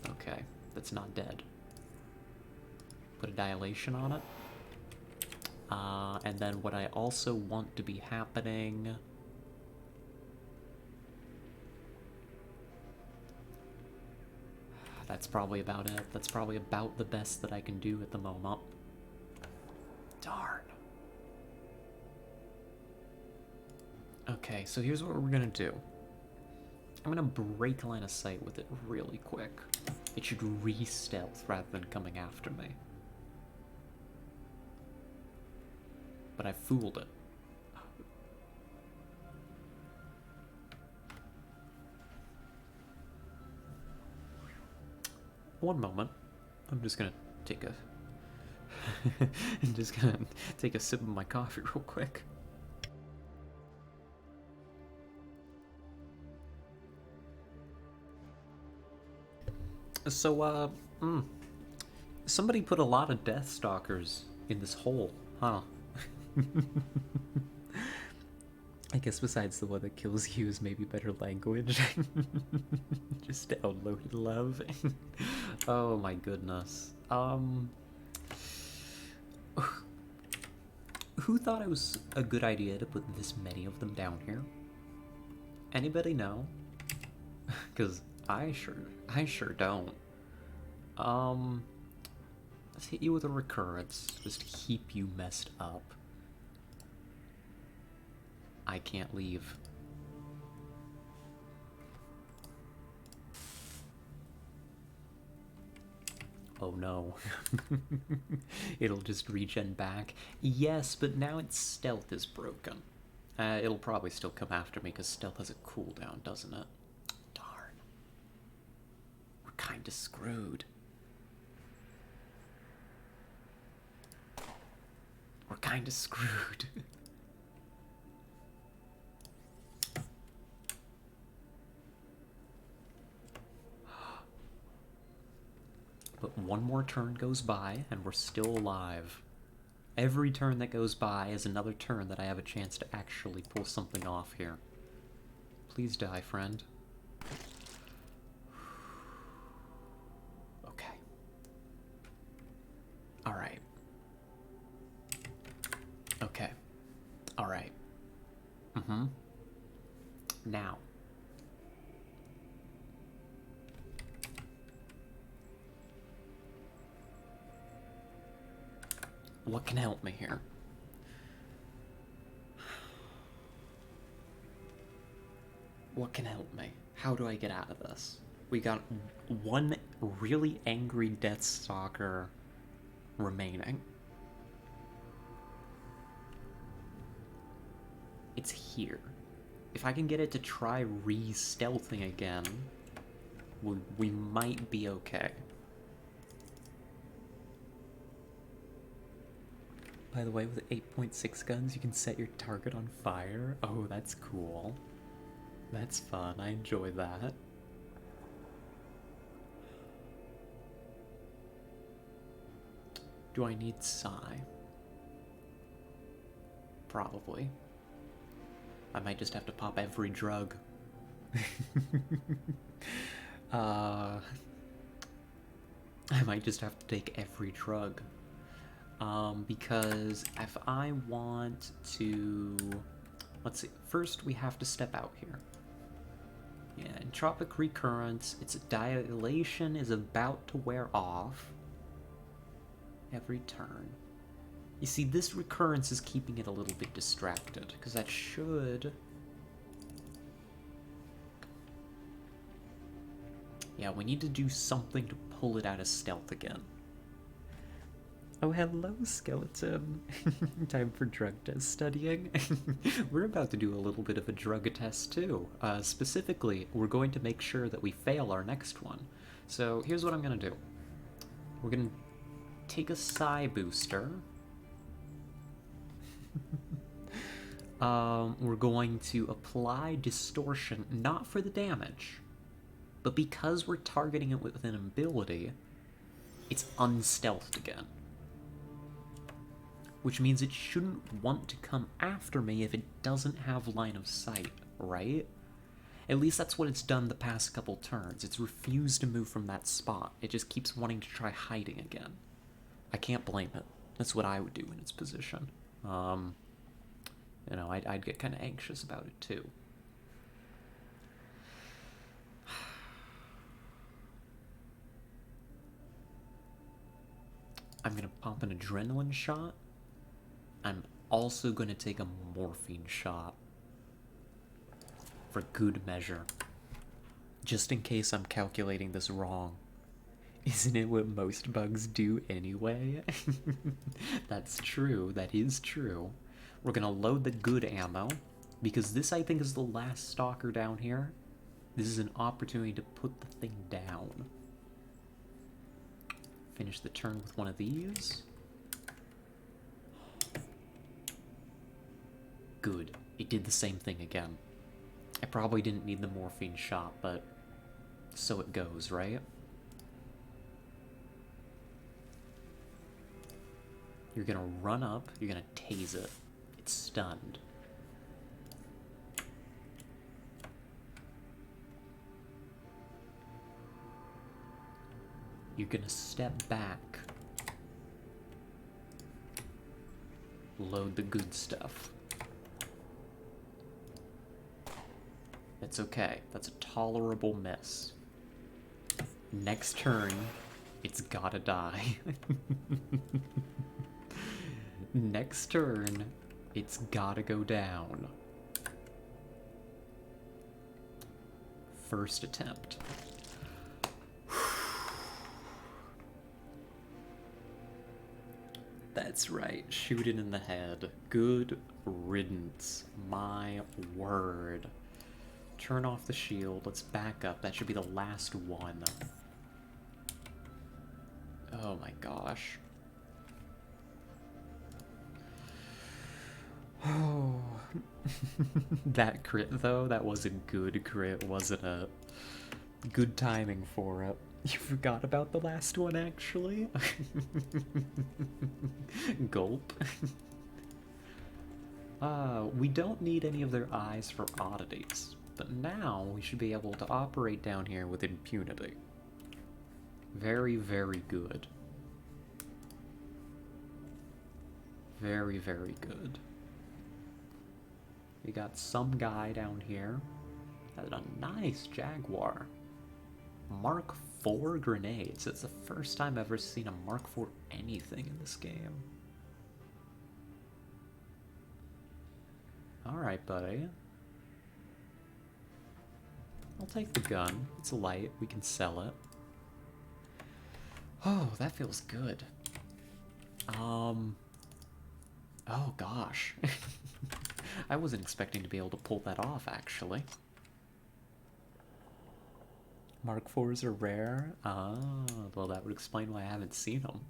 Okay, that's not dead. Put a dilation on it. And then what I also want to be happening... That's probably about it. That's probably about the best that I can do at the moment. Darn. Okay, so here's what we're gonna do. I'm gonna break line of sight with it really quick. It should re-stealth rather than coming after me. But I fooled it. One moment. I'm just gonna take a... I'm just gonna take a sip of my coffee real quick. So, somebody put a lot of Deathstalkers in this hole, huh? I guess besides the one that kills you is maybe better language. Just downloaded love. Oh my goodness. Who thought it was a good idea to put this many of them down here? Anybody know? Because I sure don't. Let's hit you with a recurrence, just to keep you messed up. I can't leave. Oh no. It'll just regen back. Yes, but now its stealth is broken. It'll probably still come after me because stealth has a cooldown, doesn't it? Darn. We're kinda screwed. We're kinda screwed. But one more turn goes by, and we're still alive. Every turn that goes by is another turn that I have a chance to actually pull something off here. Please die, friend. Okay. Alright. Okay. Alright. Now. What can help me here? What can help me? How do I get out of this? We got one really angry Deathstalker remaining. It's here. If I can get it to try re-stealthing again, we might be okay. By the way, with 8.6 guns, you can set your target on fire. Oh, that's cool. That's fun. I enjoy that. Do I need Psy? Probably. I might just have to pop every drug. I might just have to take every drug. Because if I want to... Let's see. First, we have to step out here. Yeah, entropic recurrence. Its dilation is about to wear off. Every turn. You see, this recurrence is keeping it a little bit distracted, because that should... Yeah, we need to do something to pull it out of stealth again. Oh, hello, skeleton. Time for drug test studying. We're about to do a little bit of a drug test, too. Specifically, we're going to make sure that we fail our next one. So, here's what I'm going to do. We're going to take a Psy booster. We're going to apply distortion, not for the damage, but because we're targeting it with an ability, it's unstealthed again. Which means it shouldn't want to come after me if it doesn't have line of sight, right? At least that's what it's done the past couple turns. It's refused to move from that spot. It just keeps wanting to try hiding again. I can't blame it. That's what I would do in its position. You know, I'd get kind of anxious about it too. I'm gonna pump an adrenaline shot. I'm also gonna take a morphine shot. For good measure. Just in case I'm calculating this wrong. Isn't it what most bugs do anyway? That's true. That is true. We're gonna load the good ammo, because this, I think, is the last stalker down here. This is an opportunity to put the thing down. Finish the turn with one of these. Good. It did the same thing again. I probably didn't need the morphine shot, but so it goes, right? You're gonna run up, you're gonna tase it. It's stunned. You're gonna step back. Load the good stuff. It's okay. That's a tolerable miss. Next turn, it's gotta die. Next turn, it's gotta go down. First attempt. That's right, shoot it in the head. Good riddance. My word. Turn off the shield. Let's back up. That should be the last one. Oh my gosh. Oh. That crit, though, that was a good crit, wasn't it? Good timing for it. You forgot about the last one, actually? Gulp. We don't need any of their eyes for oddities, but now we should be able to operate down here with impunity. Very, very good. Very, very good. We got some guy down here. Had a nice Jaguar. Mark IV grenades. It's the first time I've ever seen a Mark IV anything in this game. Alright, buddy. I'll take the gun. It's light. We can sell it. Oh, that feels good. Oh gosh. I wasn't expecting to be able to pull that off, actually. Mark IVs are rare? Ah, well that would explain why I haven't seen them.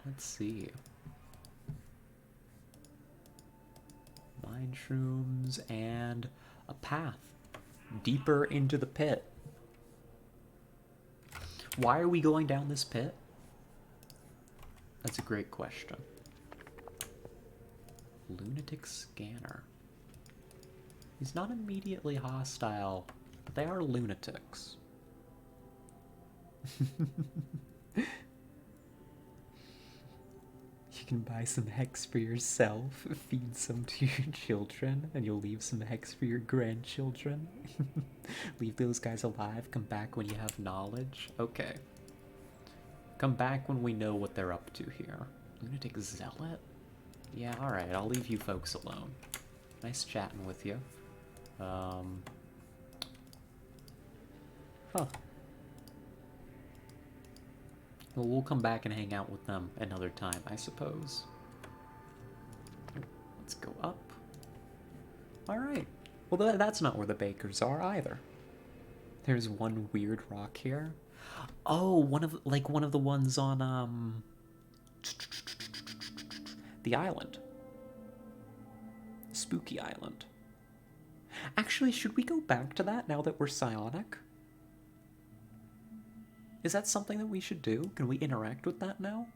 Let's see. Mine shrooms and a path deeper into the pit. Why are we going down this pit? That's a great question. Lunatic scanner. He's not immediately hostile, but they are lunatics. You can buy some hex for yourself, feed some to your children, and you'll leave some hex for your grandchildren. Leave those guys alive, come back when you have knowledge. Okay. Come back when we know what they're up to here. Lunatic zealot? Yeah, alright, I'll leave you folks alone. Nice chatting with you. Huh. Well, we'll come back and hang out with them another time, I suppose. Let's go up. Alright. Well, that's not where the bakers are either. There's one weird rock here. Oh, one of the ones on, the island. Spooky Island. Actually, should we go back to that now that we're psionic? Is that something that we should do? Can we interact with that now?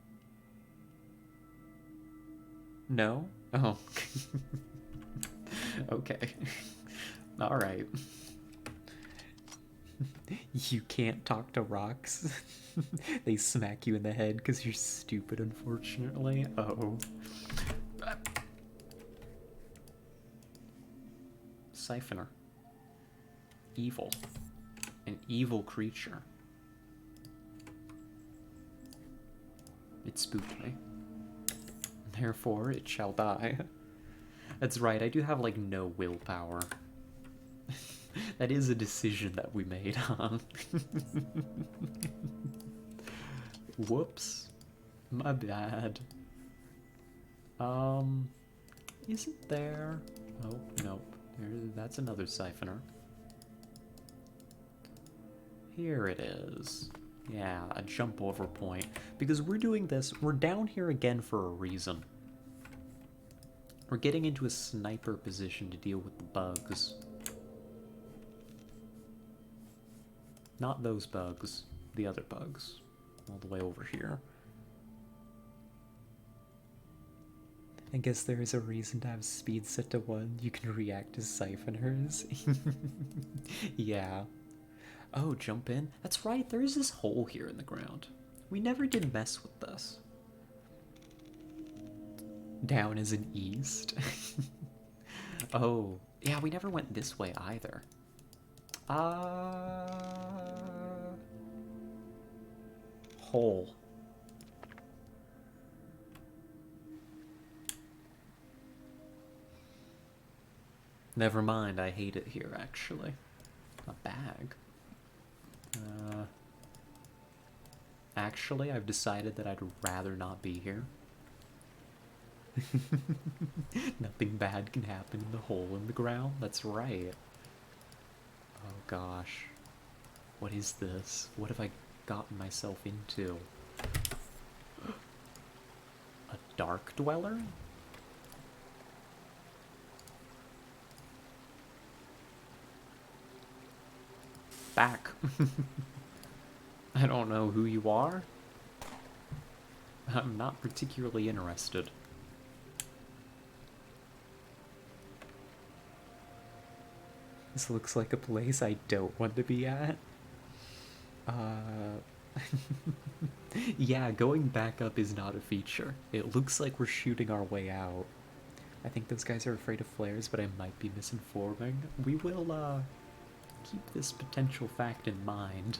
No? Oh. Okay. Alright. You can't talk to rocks. They smack you in the head because you're stupid, unfortunately. Uh-oh. Siphoner. Evil. An evil creature. It spooked me. Therefore, it shall die. That's right, I do have, like, no willpower. That is a decision that we made, huh? Whoops. My bad. Isn't there... Oh, nope. That's another siphoner. Here it is. Yeah, a jump over point. Because we're doing this, we're down here again for a reason. We're getting into a sniper position to deal with the bugs. Not those bugs, the other bugs. All the way over here. I guess there is a reason to have speed set to 1. You can react as siphoners. Yeah. Oh, jump in? That's right, there is this hole here in the ground. We never did mess with this. Down is an east. Oh, yeah, we never went this way either. Hole. Never mind, I hate it here, actually. A bag. Actually, I've decided that I'd rather not be here. Nothing bad can happen in the hole in the ground. That's right. Oh gosh. What is this? What have I gotten myself into? A dark dweller? Back. I don't know who you are. I'm not particularly interested. This looks like a place I don't want to be at. Yeah, going back up is not a feature. It looks like we're shooting our way out. I think those guys are afraid of flares, but I might be misinforming. We will, keep this potential fact in mind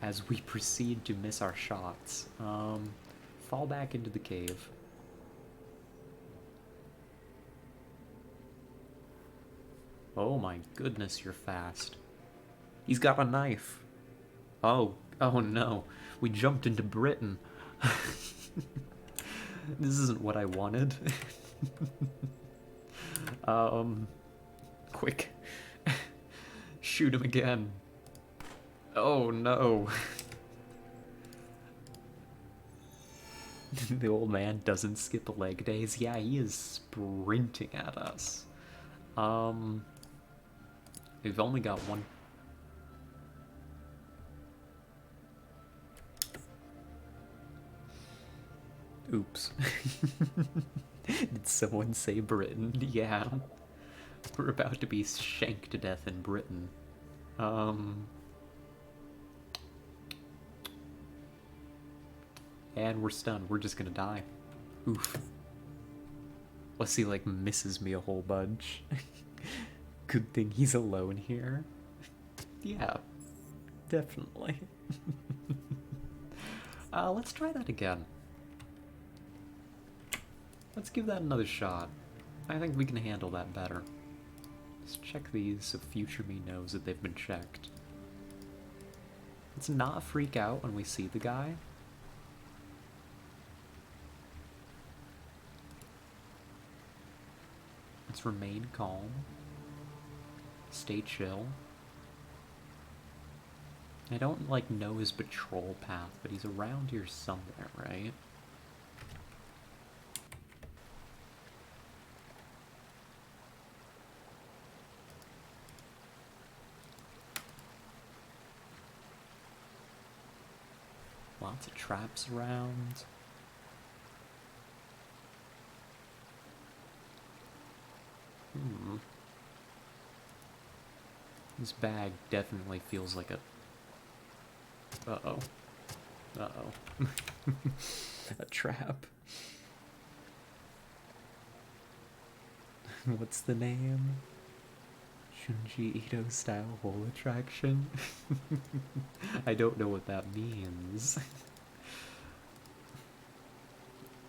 as we proceed to miss our shots. Fall back into the cave. Oh my goodness, you're fast. He's got a knife. Oh no. We jumped into Britain. This isn't what I wanted. Quick. Shoot him again. Oh no. The old man doesn't skip leg days. Yeah, he is sprinting at us. We've only got one. Oops. Did someone say Britain? Yeah. We're about to be shanked to death in Britain. And we're stunned. We're just gonna die. Oof. Unless he, like, misses me a whole bunch. Good thing he's alone here. Yeah. Definitely. Let's try that again. Let's give that another shot. I think we can handle that better. Let's check these so future me knows that they've been checked. Let's not freak out when we see the guy. Let's remain calm. Stay chill. I don't, like, know his patrol path, but he's around here somewhere, right? Lots of traps around. This bag definitely feels like a... Uh-oh. Uh-oh. A trap. What's the name? Shunji Ito style hole attraction? I don't know what that means.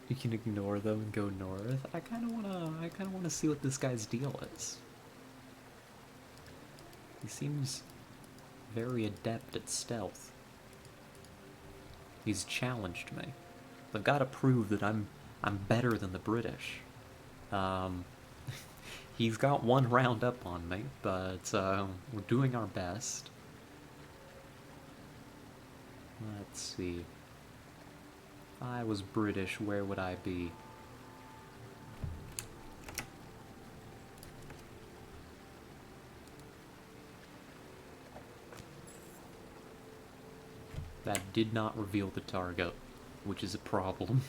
You can ignore them and go north. I kinda wanna see what this guy's deal is. He seems very adept at stealth. He's challenged me. I've got to prove that I'm better than the British. He's got one round up on me, but we're doing our best. Let's see. If I was British, where would I be? That did not reveal the target, which is a problem.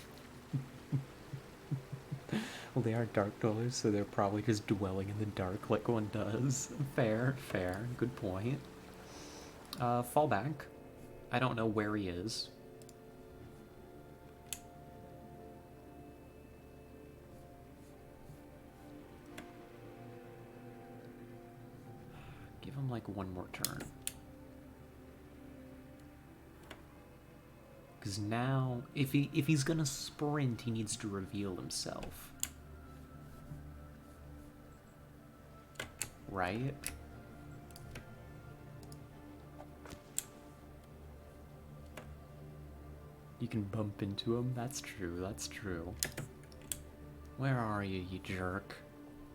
Well, they are dark dwellers, so they're probably just dwelling in the dark like one does. Fair, fair, good point. Fall back. I don't know where he is. him like one more turn. Because now, if he's gonna sprint, he needs to reveal himself. Right? You can bump into him? That's true, that's true. Where are you, you jerk?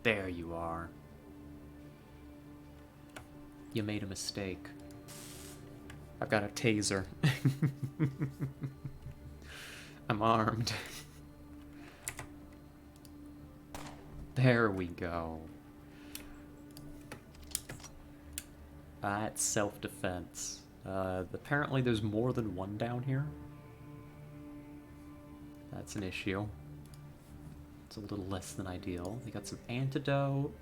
There you are. You made a mistake. I've got a taser. I'm armed. There we go. That's self-defense. Apparently there's more than one down here. That's an issue. It's a little less than ideal. We got some antidote,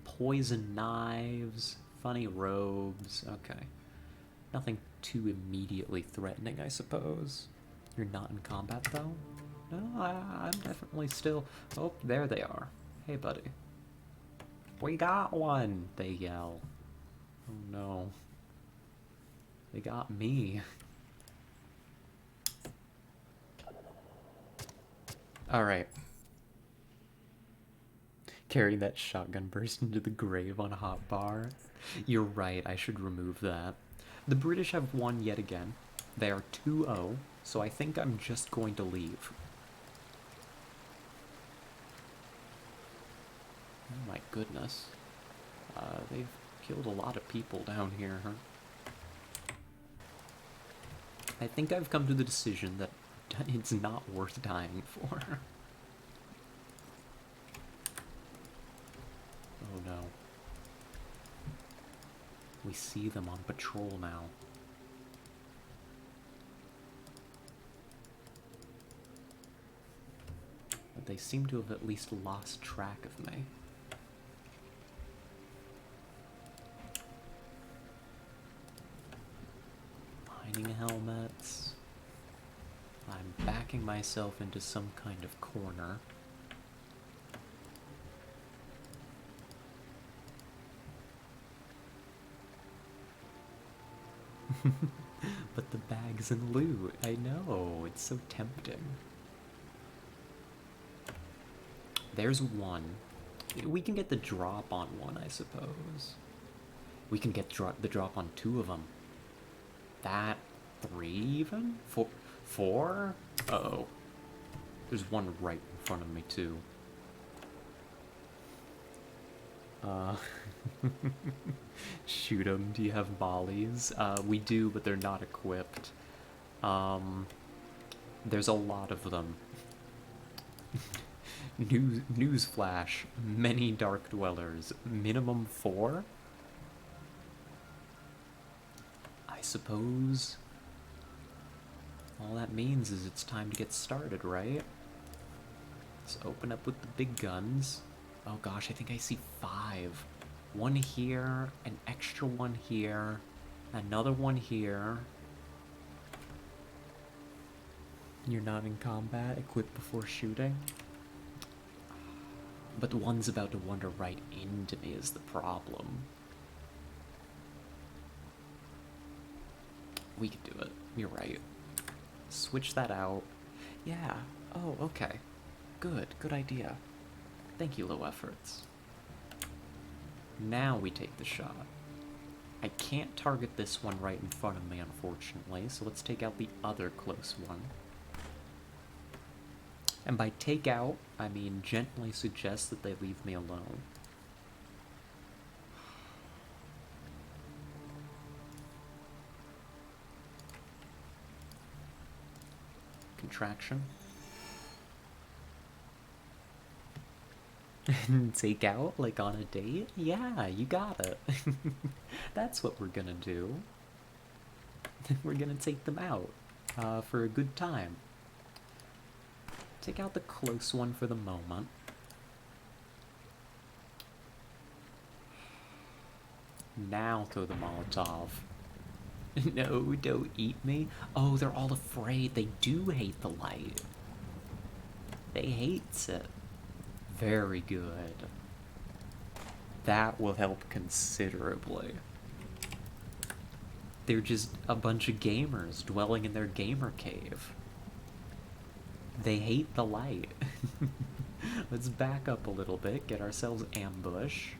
poison knives, funny robes. Okay. Nothing too immediately threatening, I suppose. You're not in combat, though? No, I'm definitely still... Oh, there they are. Hey, buddy. We got one, they yell. Oh, no. They got me. Alright. Carrying that shotgun burst into the grave on a hot bar. You're right, I should remove that. The British have won yet again. They are 2-0, so I think I'm just going to leave. Oh my goodness. They've killed a lot of people down here, huh? I think I've come to the decision that it's not worth dying for. Oh no. We see them on patrol now. But they seem to have at least lost track of me. Mining helmets. I'm backing myself into some kind of corner. But the bags and loot, I know, it's so tempting. There's one. We can get the drop on one, I suppose. We can get the drop on 2 of them. That 3 even? 4? Uh-oh. There's one right in front of me, too. Shoot 'em. Do you have volleys? We do, but they're not equipped. There's a lot of them. Newsflash. Many dark dwellers. Minimum 4? I suppose all that means is it's time to get started, right? Let's open up with the big guns. Oh gosh, I think I see 5. One here, an extra one here, another one here. You're not in combat, equipped before shooting? But one's about to wander right into me is the problem. We can do it. You're right. Switch that out. Yeah. Oh, okay. Good. Good idea. Thank you, low efforts. Now we take the shot. I can't target this one right in front of me, unfortunately, so let's take out the other close one. And by take out, I mean gently suggest that they leave me alone. Contraction. Take out, like on a date? Yeah, you got it. That's what we're gonna do. We're gonna take them out for a good time. Take out the close one for the moment. Now throw the Molotov. No, don't eat me. Oh, they're all afraid. They do hate the light. They hate it. Very good. That will help considerably. They're just a bunch of gamers dwelling in their gamer cave. They hate the light. Let's back up a little bit, get ourselves ambush.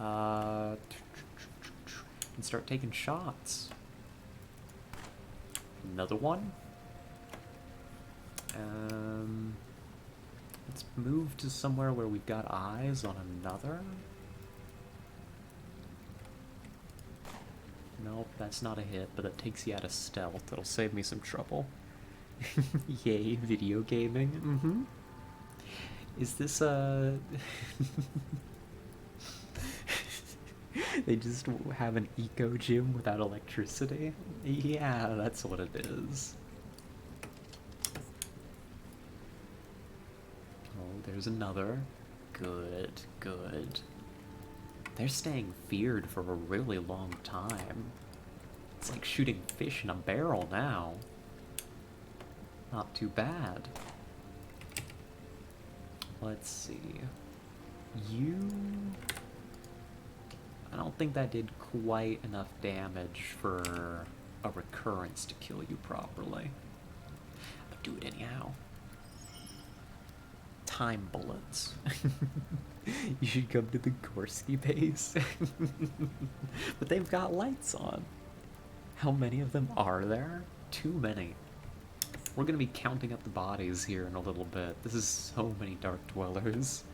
And start taking shots. Another one. Let's move to somewhere where we've got eyes on another. Nope, that's not a hit, but it takes you out of stealth. It'll save me some trouble. Yay, video gaming. Mm-hmm. Is this They just have an eco gym without electricity? Yeah, that's what it is. Oh, there's another. Good, good. They're staying feared for a really long time. It's like shooting fish in a barrel now. Not too bad. Let's see. You... I don't think that did quite enough damage for a recurrence to kill you properly. But do it anyhow. Time bullets. You should come to the Gorski base. But they've got lights on. How many of them are there? Too many. We're gonna be counting up the bodies here in a little bit. This is so many Dark Dwellers.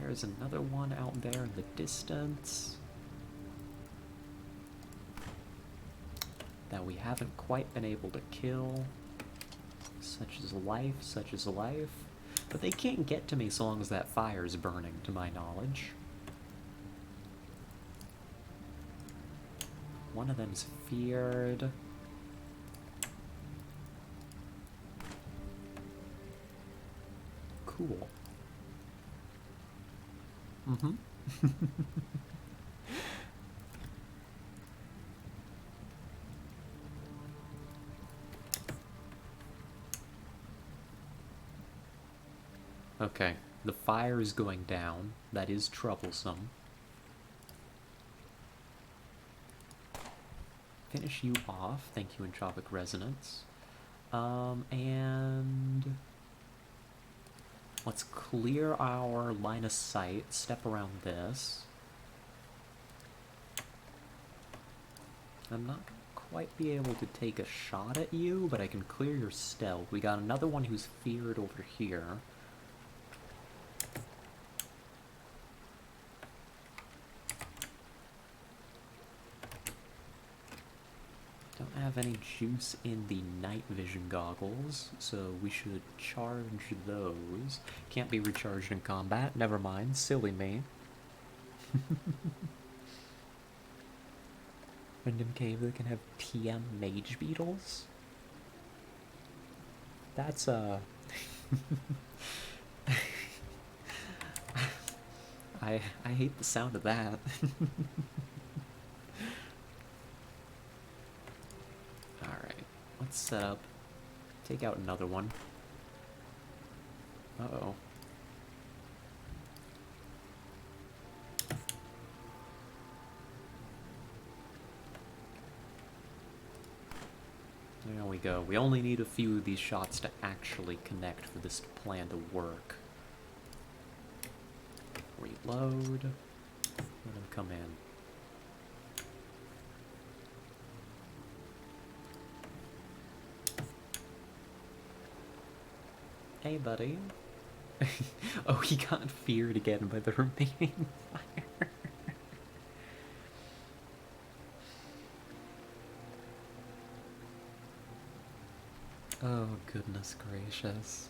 There's another one out there in the distance that we haven't quite been able to kill. Such is life, such is life. But they can't get to me so long as that fire's burning, to my knowledge. One of them's feared. Cool. Mm-hmm. Okay, the fire is going down. That is troublesome. Finish you off. Thank you, Entropic Resonance. And... let's clear our line of sight, step around this. I'm not quite be able to take a shot at you, but I can clear your stealth. We got another one who's feared over here. Don't have any juice in the night vision goggles, so we should charge those. Can't be recharged in combat. Never mind. Silly me. Random cave that can have TM mage beetles? That's I hate the sound of that. Alright, let's set up. Take out another one. Uh-oh. There we go. We only need a few of these shots to actually connect for this plan to work. Reload. Let him come in. Hey, buddy. Oh, he got feared again by the remaining fire. Oh, goodness gracious.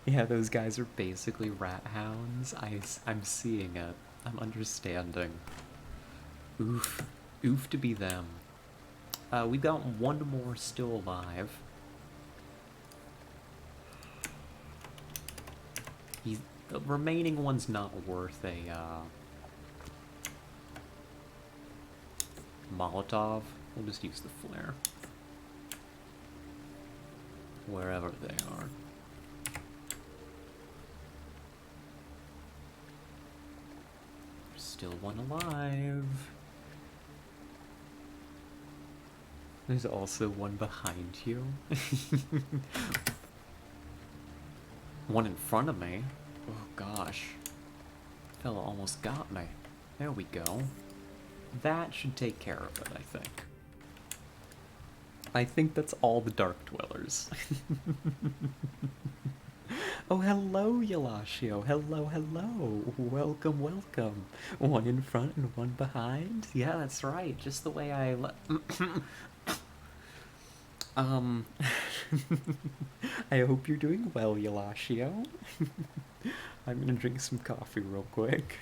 Yeah, those guys are basically rat hounds. I'm seeing it. I'm understanding. Oof. Oof to be them. We've got one more still alive. The remaining one's not worth a, Molotov. We'll just use the flare. Wherever they are. still one alive. There's also one behind you. One in front of me. Oh gosh. Fella almost got me. There we go. That should take care of it, I think. I think that's all the Dark Dwellers. Oh, hello, Yalashio. Hello, hello. Welcome, welcome. One in front and one behind. Yeah, that's right. Just the way I I hope you're doing well, Yalashio. I'm gonna drink some coffee real quick.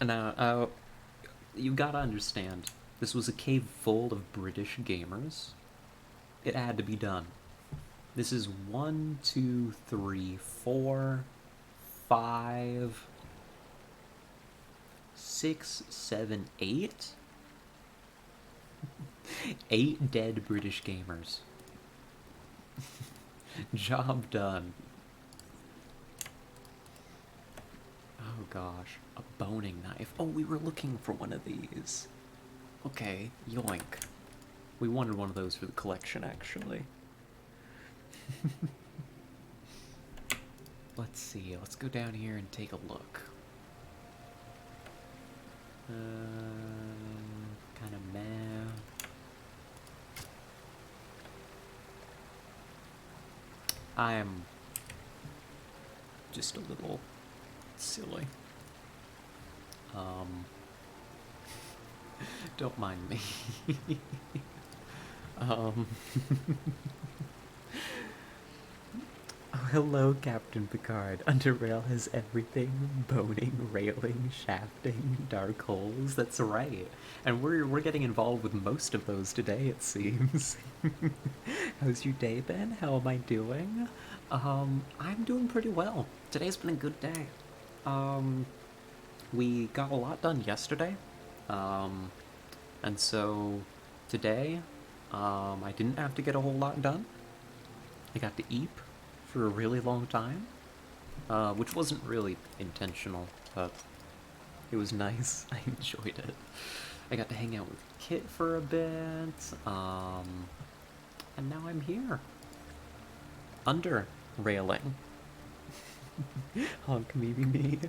Now, you gotta understand, this was a cave full of British gamers. It had to be done. This is 1, 2, 3, 4, 5, 6, 7, 8? 8 dead British gamers. Job done. Oh gosh, a boning knife. Oh, we were looking for one of these. Okay, yoink. We wanted one of those for the collection, actually. Let's see, let's go down here and take a look. Kinda meh. I'm just a little silly. Don't mind me. Oh, hello, Captain Picard. UnderRail has everything: boning, railing, shafting, dark holes. That's right. And we're getting involved with most of those today, it seems. How's your day been? How am I doing? I'm doing pretty well. Today's been a good day. We got a lot done yesterday. And so today, I didn't have to get a whole lot done. I got to eat for a really long time, which wasn't really intentional, but it was nice. I enjoyed it. I got to hang out with Kit for a bit, and now I'm here. Under railing. Honk me.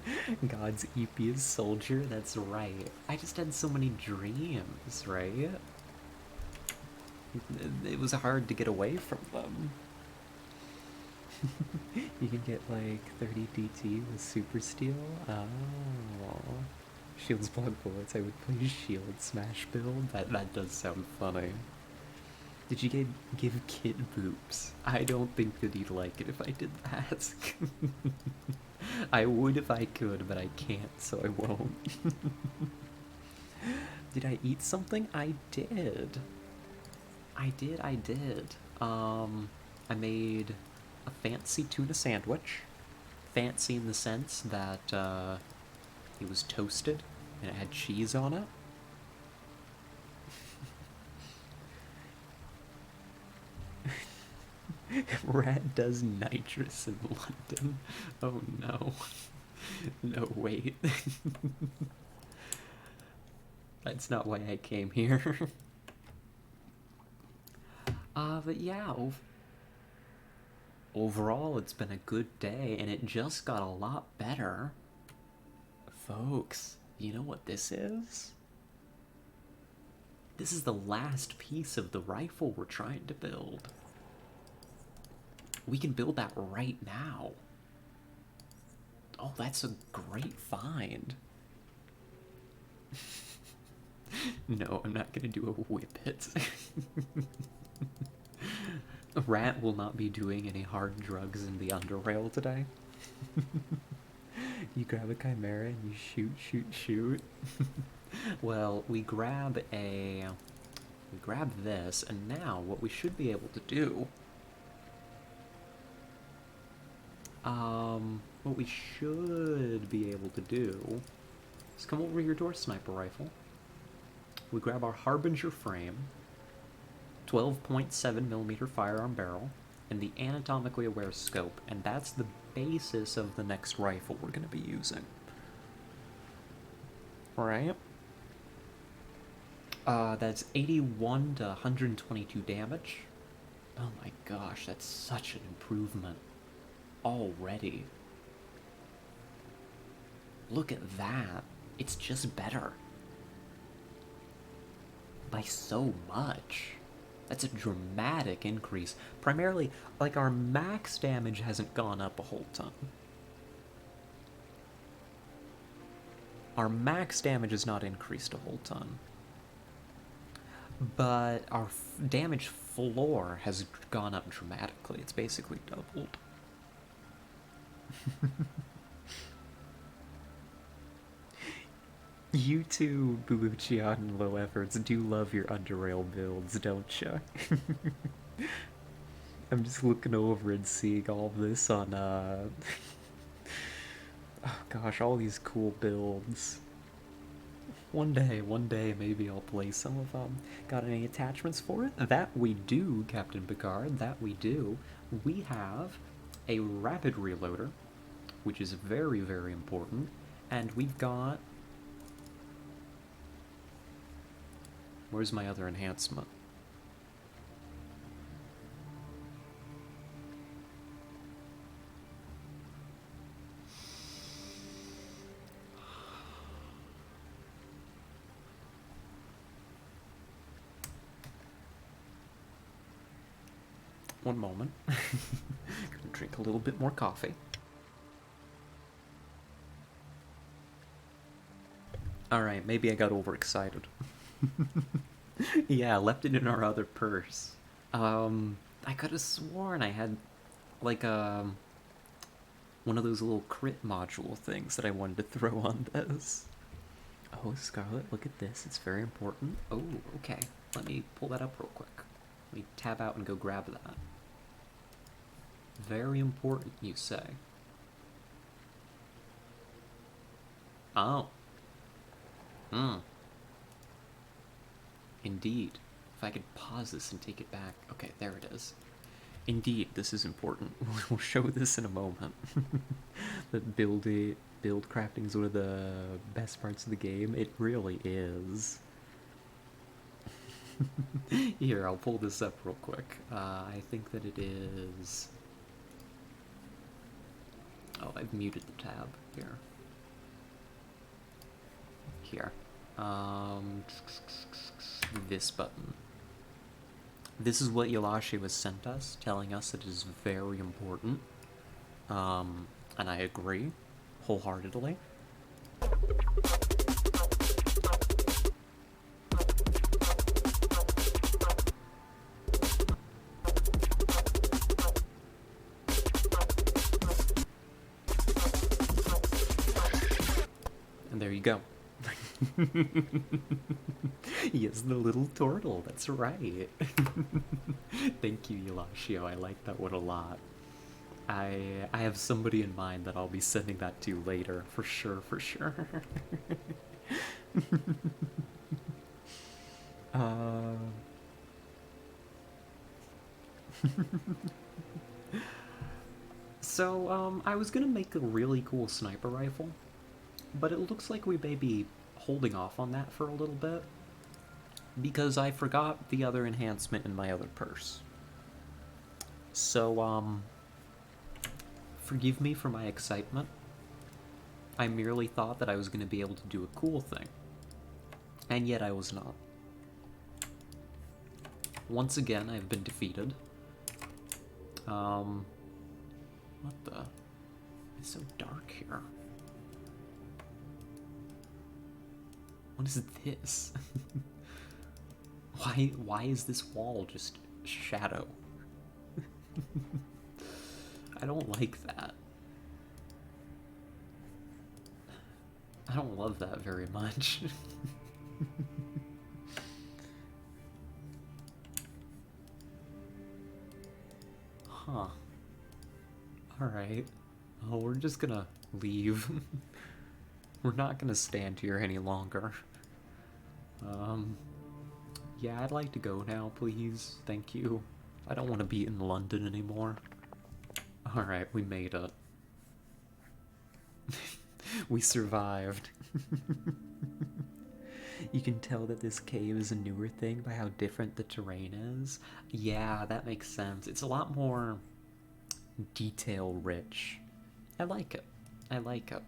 God's eepiest soldier, that's right. I just had so many dreams, right? It was hard to get away from them. You can get like 30 DT with super steel. Oh. Shields block bullets. I would play shield smash build. That does sound funny. Did you give Kid boobs? I don't think that he'd like it if I did that. I would if I could, but I can't, so I won't. Did I eat something? I did. I did. I made a fancy tuna sandwich. Fancy in the sense that it was toasted and it had cheese on it. Rat does nitrous in London. Oh no. No, wait. That's not why I came here. But yeah, overall it's been a good day, and it just got a lot better. Folks, you know what this is? This is the last piece of the rifle we're trying to build. We can build that right now. Oh, that's a great find. No, I'm not gonna do a whip it. Rat will not be doing any hard drugs in the UnderRail today. You grab a chimera and you shoot. Well, we grab this, and now what we should be able to do, is come over here to our sniper rifle. We grab our Harbinger frame, 12.7mm firearm barrel, and the anatomically aware scope, and that's the basis of the next rifle we're going to be using. Alright. That's 81 to 122 damage. Oh my gosh, that's such an improvement already. Look at that. It's just better. By so much. That's a dramatic increase. Primarily, like, our max damage hasn't gone up a whole ton. Our max damage has not increased a whole ton. But our damage floor has gone up dramatically. It's basically doubled. You too, Buluchian and Low Efforts, do love your UnderRail builds, don't ya? I'm just looking over and seeing all this on, oh gosh, all these cool builds. One day, maybe I'll play some of them. Got any attachments for it? That we do, Captain Picard, that we do. We have a rapid reloader, which is very, very important, and we've got... Where's my other enhancement? One moment. Gonna drink a little bit more coffee. Alright, maybe I got overexcited. Yeah, left it in our other purse. I could have sworn I had, like, one of those little crit module things that I wanted to throw on this. Oh, Scarlet, look at this. It's very important. Oh, okay. Let me pull that up real quick. Let me tab out and go grab that. Very important, you say. Oh. Indeed. If I could pause this and take it back. Okay, there it is. Indeed, this is important. We'll show this in a moment. That build crafting is one of the best parts of the game. It really is. Here, I'll pull this up real quick. I think that it is... Oh, I've muted the tab. Here. Here. This button. This is what Yalashi was sent us, telling us it is very important. And I agree, wholeheartedly. And there you go. Yes, the little turtle, that's right. Thank you, Yalashio, I like that one a lot. I have somebody in mind that I'll be sending that to later, for sure, for sure. So, I was gonna make a really cool sniper rifle, but it looks like we may be holding off on that for a little bit, because I forgot the other enhancement in my other purse. So, forgive me for my excitement. I merely thought that I was going to be able to do a cool thing, and yet I was not. Once again, I've been defeated. What the? It's so dark here. What is this? Why is this wall just shadow? I don't like that. I don't love that very much. Huh. Alright. Oh, we're just gonna leave. We're not gonna stand here any longer. Yeah, I'd like to go now, please. Thank you. I don't want to be in London anymore. Alright, we made it. We survived. You can tell that this cave is a newer thing by how different the terrain is. Yeah, that makes sense. It's a lot more detail rich. I like it. I like it.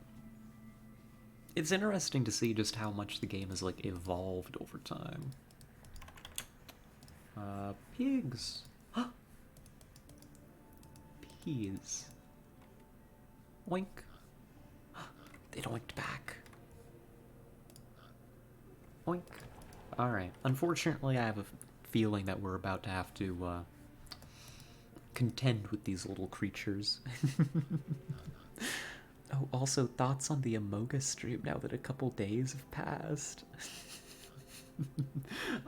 It's interesting to see just how much the game has like evolved over time. Pigs. Peas. Oink. They oinked back. Oink. Alright. Unfortunately, I have a feeling that we're about to have to contend with these little creatures. Oh, also, thoughts on the Amoga stream now that a couple days have passed?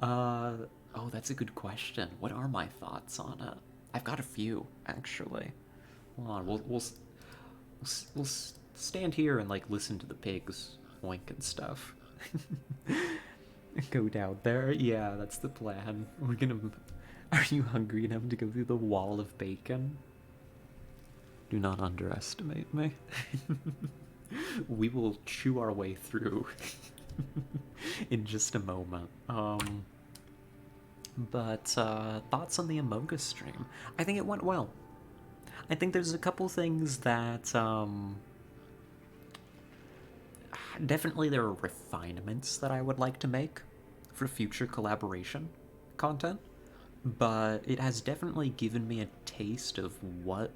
Oh, that's a good question. What are my thoughts on it? I've got a few, actually. Hold on, we'll stand here and, like, listen to the pigs oink and stuff. Go down there? Yeah, that's the plan. We're gonna... Are you hungry enough to go through the wall of bacon? Do not underestimate me. We will chew our way through in just a moment. But thoughts on the Amoga stream? I think it went well. I think there's a couple things that definitely there are refinements that I would like to make for future collaboration content, but it has definitely given me a taste of what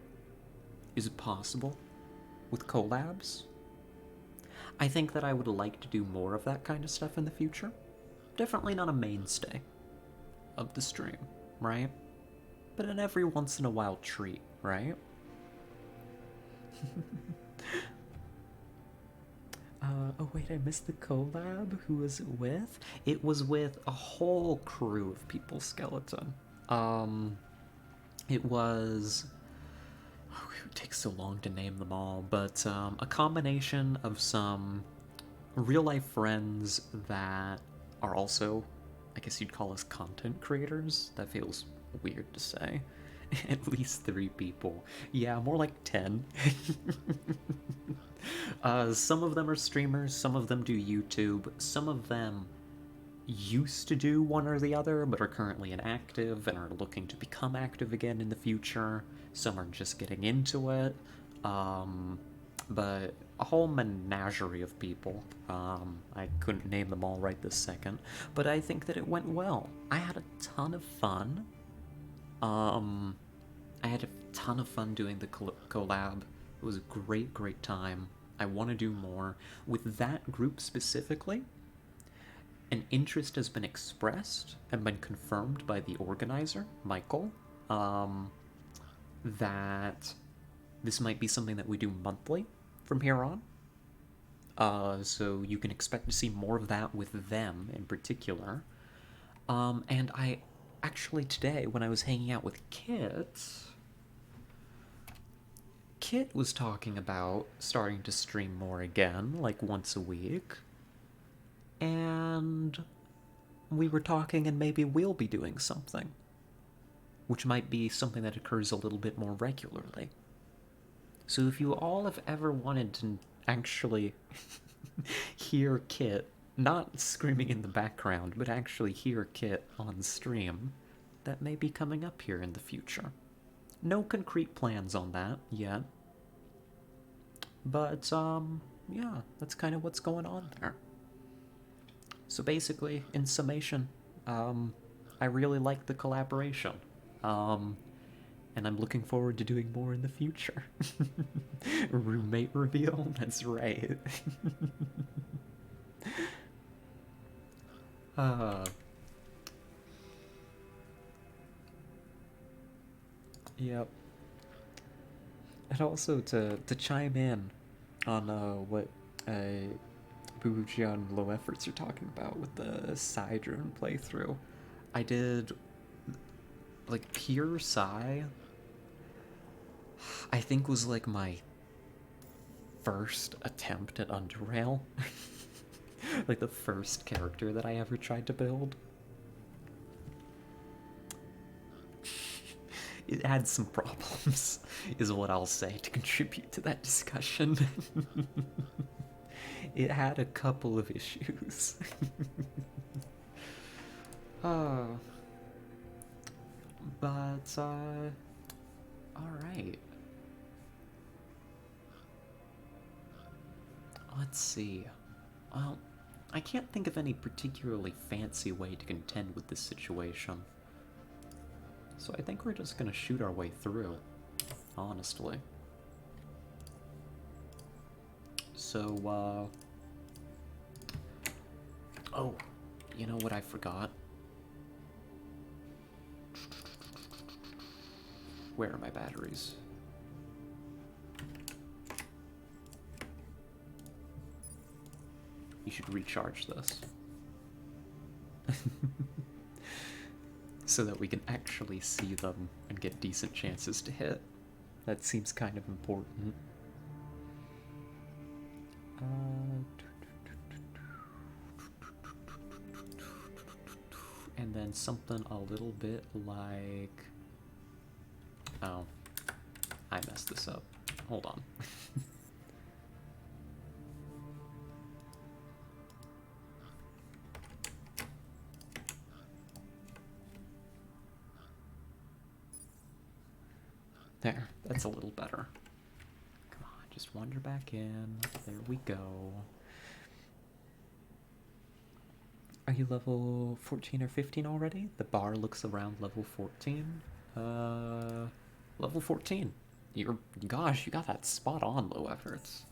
is possible with collabs. I think that I would like to do more of that kind of stuff in the future. Definitely not a mainstay of the stream, right? But an every once in a while treat, right? Oh wait, I missed the collab. Who was it with? It was with a whole crew of people, Skeleton. It was... Oh, it takes so long to name them all, but a combination of some real-life friends that are also, I guess you'd call us content creators. That feels weird to say. At least 3 people. Yeah, more like 10. Some of them are streamers, some of them do YouTube, some of them used to do one or the other, but are currently inactive and are looking to become active again in the future. Some are just getting into it. But a whole menagerie of people. I couldn't name them all right this second, but I think that it went well. I had a ton of fun. I had a ton of fun doing the collab. It was a great, great time. I want to do more. With that group specifically, an interest has been expressed and been confirmed by the organizer, Michael, that this might be something that we do monthly from here on. So you can expect to see more of that with them in particular. And I actually today, when I was hanging out with Kit was talking about starting to stream more again, like once a week. And we were talking and maybe we'll be doing something. Which might be something that occurs a little bit more regularly. So if you all have ever wanted to actually hear Kit, not screaming in the background, but actually hear Kit on stream, that may be coming up here in the future. No concrete plans on that yet. But, yeah, that's kind of what's going on there. So basically, in summation, I really like the collaboration. And I'm looking forward to doing more in the future. Roommate reveal? That's right. Yep. And also to chime in on what Bujian Low Efforts are talking about with the Psy driven playthrough. I did like pure Psy. I think was like my first attempt at UnderRail. Like the first character that I ever tried to build. it had some problems, is what I'll say to contribute to that discussion. It had a couple of issues. uh, but, alright. Let's see. Well, I can't think of any particularly fancy way to contend with this situation. So I think we're just gonna shoot our way through, honestly. So, oh, you know what I forgot? Where are my batteries? You should recharge this. So that we can actually see them and get decent chances to hit. That seems kind of important. And then something a little bit like... Oh, I messed this up. Hold on. There, that's a little better. Come on, just wander back in. There we go. Are you level 14 or 15 already? The bar looks around level 14. Level 14. Gosh, you got that spot on, low efforts.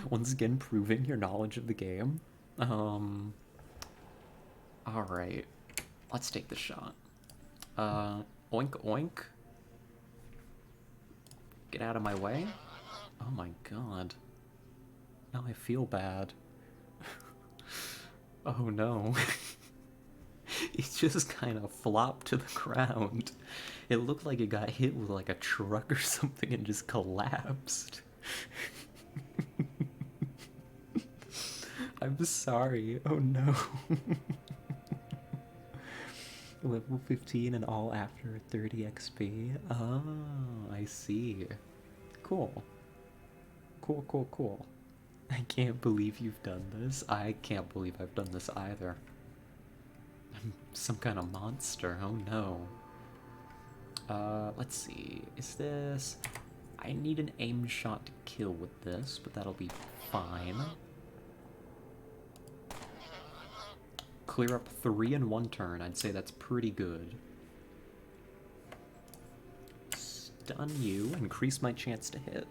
Once again, proving your knowledge of the game. Alright. Let's take the shot. Oink oink. Get out of my way. Oh my god. Now I feel bad. Oh no. He just kind of flopped to the ground. It looked like it got hit with like a truck or something and just collapsed. I'm sorry. Oh no. Level 15 and all after 30 XP. Oh, I see. Cool. Cool. I can't believe you've done this. I can't believe I've done this either. I'm some kind of monster. Oh no. Let's see. Is this... I need an aim shot to kill with this, but that'll be fine. Clear up 3 in 1 turn. I'd say that's pretty good. Stun you, increase my chance to hit.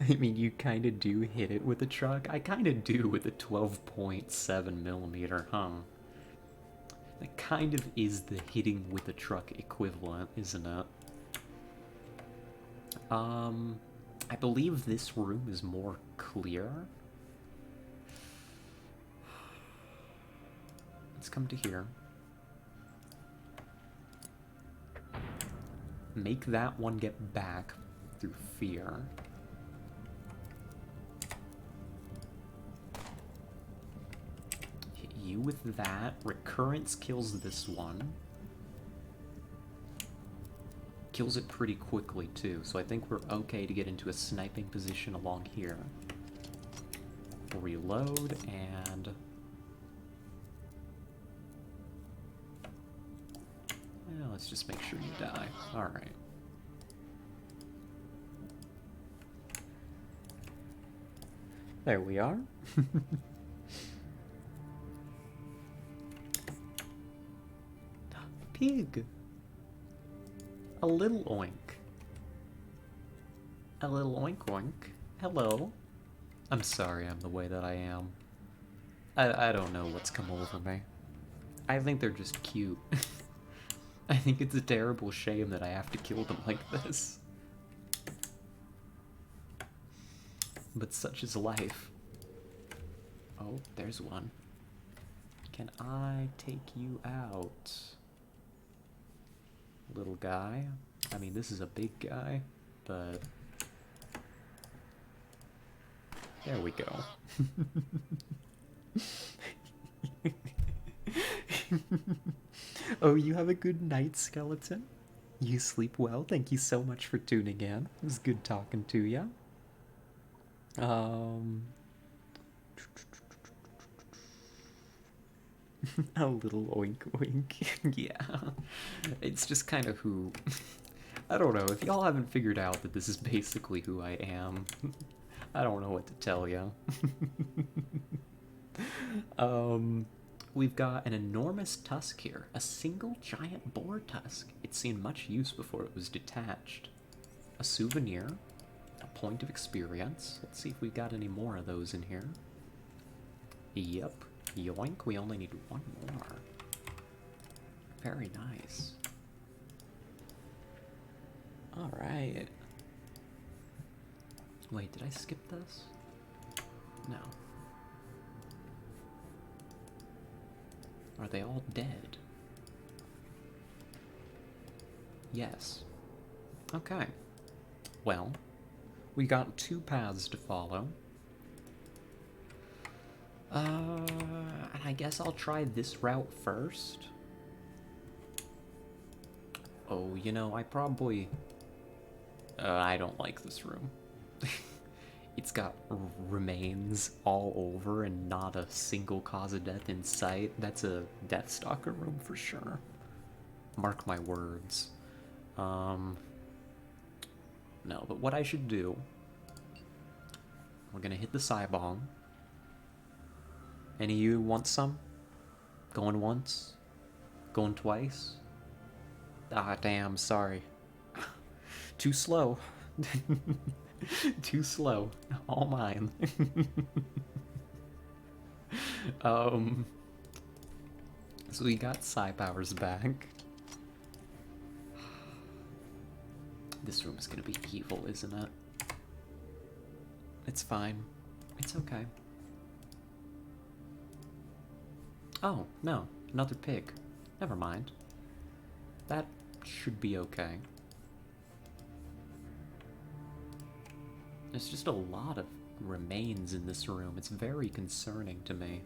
I mean, you kind of do hit it with a truck. I kind of do with a 12.7mm, huh? That kind of is the hitting with a truck equivalent, isn't it? I believe this room is more clear. Let's come to here. Make that one get back through fear. Hit you with that. Recurrence kills this one. Kills it pretty quickly too, so I think we're okay to get into a sniping position along here. Reload and... yeah, let's just make sure you die. Alright. There we are. Pig! A little oink. A little oink oink. Hello. I'm sorry I'm the way that I am. I don't know what's come over me. I think they're just cute. I think it's a terrible shame that I have to kill them like this. But such is life. Oh, there's one. Can I take you out? Little guy. I mean, this is a big guy, but... there we go. Oh, you have a good night, skeleton? You sleep well? Thank you so much for tuning in. It was good talking to you. Um, a little oink oink. Yeah. It's just kind of who. I don't know. If y'all haven't figured out that this is basically who I am, I don't know what to tell you. um, we've got an enormous tusk here. A single giant boar tusk. It's seen much use before it was detached. A souvenir. A point of experience. Let's see if we've got any more of those in here. Yep. Yoink, we only need one more. Very nice. Alright. Wait, did I skip this? No. Are they all dead? Yes. Okay. Well, we got 2 paths to follow. And I guess I'll try this route first. Oh, you know, I probably... I don't like this room. It's got remains all over and not a single cause of death in sight. That's a Deathstalker room for sure. Mark my words. No, but what I should do... We're gonna hit the Saibong. Any of you want some? Going once? Going twice? Ah, damn, sorry. Too slow. Too slow. All mine. So we got Psy powers back. This room is gonna be evil, isn't it? It's fine. It's okay. Oh, no. Another pig. Never mind. That should be okay. There's just a lot of remains in this room. It's very concerning to me.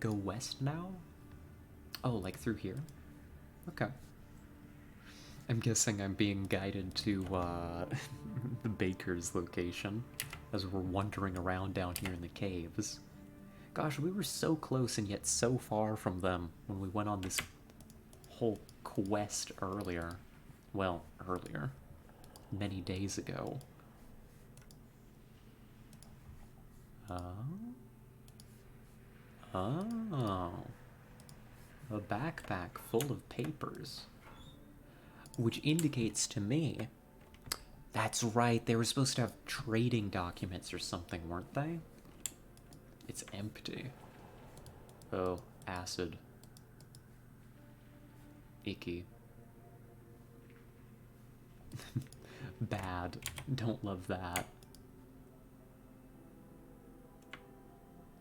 Go west now? Oh, like through here? Okay. I'm guessing I'm being guided to, the baker's location as we're wandering around down here in the caves. Gosh, we were so close and yet so far from them when we went on this whole quest earlier. Well, earlier. Many days ago. Oh. A backpack full of papers. Which indicates to me... That's right, they were supposed to have trading documents or something, weren't they? It's empty. Oh, acid. Icky. Bad. Don't love that.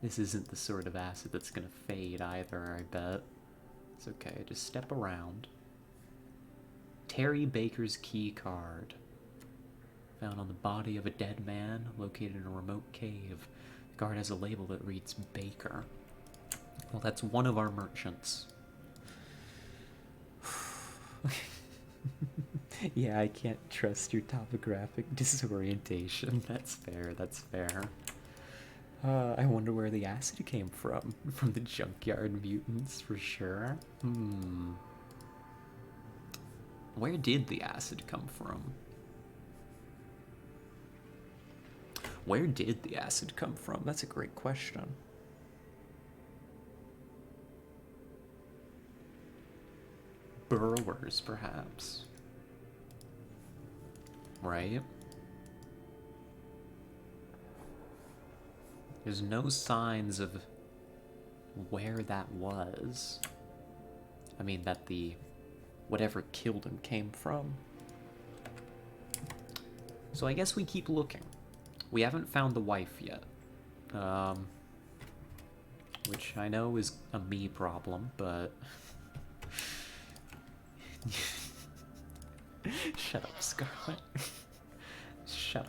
This isn't the sort of acid that's gonna fade either, I bet. It's okay, just step around. Terry Baker's key card. Found on the body of a dead man located in a remote cave. The card has a label that reads Baker. Well, that's one of our merchants. Yeah, I can't trust your topographic disorientation. That's fair, that's fair. I wonder where the acid came from. From the junkyard mutants, for sure. Where did the acid come from? Where did the acid come from? That's a great question. Burrowers, perhaps. Right? There's no signs of where that was. I mean, that the... whatever killed him came from. So I guess we keep looking. We haven't found the wife yet. Which I know is a me problem, but... Shut up, Scarlet. Shut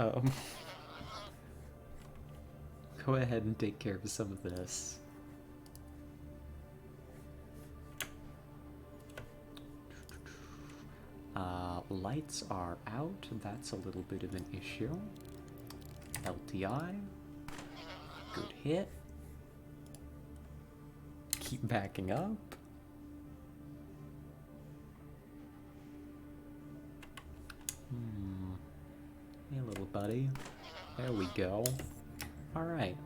up. go ahead and take care of some of this. Lights are out. That's a little bit of an issue. LTI. Good hit. Keep backing up. Hey, little buddy. There we go. Alright.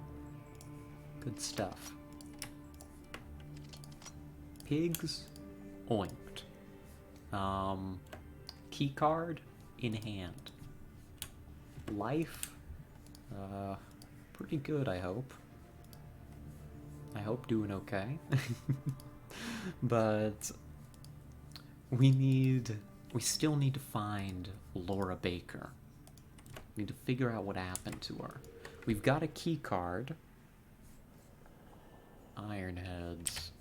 Good stuff. Pigs oinked. Key card in hand. Life, pretty good, I hope. I hope doing okay. But we still need to find Laura Baker. We need to figure out what happened to her. We've got a key card. Ironheads.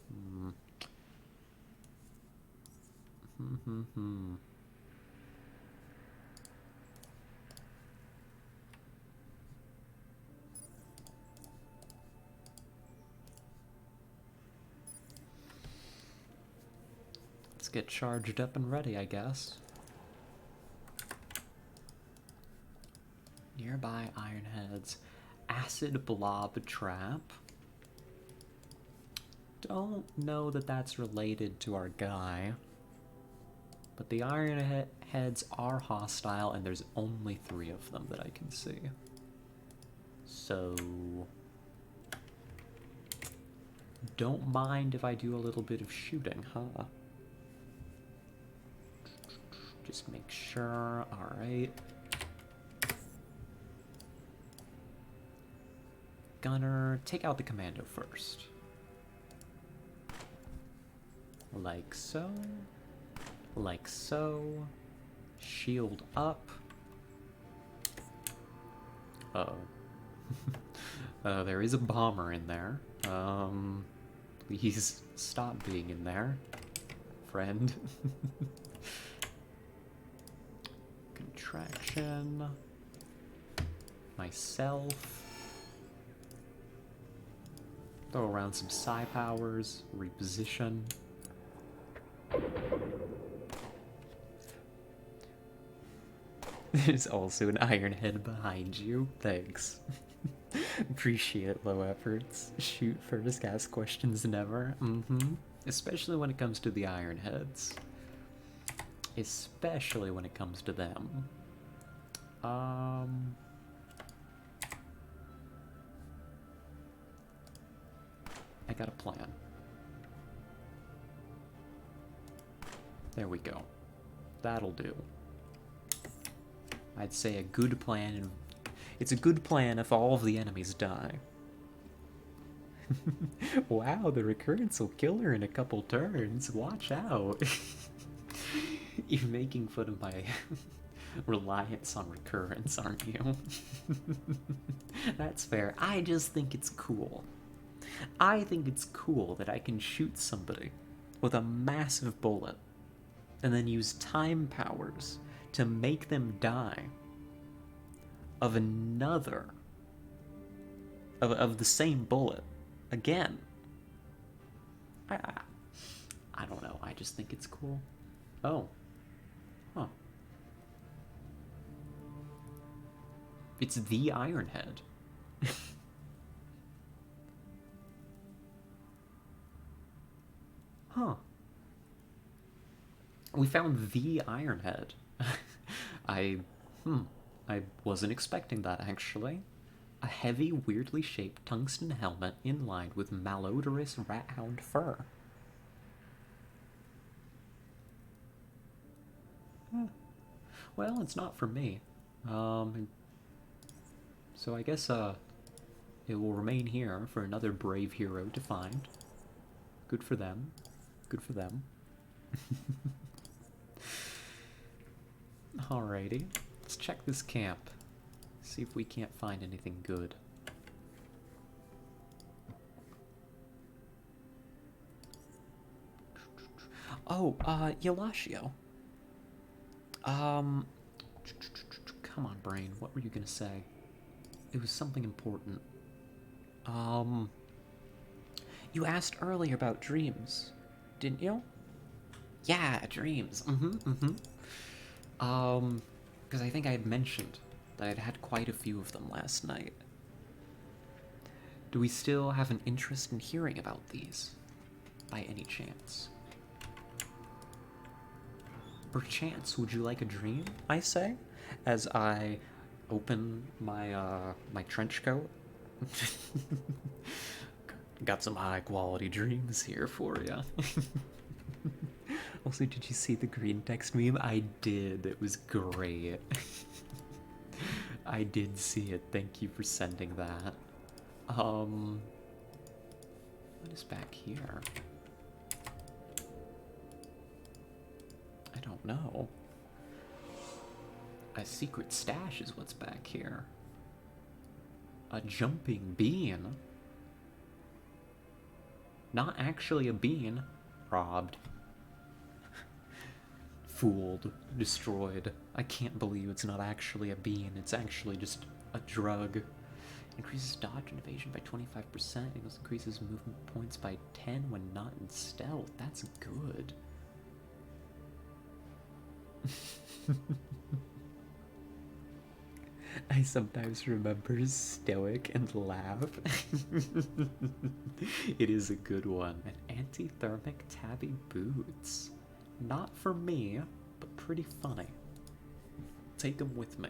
Let's get charged up and ready, I guess. Nearby Ironheads. Acid Blob Trap. Don't know that that's related to our guy. But the Ironheads are hostile, and there's only 3 of them that I can see. So... don't mind if I do a little bit of shooting, huh? Just make sure. Alright. Gunner, take out the commando first. Like so. Like so. Shield up. Uh-oh. There is a bomber in there. Please stop being in there, friend. Contraction. Myself. Throw around some psi powers. Reposition. There's also an Ironhead behind you. Thanks. Appreciate low efforts. Shoot first, ask questions never. Especially when it comes to the Ironheads. Especially when it comes to them. I got a plan. There we go. That'll do. I'd say a good plan, and it's a good plan if all of the enemies die. Wow, the recurrence will kill her in a couple turns. Watch out. You're making fun of my reliance on recurrence, aren't you? That's fair. I just think it's cool. I think it's cool that I can shoot somebody with a massive bullet and then use time powers to make them die of another, of the same bullet again. I don't know, I just think it's cool. Oh. Huh. It's the Ironhead. Huh. We found the Ironhead. I wasn't expecting that, actually. A heavy, weirdly shaped tungsten helmet inlined with malodorous rat-hound fur. Well, it's not for me. So I guess, it will remain here for another brave hero to find. Good for them. Good for them. Alrighty. Let's check this camp. See if we can't find anything good. Oh, Yelashio. Come on, brain. What were you gonna say? It was something important. Um, you asked earlier about dreams, didn't you? Yeah, dreams. Because I think I had mentioned that I'd had quite a few of them last night. Do we still have an interest in hearing about these, by any chance? Perchance, would you like a dream, I say, as I open my trench coat? Got some high quality dreams here for you. Also, did you see the green text meme? I did. It was great. I did see it. Thank you for sending that. What is back here? I don't know. A secret stash is what's back here. A jumping bean? Not actually a bean. Robbed. Fooled. Destroyed. I can't believe it's not actually a bean. It's actually just a drug. Increases dodge and evasion by 25%. It also increases movement points by 10 when not in stealth. That's good. I sometimes remember stoic and laugh. It is a good one. An anti-thermic tabby boots. Not for me, but pretty funny. Take them with me.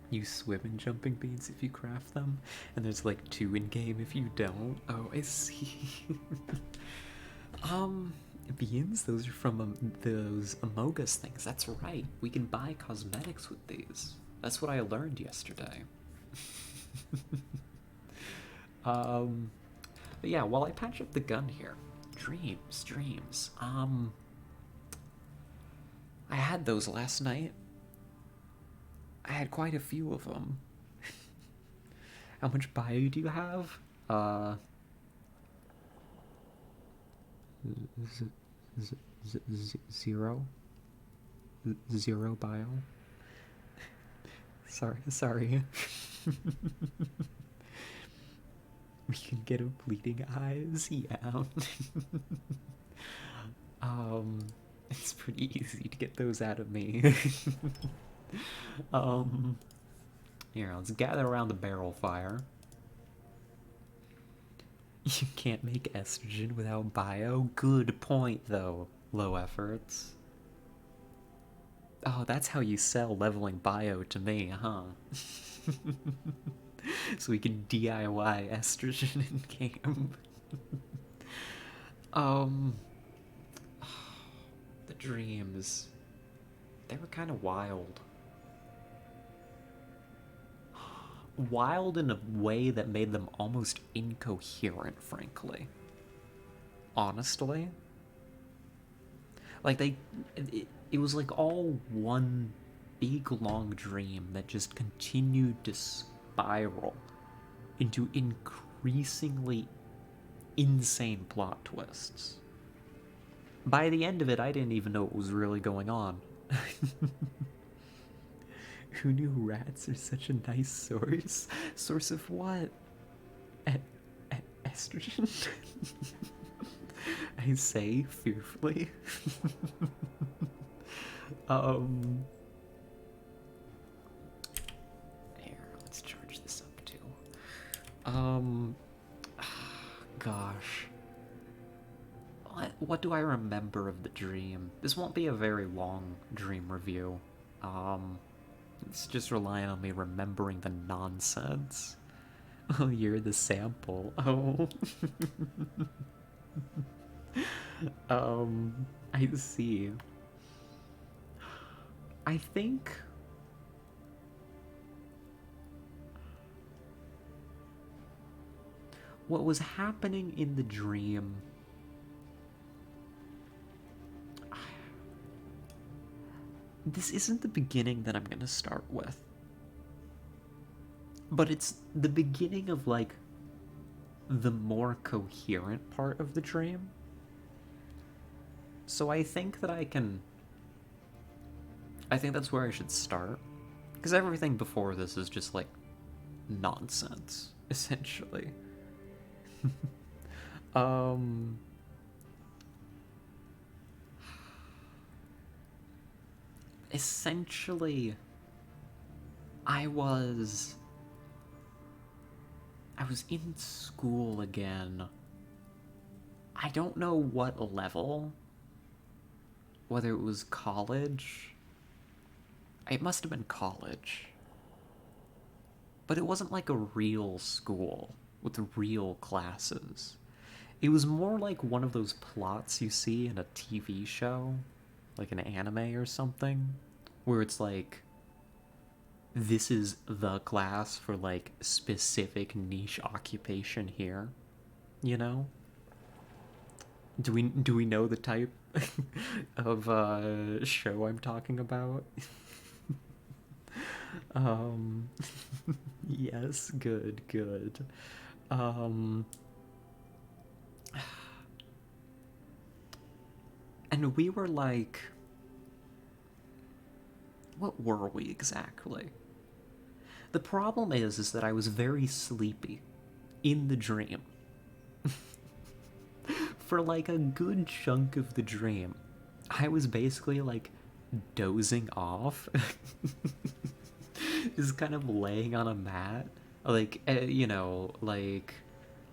You swim in jumping beans if you craft them, and there's like 2 in game if you don't. Oh, I see. Beans? Those are from those Amogus things. That's right. We can buy cosmetics with these. That's what I learned yesterday. But yeah, while I patch up the gun here, dreams. I had those last night. I had quite a few of them. How much bio do you have? Zero? Zero bio? Sorry. We can get him bleeding eyes, yeah. It's pretty easy to get those out of me. Here, let's gather around the barrel fire. You can't make estrogen without bio? Good point, though. Low efforts. Oh, that's how you sell leveling bio to me, huh? So we can DIY estrogen in game. The dreams. They were kind of wild. Wild in a way that made them almost incoherent, frankly. Honestly. Like, it was like all one big long dream that just continued to spiral into increasingly insane plot twists. By the end of it, I didn't even know what was really going on. Who knew rats are such a nice source? Source of what? Estrogen? I say fearfully. Here, let's charge this up too. Gosh. What do I remember of the dream? This won't be a very long dream review. It's just relying on me remembering the nonsense. Oh, you're the sample. Oh. I see. I think... what was happening in the dream... This isn't the beginning that I'm gonna start with. But it's the beginning of, like, the more coherent part of the dream. So I think that I think that's where I should start. Because everything before this is just, like, nonsense, essentially. um, Essentially, I was I was in school again. I don't know what level, whether it was college. It must have been college. But it wasn't like a real school with real classes. It was more like one of those plots you see in a TV show, like an anime or something, where it's like, this is the class for like specific niche occupation here, you know? Do we know the type of show I'm talking about? um yes, good, good. Um and we were like, what were we exactly? The problem is that I was very sleepy in the dream. For like a good chunk of the dream, I was basically like dozing off, just kind of laying on a mat. Like, like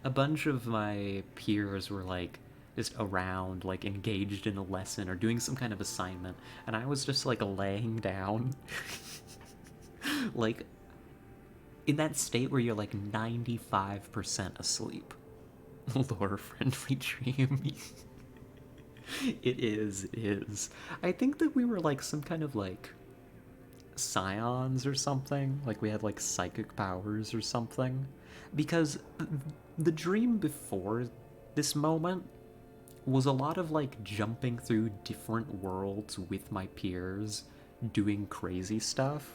a bunch of my peers were like just around, like engaged in a lesson or doing some kind of assignment, and I was just like laying down, like in that state where you're like 95% asleep. Lore friendly dream. It is. I think that we were like some kind of like scions or something. Like we had like psychic powers or something. Because the dream before this moment was a lot of like jumping through different worlds with my peers, doing crazy stuff.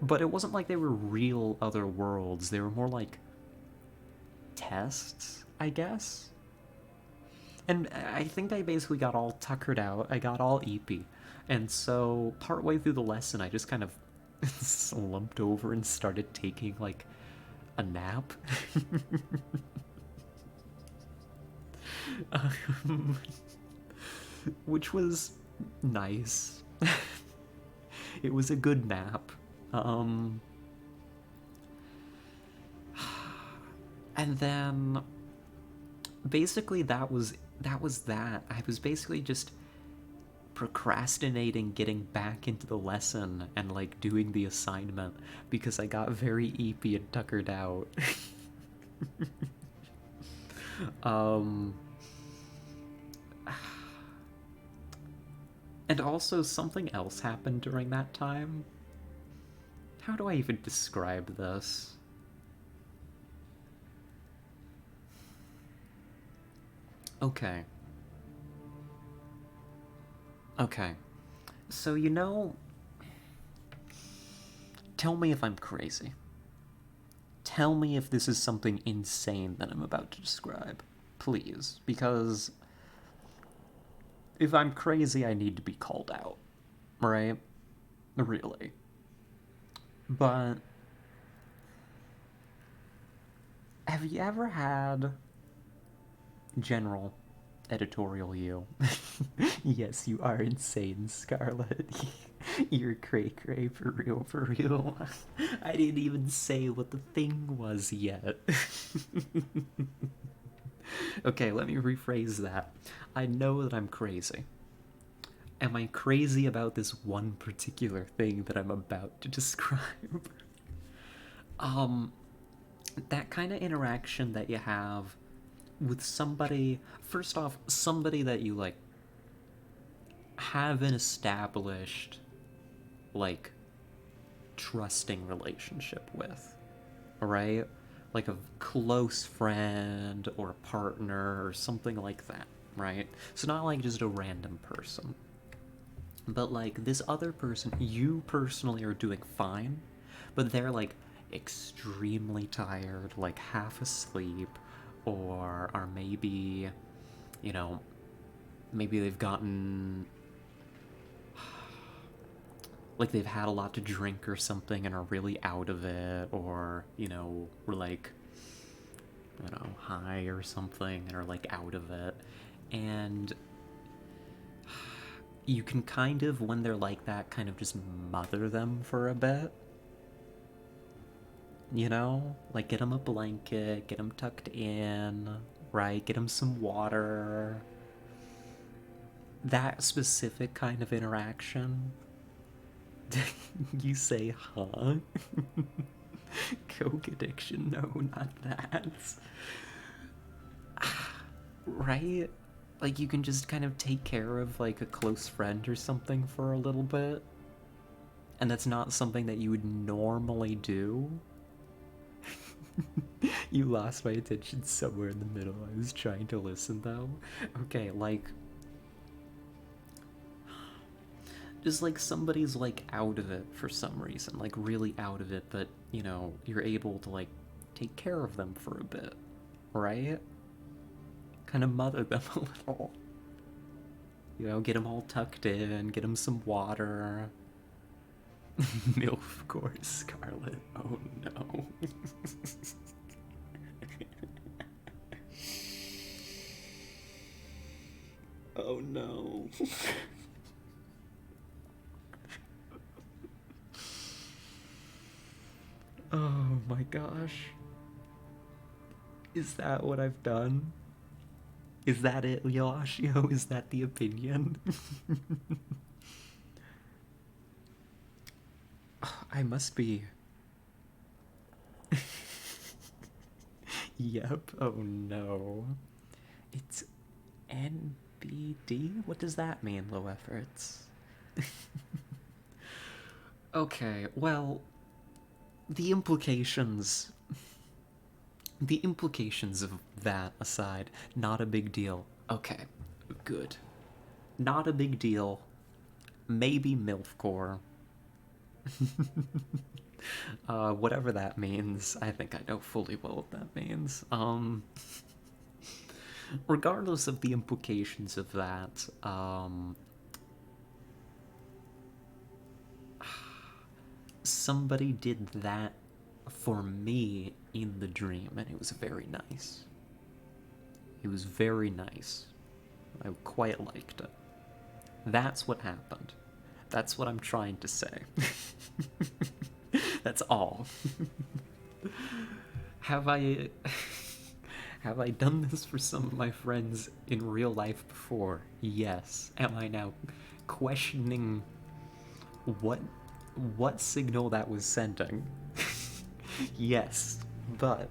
But it wasn't like they were real other worlds. They were more like tests, I guess. And I think I basically got all tuckered out. I got all eepy. And so, partway through the lesson, I just kind of slumped over and started taking, like, a nap. um, which was nice. It was a good nap. And then basically that. I was basically just procrastinating getting back into the lesson and like doing the assignment because I got very eepy and tuckered out. um and also something else happened during that time. How do I even describe this? Okay. Okay. So, tell me if I'm crazy. Tell me if this is something insane that I'm about to describe. Please. Because if I'm crazy, I need to be called out. Right? Really. But have you ever had general editorial you? Yes, you are insane, Scarlet. You're cray cray for real, for real. I didn't even say what the thing was yet. Okay, let me rephrase that. I know that I'm crazy. Am I crazy about this one particular thing that I'm about to describe? um, that kind of interaction that you have with somebody, first off, somebody that you like have an established like trusting relationship with, right? Like a close friend or a partner or something like that, right? So not like just a random person, but like this other person, you personally are doing fine, but they're like extremely tired, like half asleep, or are maybe, you know, maybe they've gotten like they've had a lot to drink or something and are really out of it, or, were like, I don't know, high or something and are like out of it. And you can kind of, when they're like that, kind of just mother them for a bit. Like get them a blanket, get them tucked in, right? Get them some water. That specific kind of interaction. You say, huh? Coke addiction? No, not that. Right? Like you can just kind of take care of like a close friend or something for a little bit. And that's not something that you would normally do. You lost my attention somewhere in the middle. I was trying to listen though. Okay, like just like somebody's like out of it for some reason, like really out of it, but you're able to like take care of them for a bit, right? Kind of mother them a little. Get them all tucked in, get them some water. MILF course, Scarlet. Oh no. Oh no. Oh my gosh. Is that what I've done? Is that it, Yoshio? Is that the opinion? I must be. Yep. Oh no. It's NBD? What does that mean, low efforts? Okay, well, the implications. The implications of that aside, not a big deal. Okay, good. Not a big deal. Maybe MILFcore. Whatever that means, I think I know fully well what that means. Regardless of the implications of that, somebody did that for me in the dream, and it was very nice. It was very nice. I quite liked it. That's what happened. That's what I'm trying to say. That's all. Have I done this for some of my friends in real life before? Yes. Am I now questioning what signal that was sending? Yes, but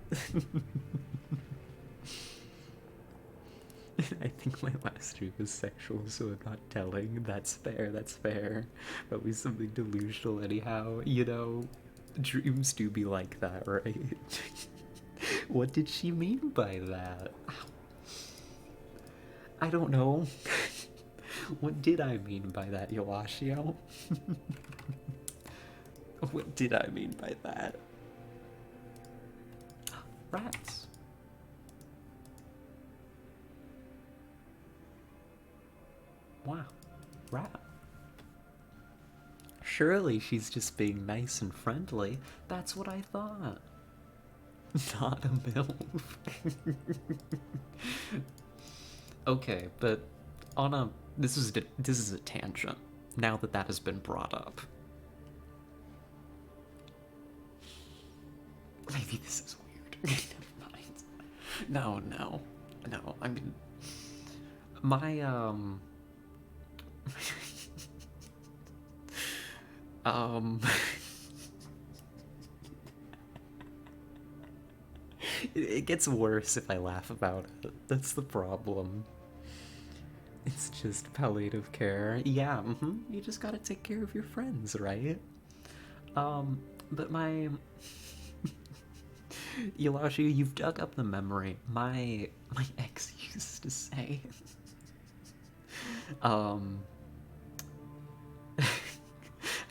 I think my last stream was sexual, so I'm not telling. That's fair, that's fair. Probably something delusional anyhow. Dreams do be like that, right? What did she mean by that? I don't know. What did I mean by that, Yoashio? What did I mean by that? Rats. Wow. Rat. Surely she's just being nice and friendly. That's what I thought. Not a MILF. Okay, but this is a tangent. Now that has been brought up. Maybe this is weird. Never mind. No. I mean, my it gets worse if I laugh about it. That's the problem. It's just palliative care. Yeah, you just gotta take care of your friends, right? But my Yalashi, you've dug up the memory. My ex used to say,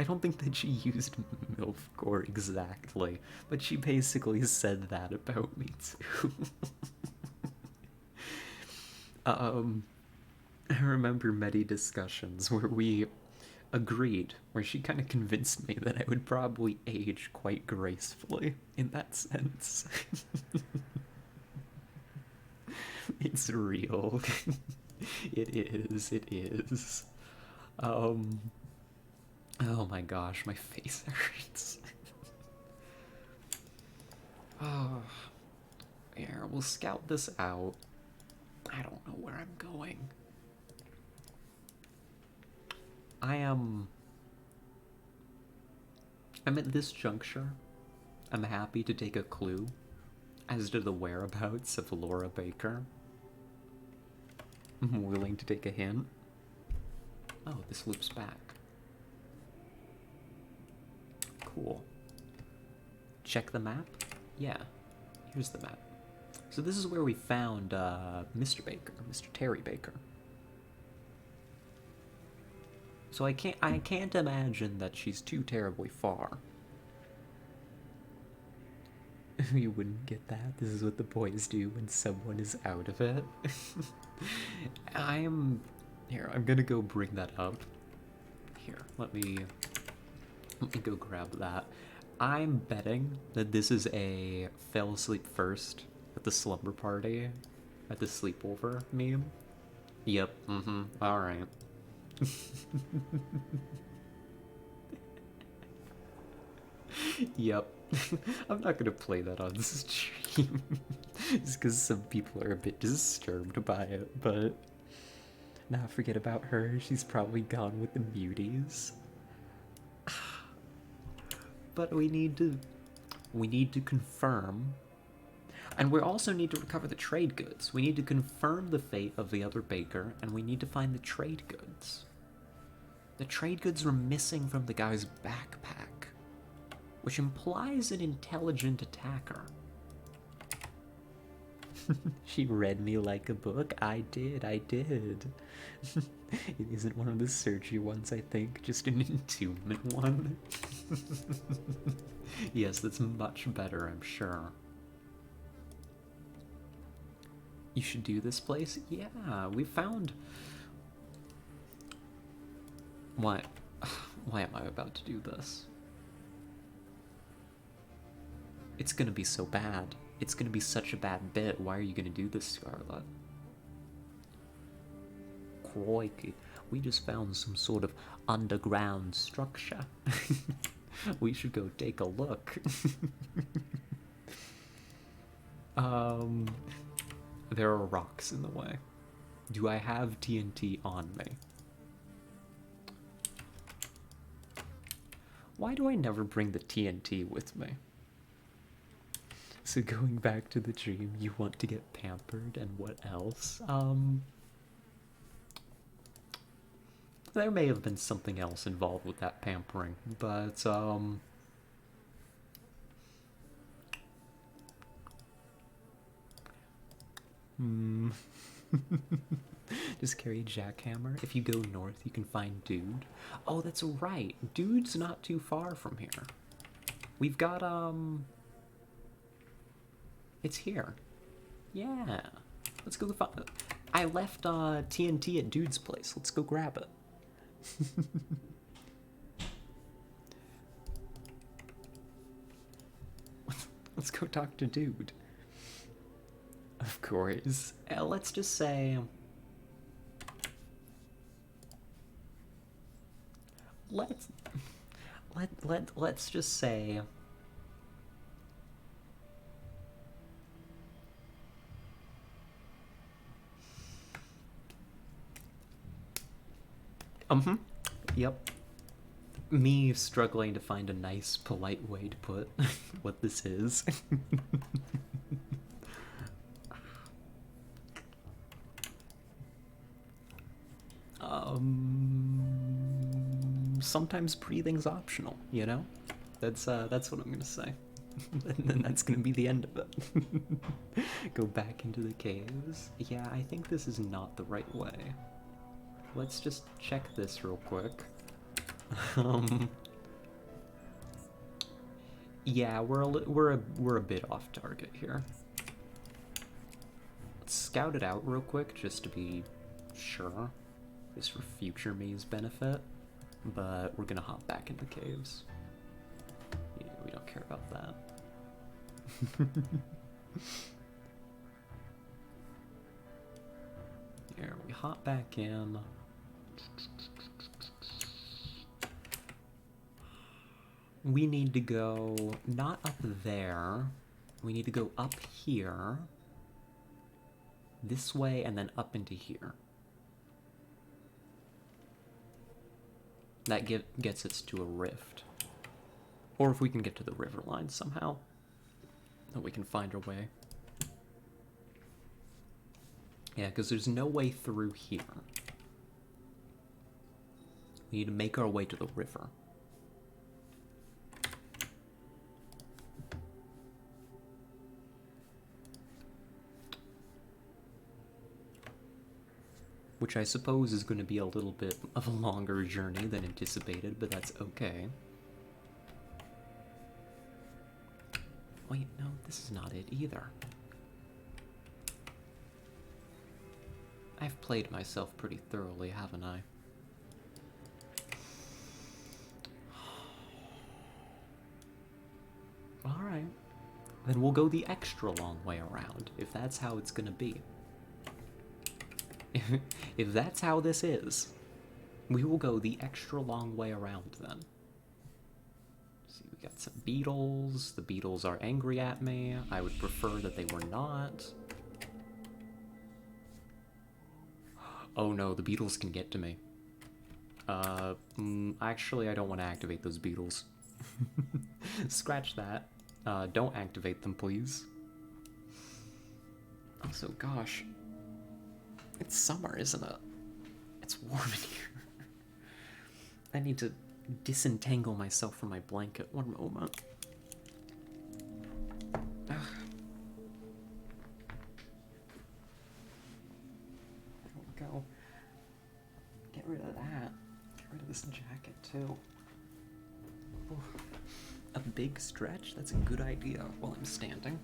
I don't think that she used MILFcore exactly, but she basically said that about me too. I remember many discussions where we Agreed, where she kind of convinced me that I would probably age quite gracefully in that sense. It's real. It is. Um, oh my gosh, my face hurts. Oh, here, we'll scout this out. I don't know where I'm going. I'm at this juncture. I'm happy to take a clue as to the whereabouts of Laura Baker. I'm willing to take a hint. Oh, this loops back. Cool. Check the map? Yeah, here's the map. So this is where we found Mr. Baker, Mr. Terry Baker. So I can't imagine that she's too terribly far. You wouldn't get that? This is what the boys do when someone is out of it. I'm gonna go bring that up. Here, let me go grab that. I'm betting that this is a fell asleep first at the slumber party, at the sleepover meme. Yep, alright. Yep. I'm not gonna play that on stream. Just because some people are a bit disturbed by it, but nah, forget about her. She's probably gone with the muties. But we need to confirm, and we also need to recover the trade goods. We need to confirm the fate of the other baker, and we need to find the trade goods. The trade goods were missing from the guy's backpack, which implies an intelligent attacker. She read me like a book. I did. It isn't one of the searchy ones, I think, just an entombment one. Yes, that's much better, I'm sure. You should do this place? Yeah, we found... Why am I about to do this? It's gonna be so bad. It's gonna be such a bad bit. Why are you gonna do this, Scarlet? Crikey, we just found some sort of underground structure. We should go take a look. There are rocks in the way. Do I have TNT on me? Why do I never bring the TNT with me? So going back to the dream, you want to get pampered, and what else? There may have been something else involved with that pampering, but, Just carry a jackhammer. If you go north, you can find Dude. Oh, that's right. Dude's not too far from here. We've got, It's here. Yeah. Let's go find... I left, TNT at Dude's place. Let's go grab it. Let's go talk to Dude. Of course. Let's just say... Let's just say... Yep. Me struggling to find a nice, polite way to put what this is. Sometimes breathing's optional, you know? That's what I'm gonna say. And then that's gonna be the end of it. Go back into the caves. Yeah, I think this is not the right way. Let's just check this real quick. Yeah, we're a bit off target here. Let's scout it out real quick just to be sure, just for future me's benefit. but we're gonna hop back into caves. Yeah, we don't care about that. Here, we hop back in. We need to go not up there. We need to go up here. This way and then up into here. That gets us to a rift. Or if we can get to the river line somehow, then we can find our way. Yeah, because there's no way through here. We need to make our way to the river. Which I suppose is going to be a little bit of a longer journey than anticipated, but that's okay. Wait, no, this is not it either. I've played myself pretty thoroughly, haven't I? Alright. Then we'll go the extra long way around, if that's how it's gonna be. If that's how this is, we will go the extra long way around then. See, we got some beetles. The beetles are angry at me. I would prefer that they were not. Oh no, the beetles can get to me. Actually, I don't want to activate those beetles. Scratch that. Don't activate them, please. Also, gosh. It's summer, isn't it? It's warm in here. I need to disentangle myself from my blanket. One moment. Ugh. There we go. Get rid of that. Get rid of this jacket, too. Oof. A big stretch? That's a good idea while I'm standing.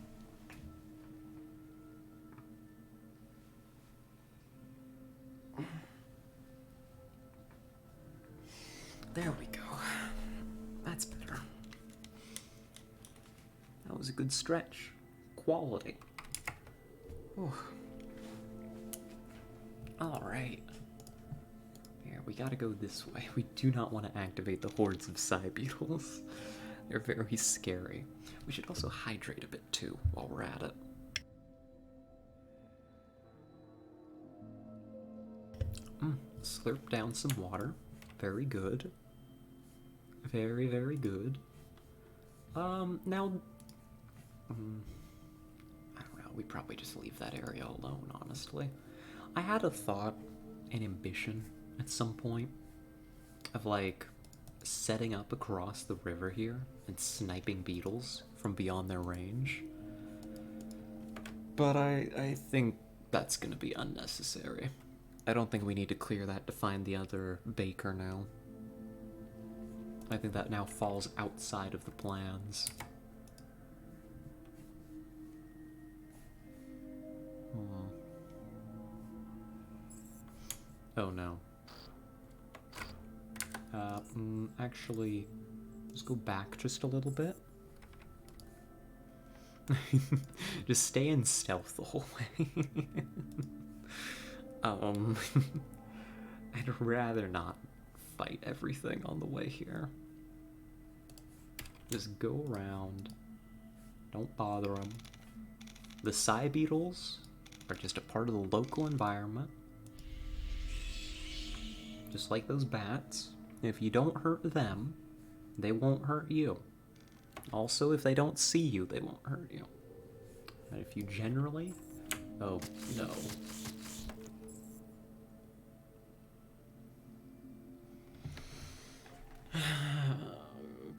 There we go. That's better. That was a good stretch. Quality. Alright. Yeah, we gotta go this way. We do not want to activate the hordes of Psy beetles. They're very scary. We should also hydrate a bit too while we're at it. Slurp down some water. Very good. Very, very good. Now... I don't know, we probably just leave that area alone, honestly. I had a thought, an ambition, at some point, of, like, setting up across the river here and sniping beetles from beyond their range. But I think that's gonna be unnecessary. I don't think we need to clear that to find the other baker now. I think that now falls outside of the plans. Oh no. Actually, let's go back just a little bit. Just stay in stealth the whole way. I'd rather not fight everything on the way here. Just go around. Don't bother them. The Psy beetles are just a part of the local environment. Just like those bats. If you don't hurt them, they won't hurt you. Also, if they don't see you, they won't hurt you. But if you generally... Oh, no.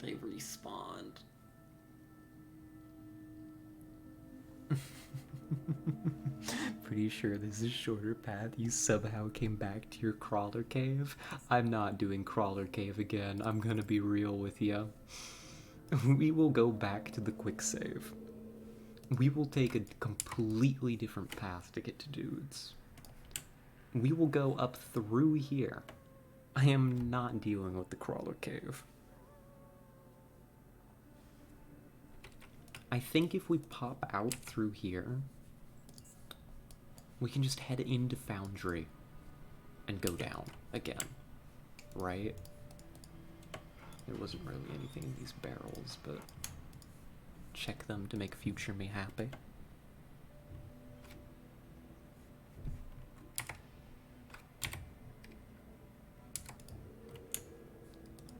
They respawned. Pretty sure this is a shorter path. You somehow came back to your crawler cave. I'm not doing crawler cave again. I'm gonna be real with you. We will go back to the quick save. We will take a completely different path to get to dudes. We will go up through here I am not dealing with the crawler cave. I think if we pop out through here, we can just head into Foundry and go down again, right? There wasn't really anything in these barrels, but check them to make future me happy.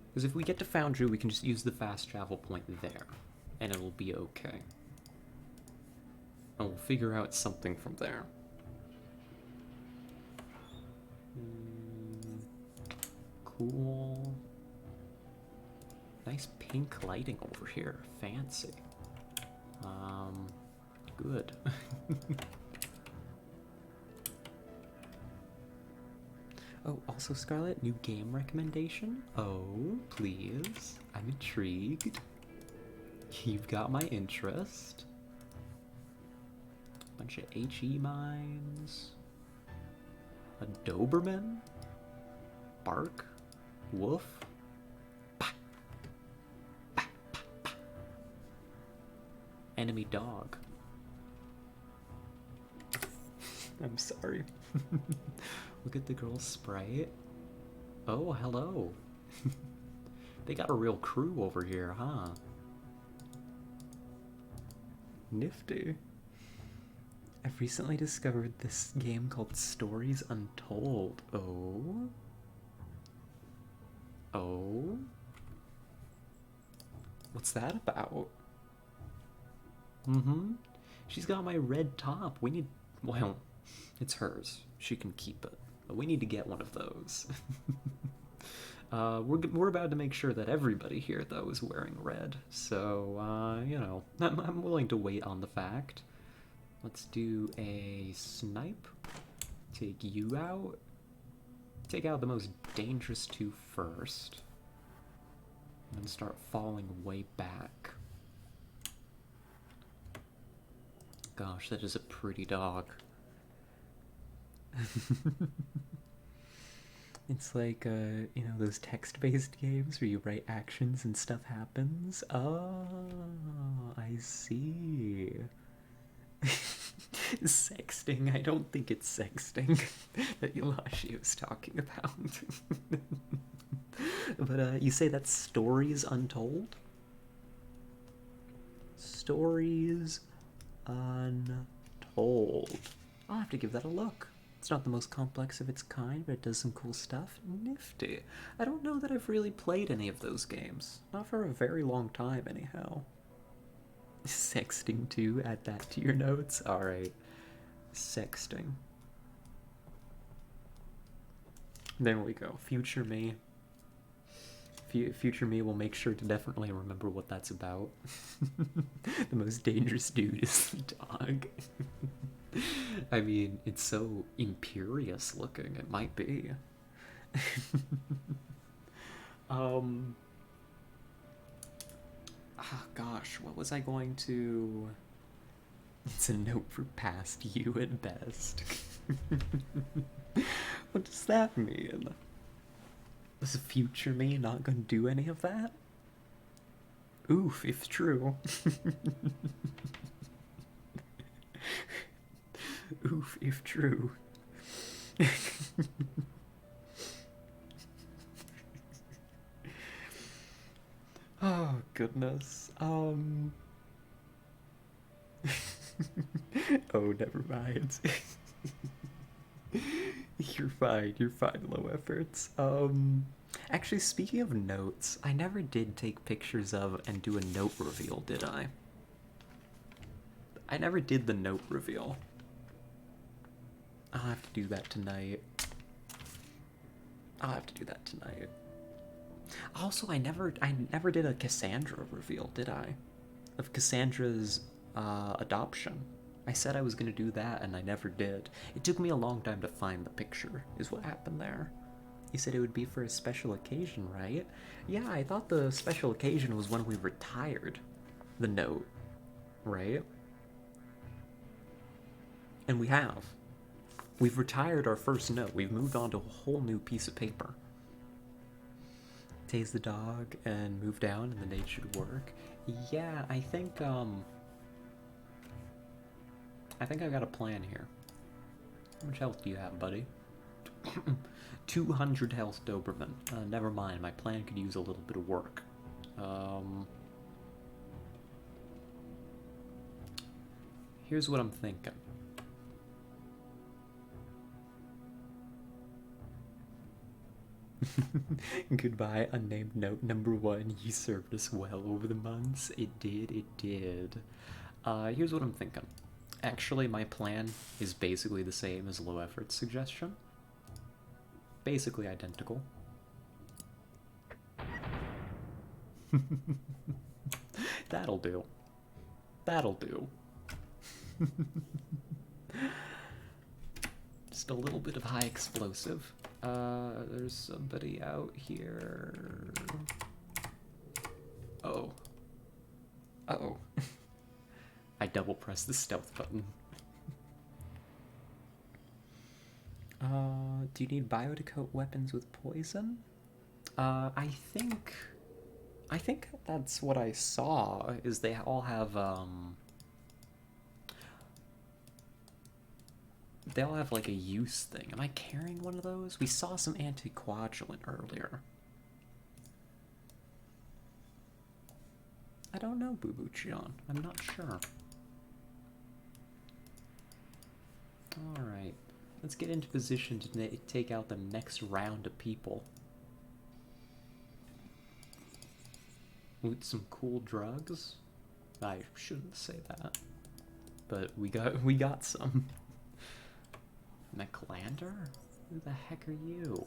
Because if we get to Foundry, we can just use the fast travel point there, and it'll be okay. And we'll figure out something from there. Cool. Nice pink lighting over here. Fancy. Good. Oh, also Scarlett, new game recommendation? Oh, please. I'm intrigued. You've got my interest. Bunch of HE mines. A Doberman? Bark? Woof? Bah. Bah, bah, bah. Enemy dog. I'm sorry. Look at the girl's sprite. Oh, hello. They got a real crew over here, huh? Nifty. I've recently discovered this game called Stories Untold. Oh? Oh? What's that about? Mm-hmm. She's got my red top. We need... Well, it's hers. She can keep it. But we need to get one of those. We're about to make sure that everybody here, though, is wearing red. So, you know, I'm willing to wait on the fact. Let's do a snipe. Take you out. Take out the most dangerous two first. And then start falling way back. Gosh, that is a pretty dog. It's like, you know, those text-based games where you write actions and stuff happens. Oh, I see. Sexting. I don't think it's sexting that Yulashi was talking about. But, you say that's Stories Untold? Stories Untold. I'll have to give that a look. It's not the most complex of its kind, but it does some cool stuff. Nifty. I don't know that I've really played any of those games. Not for a very long time, anyhow. Sexting too? Add that to your notes? Alright. Sexting. There we go. Future me. Future me will make sure to definitely remember what that's about. The most dangerous dude is the dog. I mean, it's so imperious looking, it might be. Oh gosh, what was I going to... It's a note for past you at best. What does that mean? Was the future me not gonna do any of that? Oof, if true. Oof, if true. Oh, goodness. Oh, never mind. You're fine, low efforts. Actually, speaking of notes, I never did take pictures of and do a note reveal, did I? I never did the note reveal. I'll have to do that tonight. Also, I never did a Cassandra reveal, did I? Of Cassandra's adoption. I said I was gonna do that, and I never did. It took me a long time to find the picture, is what happened there. You said it would be for a special occasion, right? Yeah, I thought the special occasion was when we retired the note, right? And we have. We've retired our first note. We've moved on to a whole new piece of paper. tase the dog and move down, and the nade should work. Yeah, I think I've got a plan here. How much health do you have, buddy? 200 health, Doberman. Never mind, my plan could use a little bit of work. Here's what I'm thinking. Goodbye, unnamed note number 1. You served us well over the months. It did, it did. Here's what I'm thinking. Actually, my plan is basically the same as low effort's suggestion. Basically identical. That'll do. That'll do. Just a little bit of high explosive. There's somebody out here. Oh. Uh-oh. I double pressed the stealth button. Do you need bio to coat weapons with poison? I think that's what I saw, is they all have, they all have, like, a use thing. Am I carrying one of those? We saw some anticoagulant earlier. I don't know, Boo-Boo-Chion. I'm not sure. Alright. Let's get into position to take out the next round of people. Loot some cool drugs? I shouldn't say that. But we got some. McLander? Who the heck are you?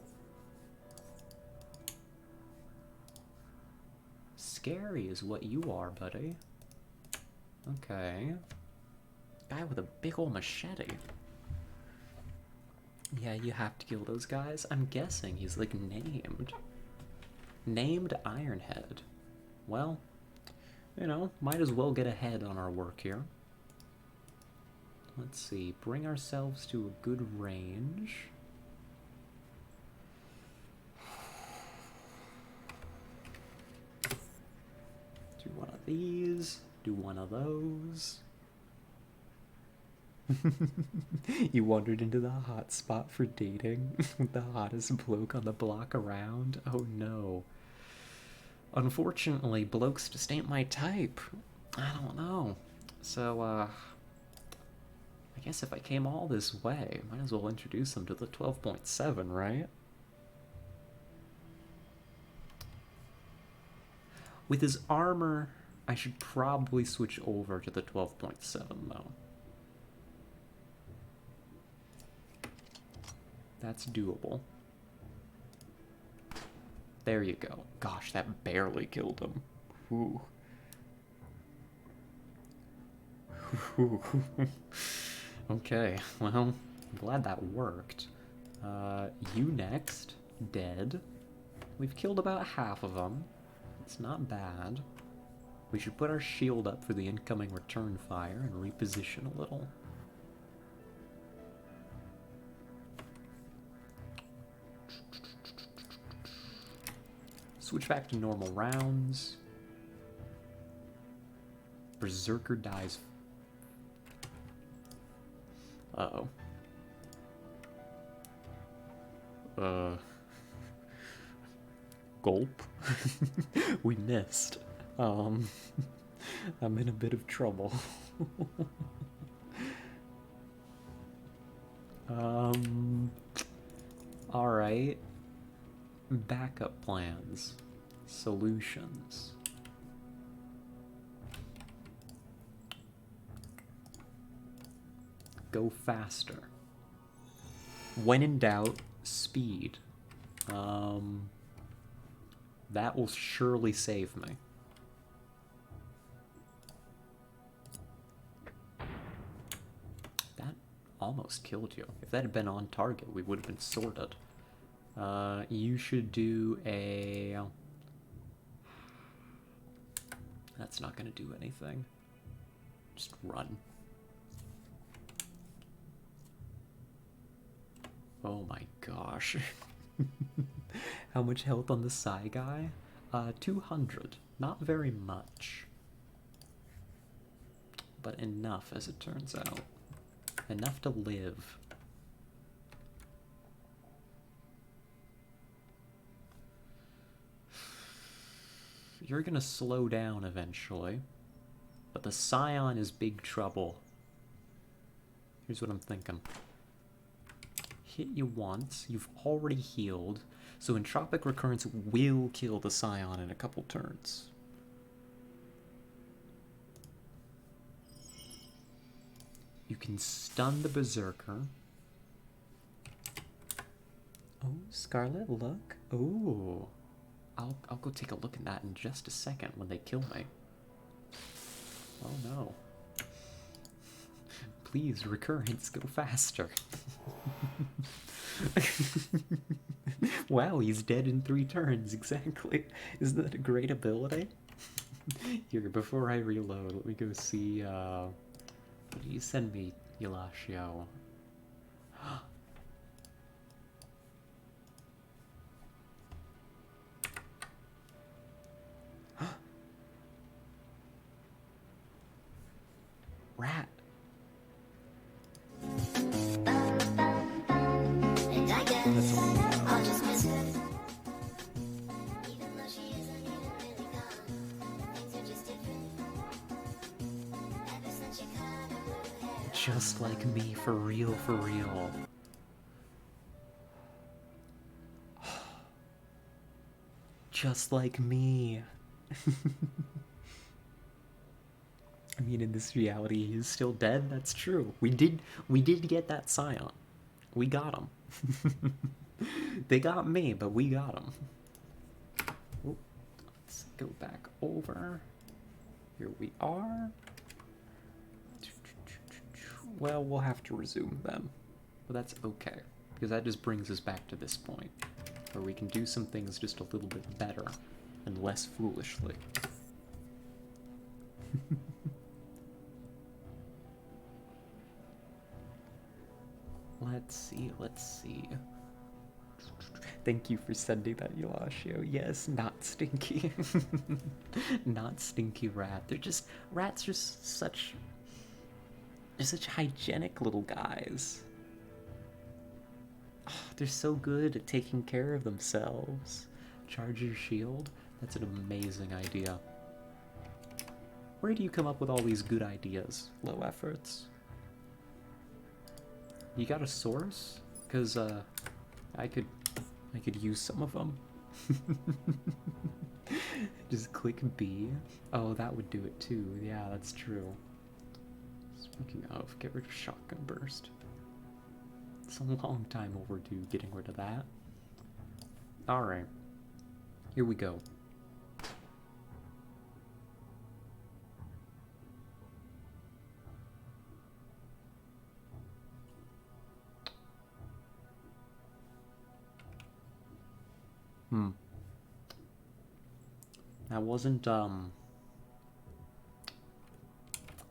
Scary is what you are, buddy. Okay. Guy with a big ol' machete. Yeah, you have to kill those guys. I'm guessing he's, like, named. Named Ironhead. Well, you know, might as well get ahead on our work here. Let's see, bring ourselves to a good range. Do one of these, do one of those. You wandered into the hot spot for dating with the hottest bloke on the block around? Oh no. Unfortunately, blokes just ain't my type. I don't know. So, I guess if I came all this way, might as well introduce them to the 12.7, right? With his armor, I should probably switch over to the 12.7, though. That's doable. There you go. Gosh, that barely killed him. Whew. Okay, well, I'm glad that worked. You next. Dead. We've killed about half of them. It's not bad. We should put our shield up for the incoming return fire and reposition a little. Switch back to normal rounds. Berserker dies. Uh-oh. Gulp. We missed. I'm in a bit of trouble. Alright. Backup plans. Solutions. Go faster. When in doubt, speed. That will surely save me. That almost killed you. If that had been on target, we would have been sorted. You should do a... That's not going to do anything. Just run. Oh my gosh. How much health on the Psy guy? 200. Not very much. But enough, as it turns out. Enough to live. You're gonna slow down eventually. But the Scion is big trouble. Here's what I'm thinking. Hit you once, you've already healed, so Entropic Recurrence will kill the Scion in a couple turns. You can stun the Berserker. Oh, Scarlet, look. Oh. I'll go take a look at that in just a second when they kill me. Oh no. Please, Recurrence, go faster. Wow, he's dead in 3 turns, exactly. Isn't that a great ability? Here, before I reload, let me go see, what did you send me, Eulashio? Rat. Just like me, for real, for real. Just like me. I mean, in this reality, he's still dead. That's true. We did get that Scion. We got him. They got me, but we got him. Oop. Let's go back over. Here we are. Well, we'll have to resume then. But that's okay, because that just brings us back to this point, where we can do some things just a little bit better and less foolishly. Let's see. Thank you for sending that, Eulashio. Yes, not Stinky. Not Stinky Rat. Rats are such... They're such hygienic little guys. Oh, they're so good at taking care of themselves. Charge your shield? That's an amazing idea. Where do you come up with all these good ideas? Low efforts? You got a source? Because, I could use some of them. Just click B. Oh, that would do it too. Yeah, that's true. Speaking of, get rid of Shotgun Burst. It's a long time overdue getting rid of that. Alright. Here we go.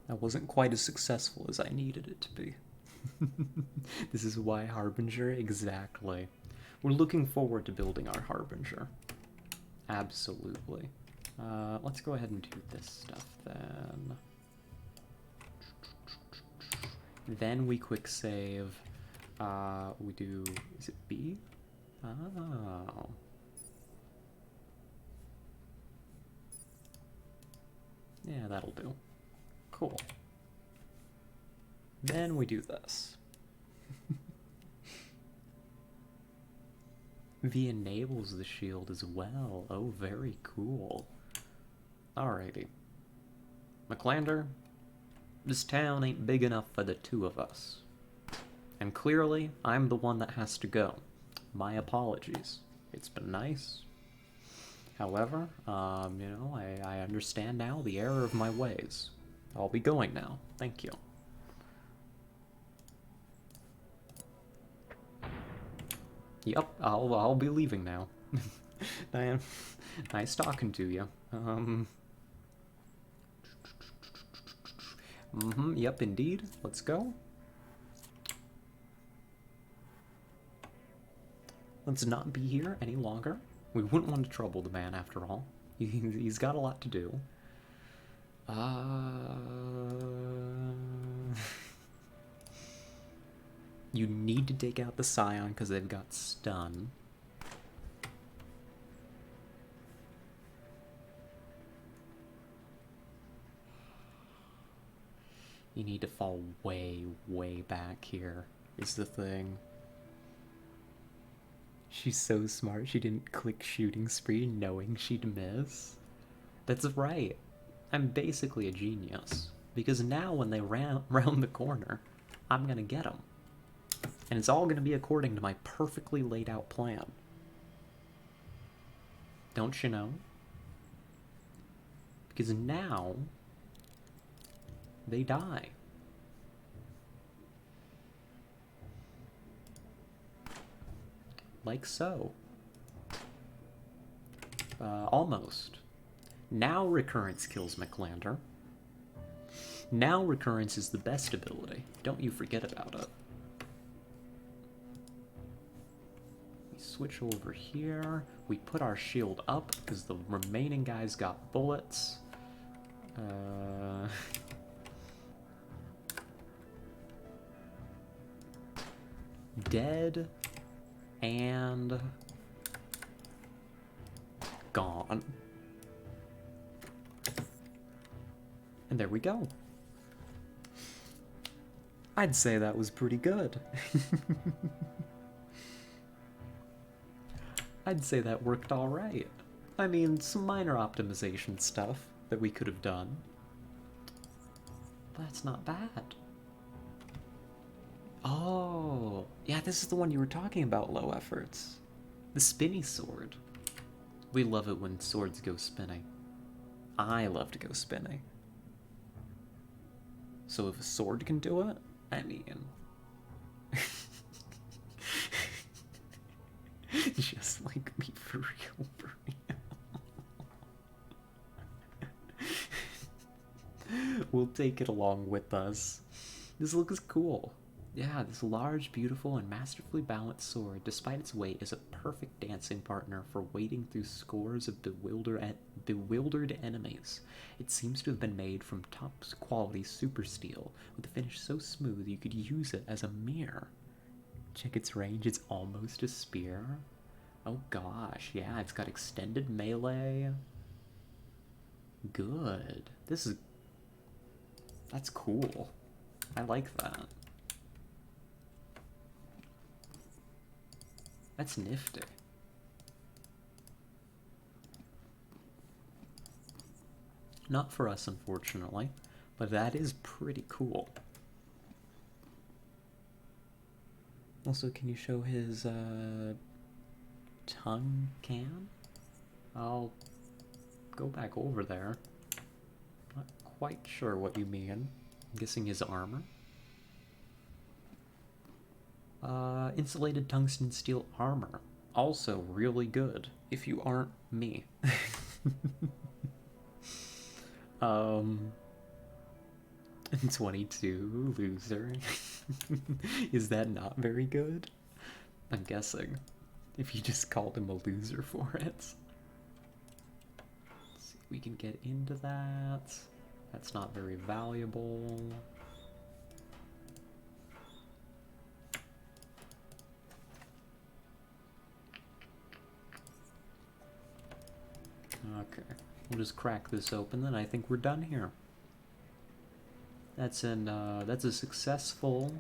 That wasn't quite as successful as I needed it to be. This is why Harbinger, exactly. We're looking forward to building our Harbinger. Absolutely. Let's go ahead and do this stuff then. Then we quick save. We do, is it B? Oh. Yeah, that'll do. Cool. Then we do this. V enables the shield as well. Oh, very cool. Alrighty. McClander, this town ain't big enough for the 2 of us. And clearly, I'm the one that has to go. My apologies. It's been nice. However, you know, I understand now the error of my ways. I'll be going now. Thank you. Yep, I'll be leaving now. Diane, nice talking to you. Yep, indeed. Let's go. Let's not be here any longer. We wouldn't want to trouble the man after all. He's got a lot to do. You need to take out the Scion because they've got stun. You need to fall way, way back here, is the thing. She's so smart she didn't click shooting spree knowing she'd miss. That's right. I'm basically a genius. Because now when they round the corner, I'm gonna get them. And it's all gonna be according to my perfectly laid out plan. Don't you know? Because now they die. Like so. Almost. Now Recurrence kills McLander. Now Recurrence is the best ability. Don't you forget about it. We switch over here. We put our shield up because the remaining guys got bullets. Dead and gone. And there we go. I'd say that was pretty good. I'd say that worked alright. I mean, some minor optimization stuff that we could have done. But that's not bad. Oh, yeah, this is the one you were talking about, low efforts. The spinny sword. We love it when swords go spinning. I love to go spinning. So if a sword can do it, I mean... Just like me, for real, for real. We'll take it along with us. This looks cool. Yeah, this large, beautiful, and masterfully balanced sword, despite its weight, is a perfect dancing partner for wading through scores of bewildered enemies. It seems to have been made from top-quality super steel, with a finish so smooth you could use it as a mirror. Check its range, it's almost a spear. Oh gosh, yeah, it's got extended melee. Good. That's cool. I like that. That's nifty. Not for us, unfortunately, but that is pretty cool. Also, can you show his tongue can? I'll go back over there. Not quite sure what you mean. I'm guessing his armor. Insulated tungsten steel armor. Also really good, if you aren't me. 22, loser. Is that not very good? I'm guessing. If you just called him a loser for it. Let's see if we can get into that. That's not very valuable. Okay, we'll just crack this open, then I think we're done here. That's a successful...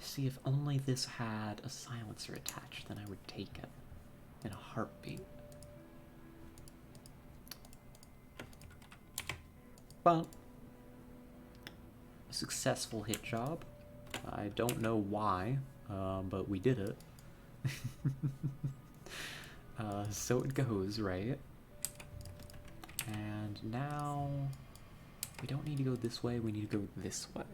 See, if only this had a silencer attached, then I would take it in a heartbeat. But a successful hit job. I don't know why, but we did it. So it goes, right? And now we don't need to go this way, we need to go this way.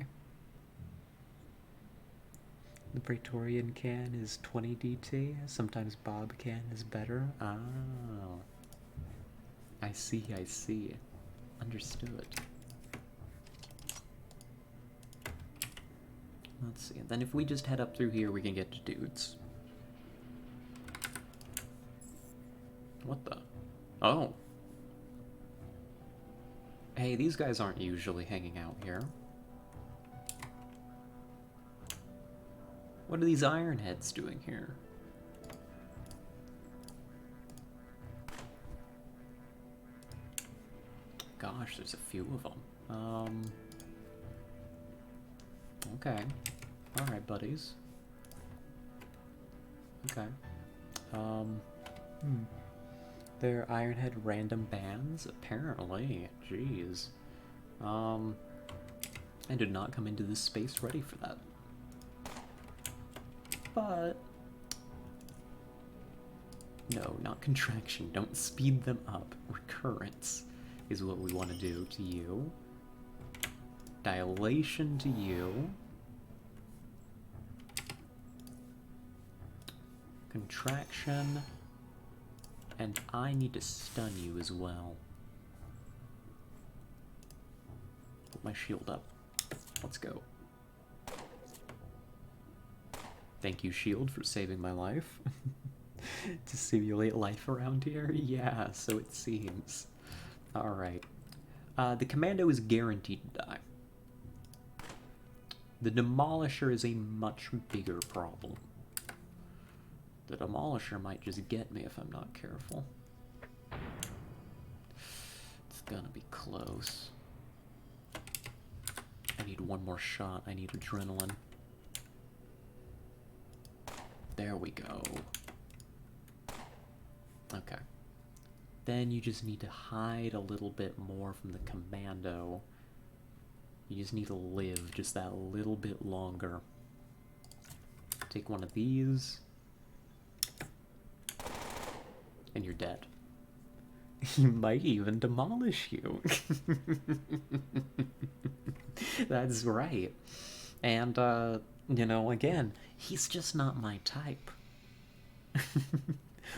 The Praetorian can is 20 DT, sometimes Bob can is better. Oh. I see, I see. Understood. Let's see. Then if we just head up through here, we can get to dudes. What the? Oh. Hey, these guys aren't usually hanging out here. What are these ironheads doing here? Gosh, there's a few of them. Okay. Alright, buddies. Okay. They're Ironhead random bands? Apparently. Jeez. I did not come into this space ready for that. But... no, not contraction. Don't speed them up. Recurrence is what we want to do to you. Dilation to you. Contraction. And I need to stun you as well. Put my shield up. Let's go. Thank you, shield, for saving my life. To simulate life around here? Yeah, so it seems. Alright. The commando is guaranteed to die. The demolisher is a much bigger problem. The demolisher might just get me if I'm not careful. It's gonna be close. I need one more shot. I need adrenaline. There we go. Okay. Then you just need to hide a little bit more from the commando. You just need to live just that little bit longer. Take one of these. And you're dead. He might even demolish you. That's right. And, you know, again, he's just not my type.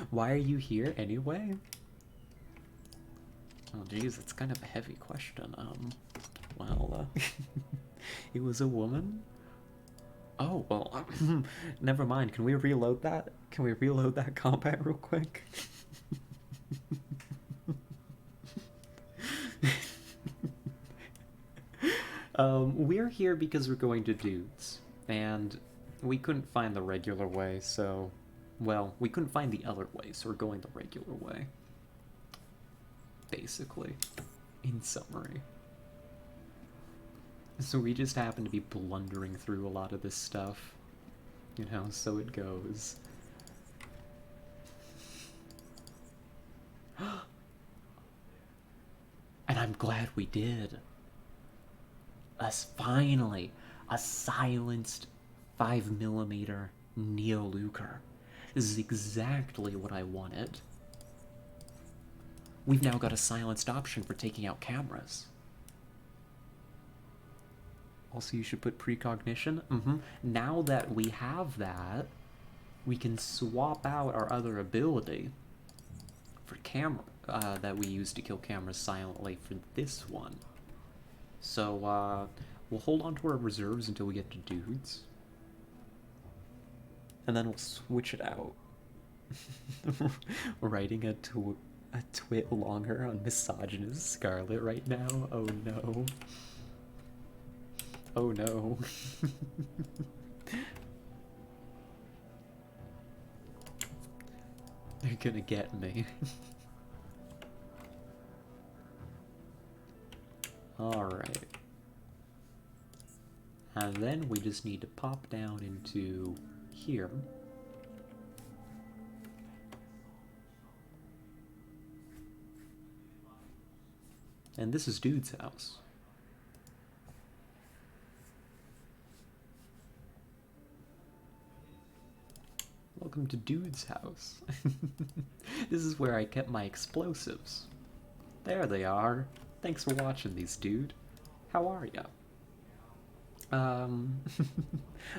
Why are you here anyway? Oh, geez, that's kind of a heavy question. Well, it was a woman? Oh, well, never mind. Can we reload that? Can we reload that combat real quick? We're here because we're going to dudes, and we couldn't find the regular way, so... well, we couldn't find the other way, so we're going the regular way. Basically. In summary. So we just happen to be blundering through a lot of this stuff. You know, so it goes. And I'm glad we did. Us finally, a silenced 5mm Neo-Luker. This is exactly what I wanted. We've now got a silenced option for taking out cameras. Also, you should put precognition. Now that we have that, we can swap out our other ability for camera that we use to kill cameras silently for this one. So, we'll hold on to our reserves until we get to dudes. And then we'll switch it out. Writing a twit longer on misogynist Scarlet right now? Oh no. Oh no. They're gonna get me. Alright. And then we just need to pop down into here. And this is Dude's house. Welcome to Dude's house. This is where I kept my explosives. There they are. Thanks for watching these, dude. How are ya?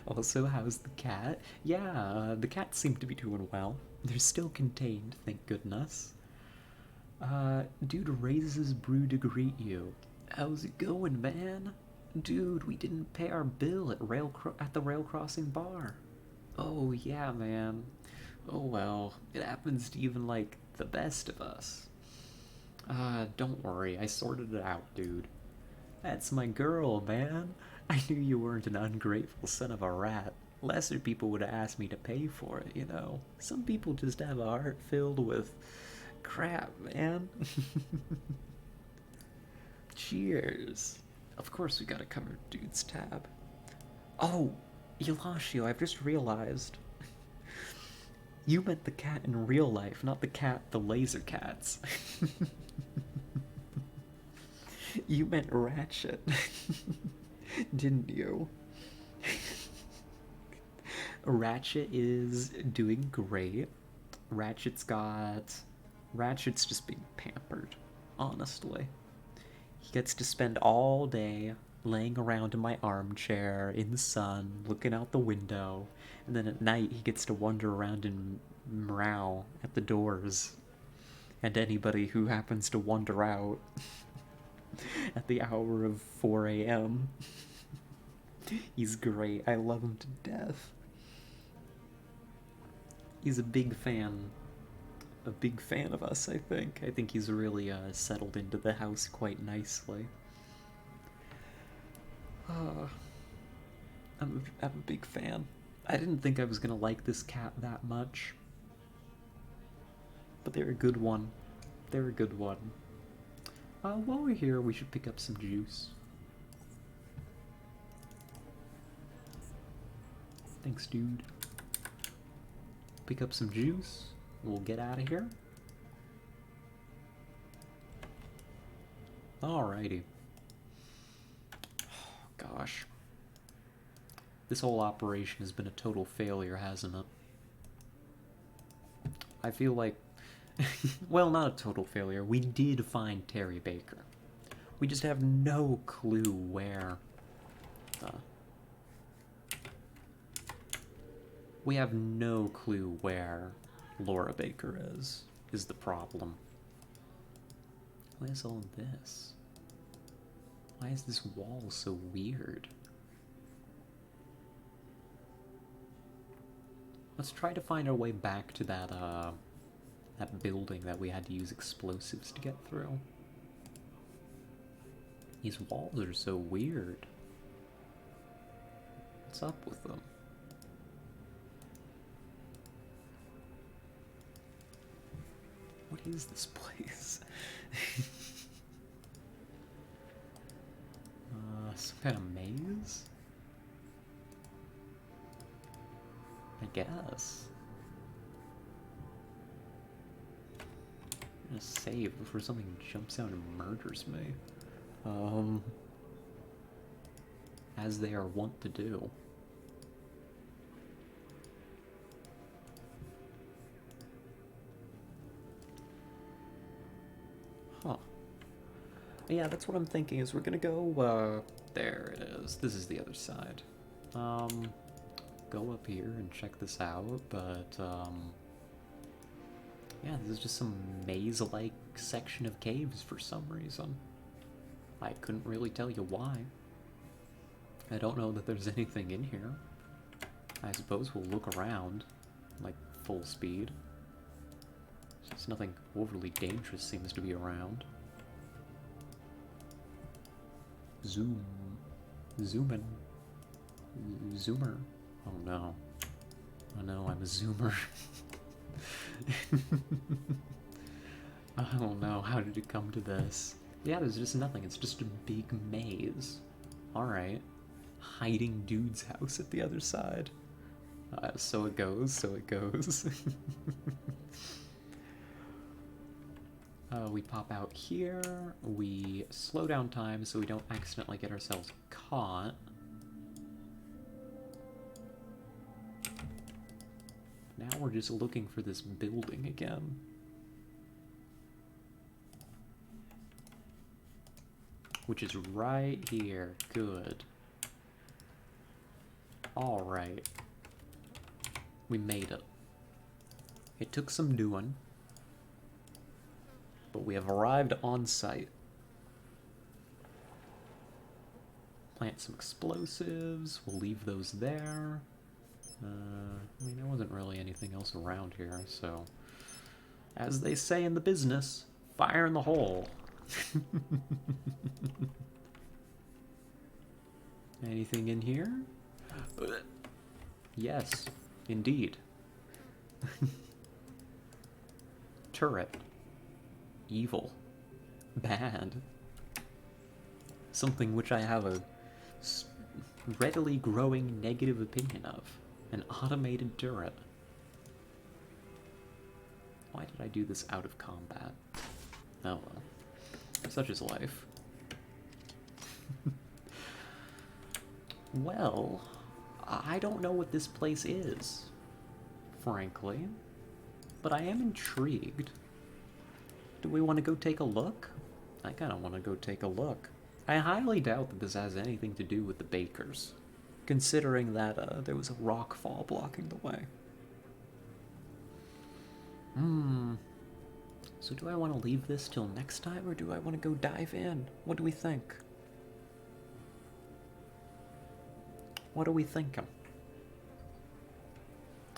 Also, how's the cat? Yeah, the cats seem to be doing well. They're still contained, thank goodness. Dude raises his brew to greet you. How's it going, man? Dude, we didn't pay our bill at the rail crossing bar. Oh yeah, man. Oh well, it happens to even like the best of us. Don't worry, I sorted it out, dude. That's my girl, man. I knew you weren't an ungrateful son of a rat. Lesser people would have asked me to pay for it, you know. Some people just have a heart filled with crap, man. Cheers. Of course we gotta cover dude's tab. Oh, Eulashio, I've just realized. You meant the cat in real life, not the cat the laser cats. You meant Ratchet. Didn't you? Ratchet is doing great. Ratchet's just being pampered, honestly. He gets to spend all day laying around in my armchair in the sun, looking out the window, and then at night he gets to wander around and meow at the doors. And anybody who happens to wander out at the hour of 4 a.m. He's great. I love him to death. He's a big fan of us, I think. I think he's really settled into the house quite nicely. I'm a big fan. I didn't think I was gonna like this cat that much, but they're a good one. They're a good one. While we're here, we should pick up some juice. Thanks, dude. Pick up some juice. We'll get out of here. Alrighty. Oh, gosh. This whole operation has been a total failure, hasn't it? I feel like... well, not a total failure. We did find Terry Baker. We just have no clue where... we have no clue where Laura Baker is the problem. What is all this? Why is this wall so weird? Let's try to find our way back to that building that we had to use explosives to get through. These walls are so weird. What's up with them? What is this place? Some kind of maze? I guess. I'm gonna save before something jumps out and murders me. As they are wont to do. Huh. Yeah, that's what I'm thinking, is we're gonna go, there it is. This is the other side. Go up here and check this out, but, yeah, this is just some maze-like section of caves for some reason. I couldn't really tell you why. I don't know that there's anything in here. I suppose we'll look around, like, full speed. Since nothing overly dangerous seems to be around. Zoom. Zoomin'. Zoomer. Oh no. Oh no, I'm a zoomer. Oh no, how did it come to this? Yeah, there's just nothing. It's just a big maze. Alright. Hiding dude's house at the other side. So it goes, so it goes. We pop out here. We slow down time so we don't accidentally get ourselves caught. Now we're just looking for this building again. Which is right here. Good. Alright. We made it. It took some doing, but we have arrived on site. Plant some explosives. We'll leave those there. I mean, there wasn't really anything else around here, so... As they say in the business, fire in the hole. Anything in here? Yes, indeed. Turret. Evil. Bad. Something which I have a readily growing negative opinion of. An automated turret. Why did I do this out of combat? Oh well. Such is life. Well, I don't know what this place is, frankly, but I am intrigued. Do we want to go take a look? I kind of want to go take a look. I highly doubt that this has anything to do with the bakers, considering that there was a rock fall blocking the way. So do I want to leave this till next time, or do I want to go dive in? What do we think? What are we thinking?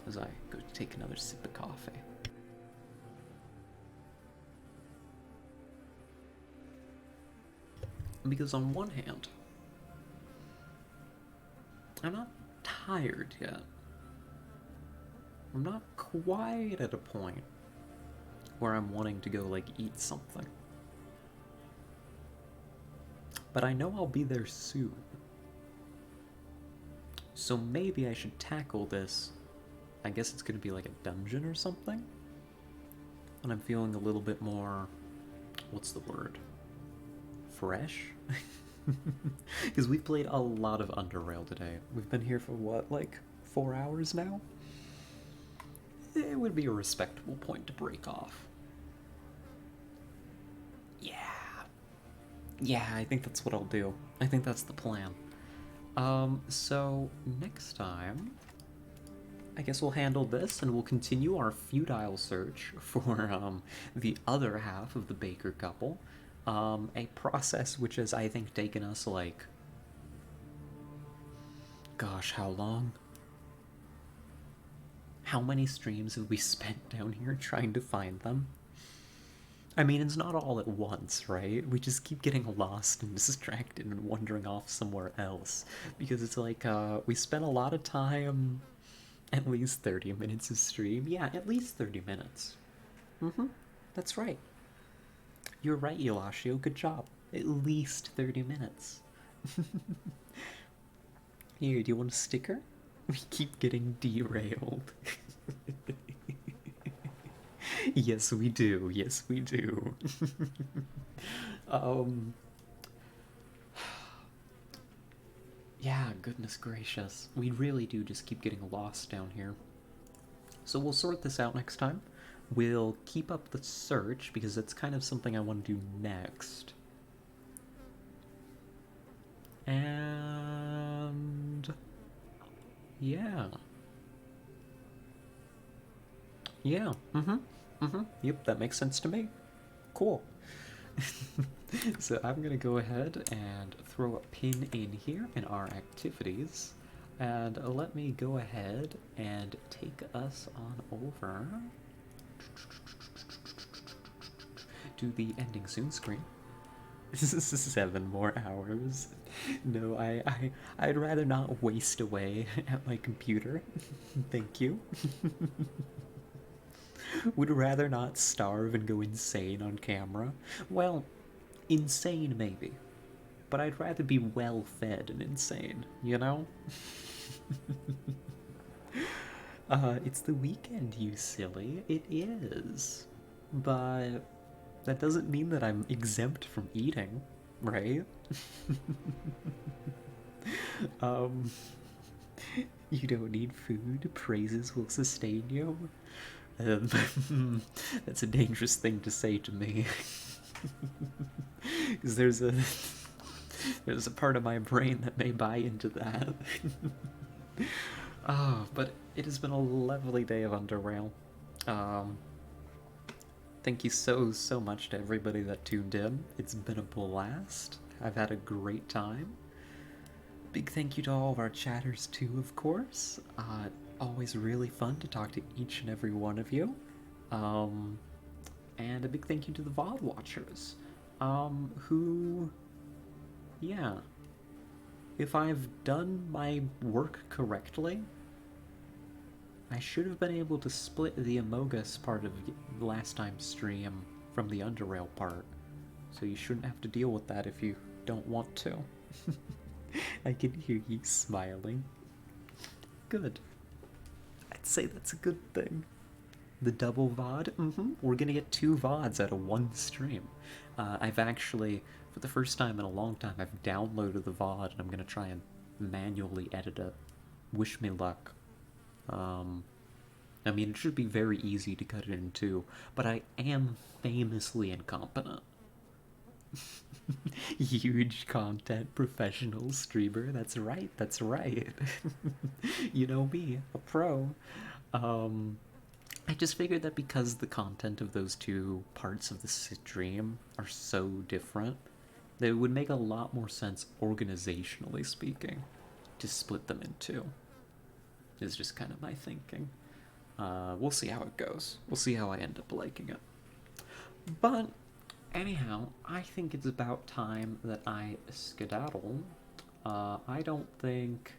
As I go to take another sip of coffee. Because on one hand, I'm not tired yet. I'm not quite at a point where I'm wanting to go, like, eat something. But I know I'll be there soon. So maybe I should tackle this. I guess it's gonna be like a dungeon or something? And I'm feeling a little bit more... what's the word? Fresh? Because we've played a lot of UnderRail today. We've been here for what, like 4 hours now? It would be a respectable point to break off. Yeah, I think that's what I'll do. I think that's the plan. So next time, I guess we'll handle this and we'll continue our futile search for the other half of the Baker couple. A process which has, I think, taken us like, gosh, how long? How many streams have we spent down here trying to find them? I mean, it's not all at once, right? We just keep getting lost and distracted and wandering off somewhere else. Because it's like, we spent a lot of time, at least 30 minutes of stream. Yeah, at least 30 minutes. That's right. You're right, Eulashio, good job. At least 30 minutes. Here, do you want a sticker? We keep getting derailed. Yes, we do. Yes, we do. Yeah, goodness gracious. We really do just keep getting lost down here. So we'll sort this out next time. We'll keep up the search, because that's kind of something I want to do next. And... yeah. Yeah, yep, that makes sense to me. Cool. So I'm gonna go ahead and throw a pin in here in our activities, and let me go ahead and take us on over to the ending soon screen. This is 7 more hours. No, I'd rather not waste away at my computer. Thank you. Would rather not starve and go insane on camera. Well, insane maybe. But I'd rather be well fed and insane, you know? It's the weekend, you silly. It is. But that doesn't mean that I'm exempt from eating, right? You don't need food. Praises will sustain you. That's a dangerous thing to say to me. Because there's a part of my brain that may buy into that. Oh, but it has been a lovely day of UnderRail. Thank you so much to everybody that tuned in. It's been a blast. I've had a great time. Big thank you to all of our chatters too, of course. Always really fun to talk to each and every one of you. Um, and a big thank you to the VOD watchers, who, yeah, if I've done my work correctly, I should have been able to split the Amogus part of last time's stream from the UnderRail part, so you shouldn't have to deal with that if you don't want to. I can hear you smiling. Good. I'd say that's a good thing. The double VOD? We're gonna get 2 VODs out of 1 stream. I've actually, for the first time in a long time, I've downloaded the VOD and I'm gonna try and manually edit it. Wish me luck. I mean, it should be very easy to cut it in 2, but I am famously incompetent. Huge content professional streamer. That's right, that's right. You know me, a pro. I just figured that because the content of those 2 parts of the stream are so different, that it would make a lot more sense organizationally speaking to split them in 2. Is just kind of my thinking. We'll see how it goes. We'll see how I end up liking it. But anyhow, I think it's about time that I skedaddle. I don't think...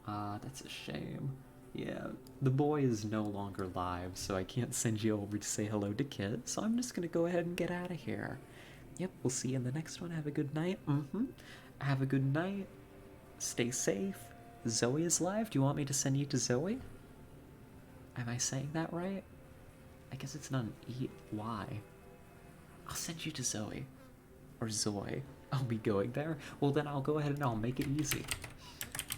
that's a shame. Yeah, the boy is no longer live, so I can't send you over to say hello to Kit, so I'm just gonna go ahead and get out of here. Yep, we'll see you in the next one. Have a good night. Have a good night. Stay safe. Zoe is live. Do you want me to send you to Zoe? Am I saying that right? I guess it's not an E-Y. I'll send you to Zoe. Or Zoe. I'll be going there. Well, then I'll go ahead and I'll make it easy.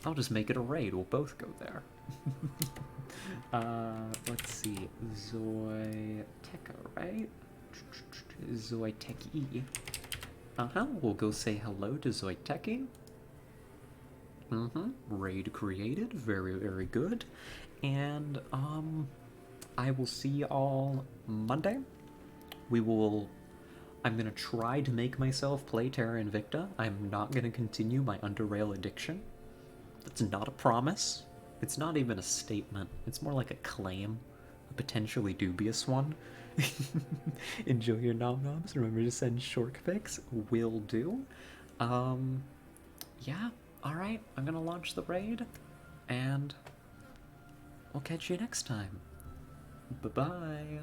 I'll just make it a raid. We'll both go there. Let's see. Zoeteca, right? Zoeteki. We'll go say hello to Zoeteki. Raid created. Very, very good. And, I will see y'all Monday. I'm gonna try to make myself play Terra Invicta. I'm not gonna continue my UnderRail addiction. That's not a promise. It's not even a statement. It's more like a claim. A potentially dubious one. Enjoy your nom-noms. Remember to send short pics. Will do. Yeah. Alright, I'm gonna launch the raid. And... we'll catch you next time. Bye-bye.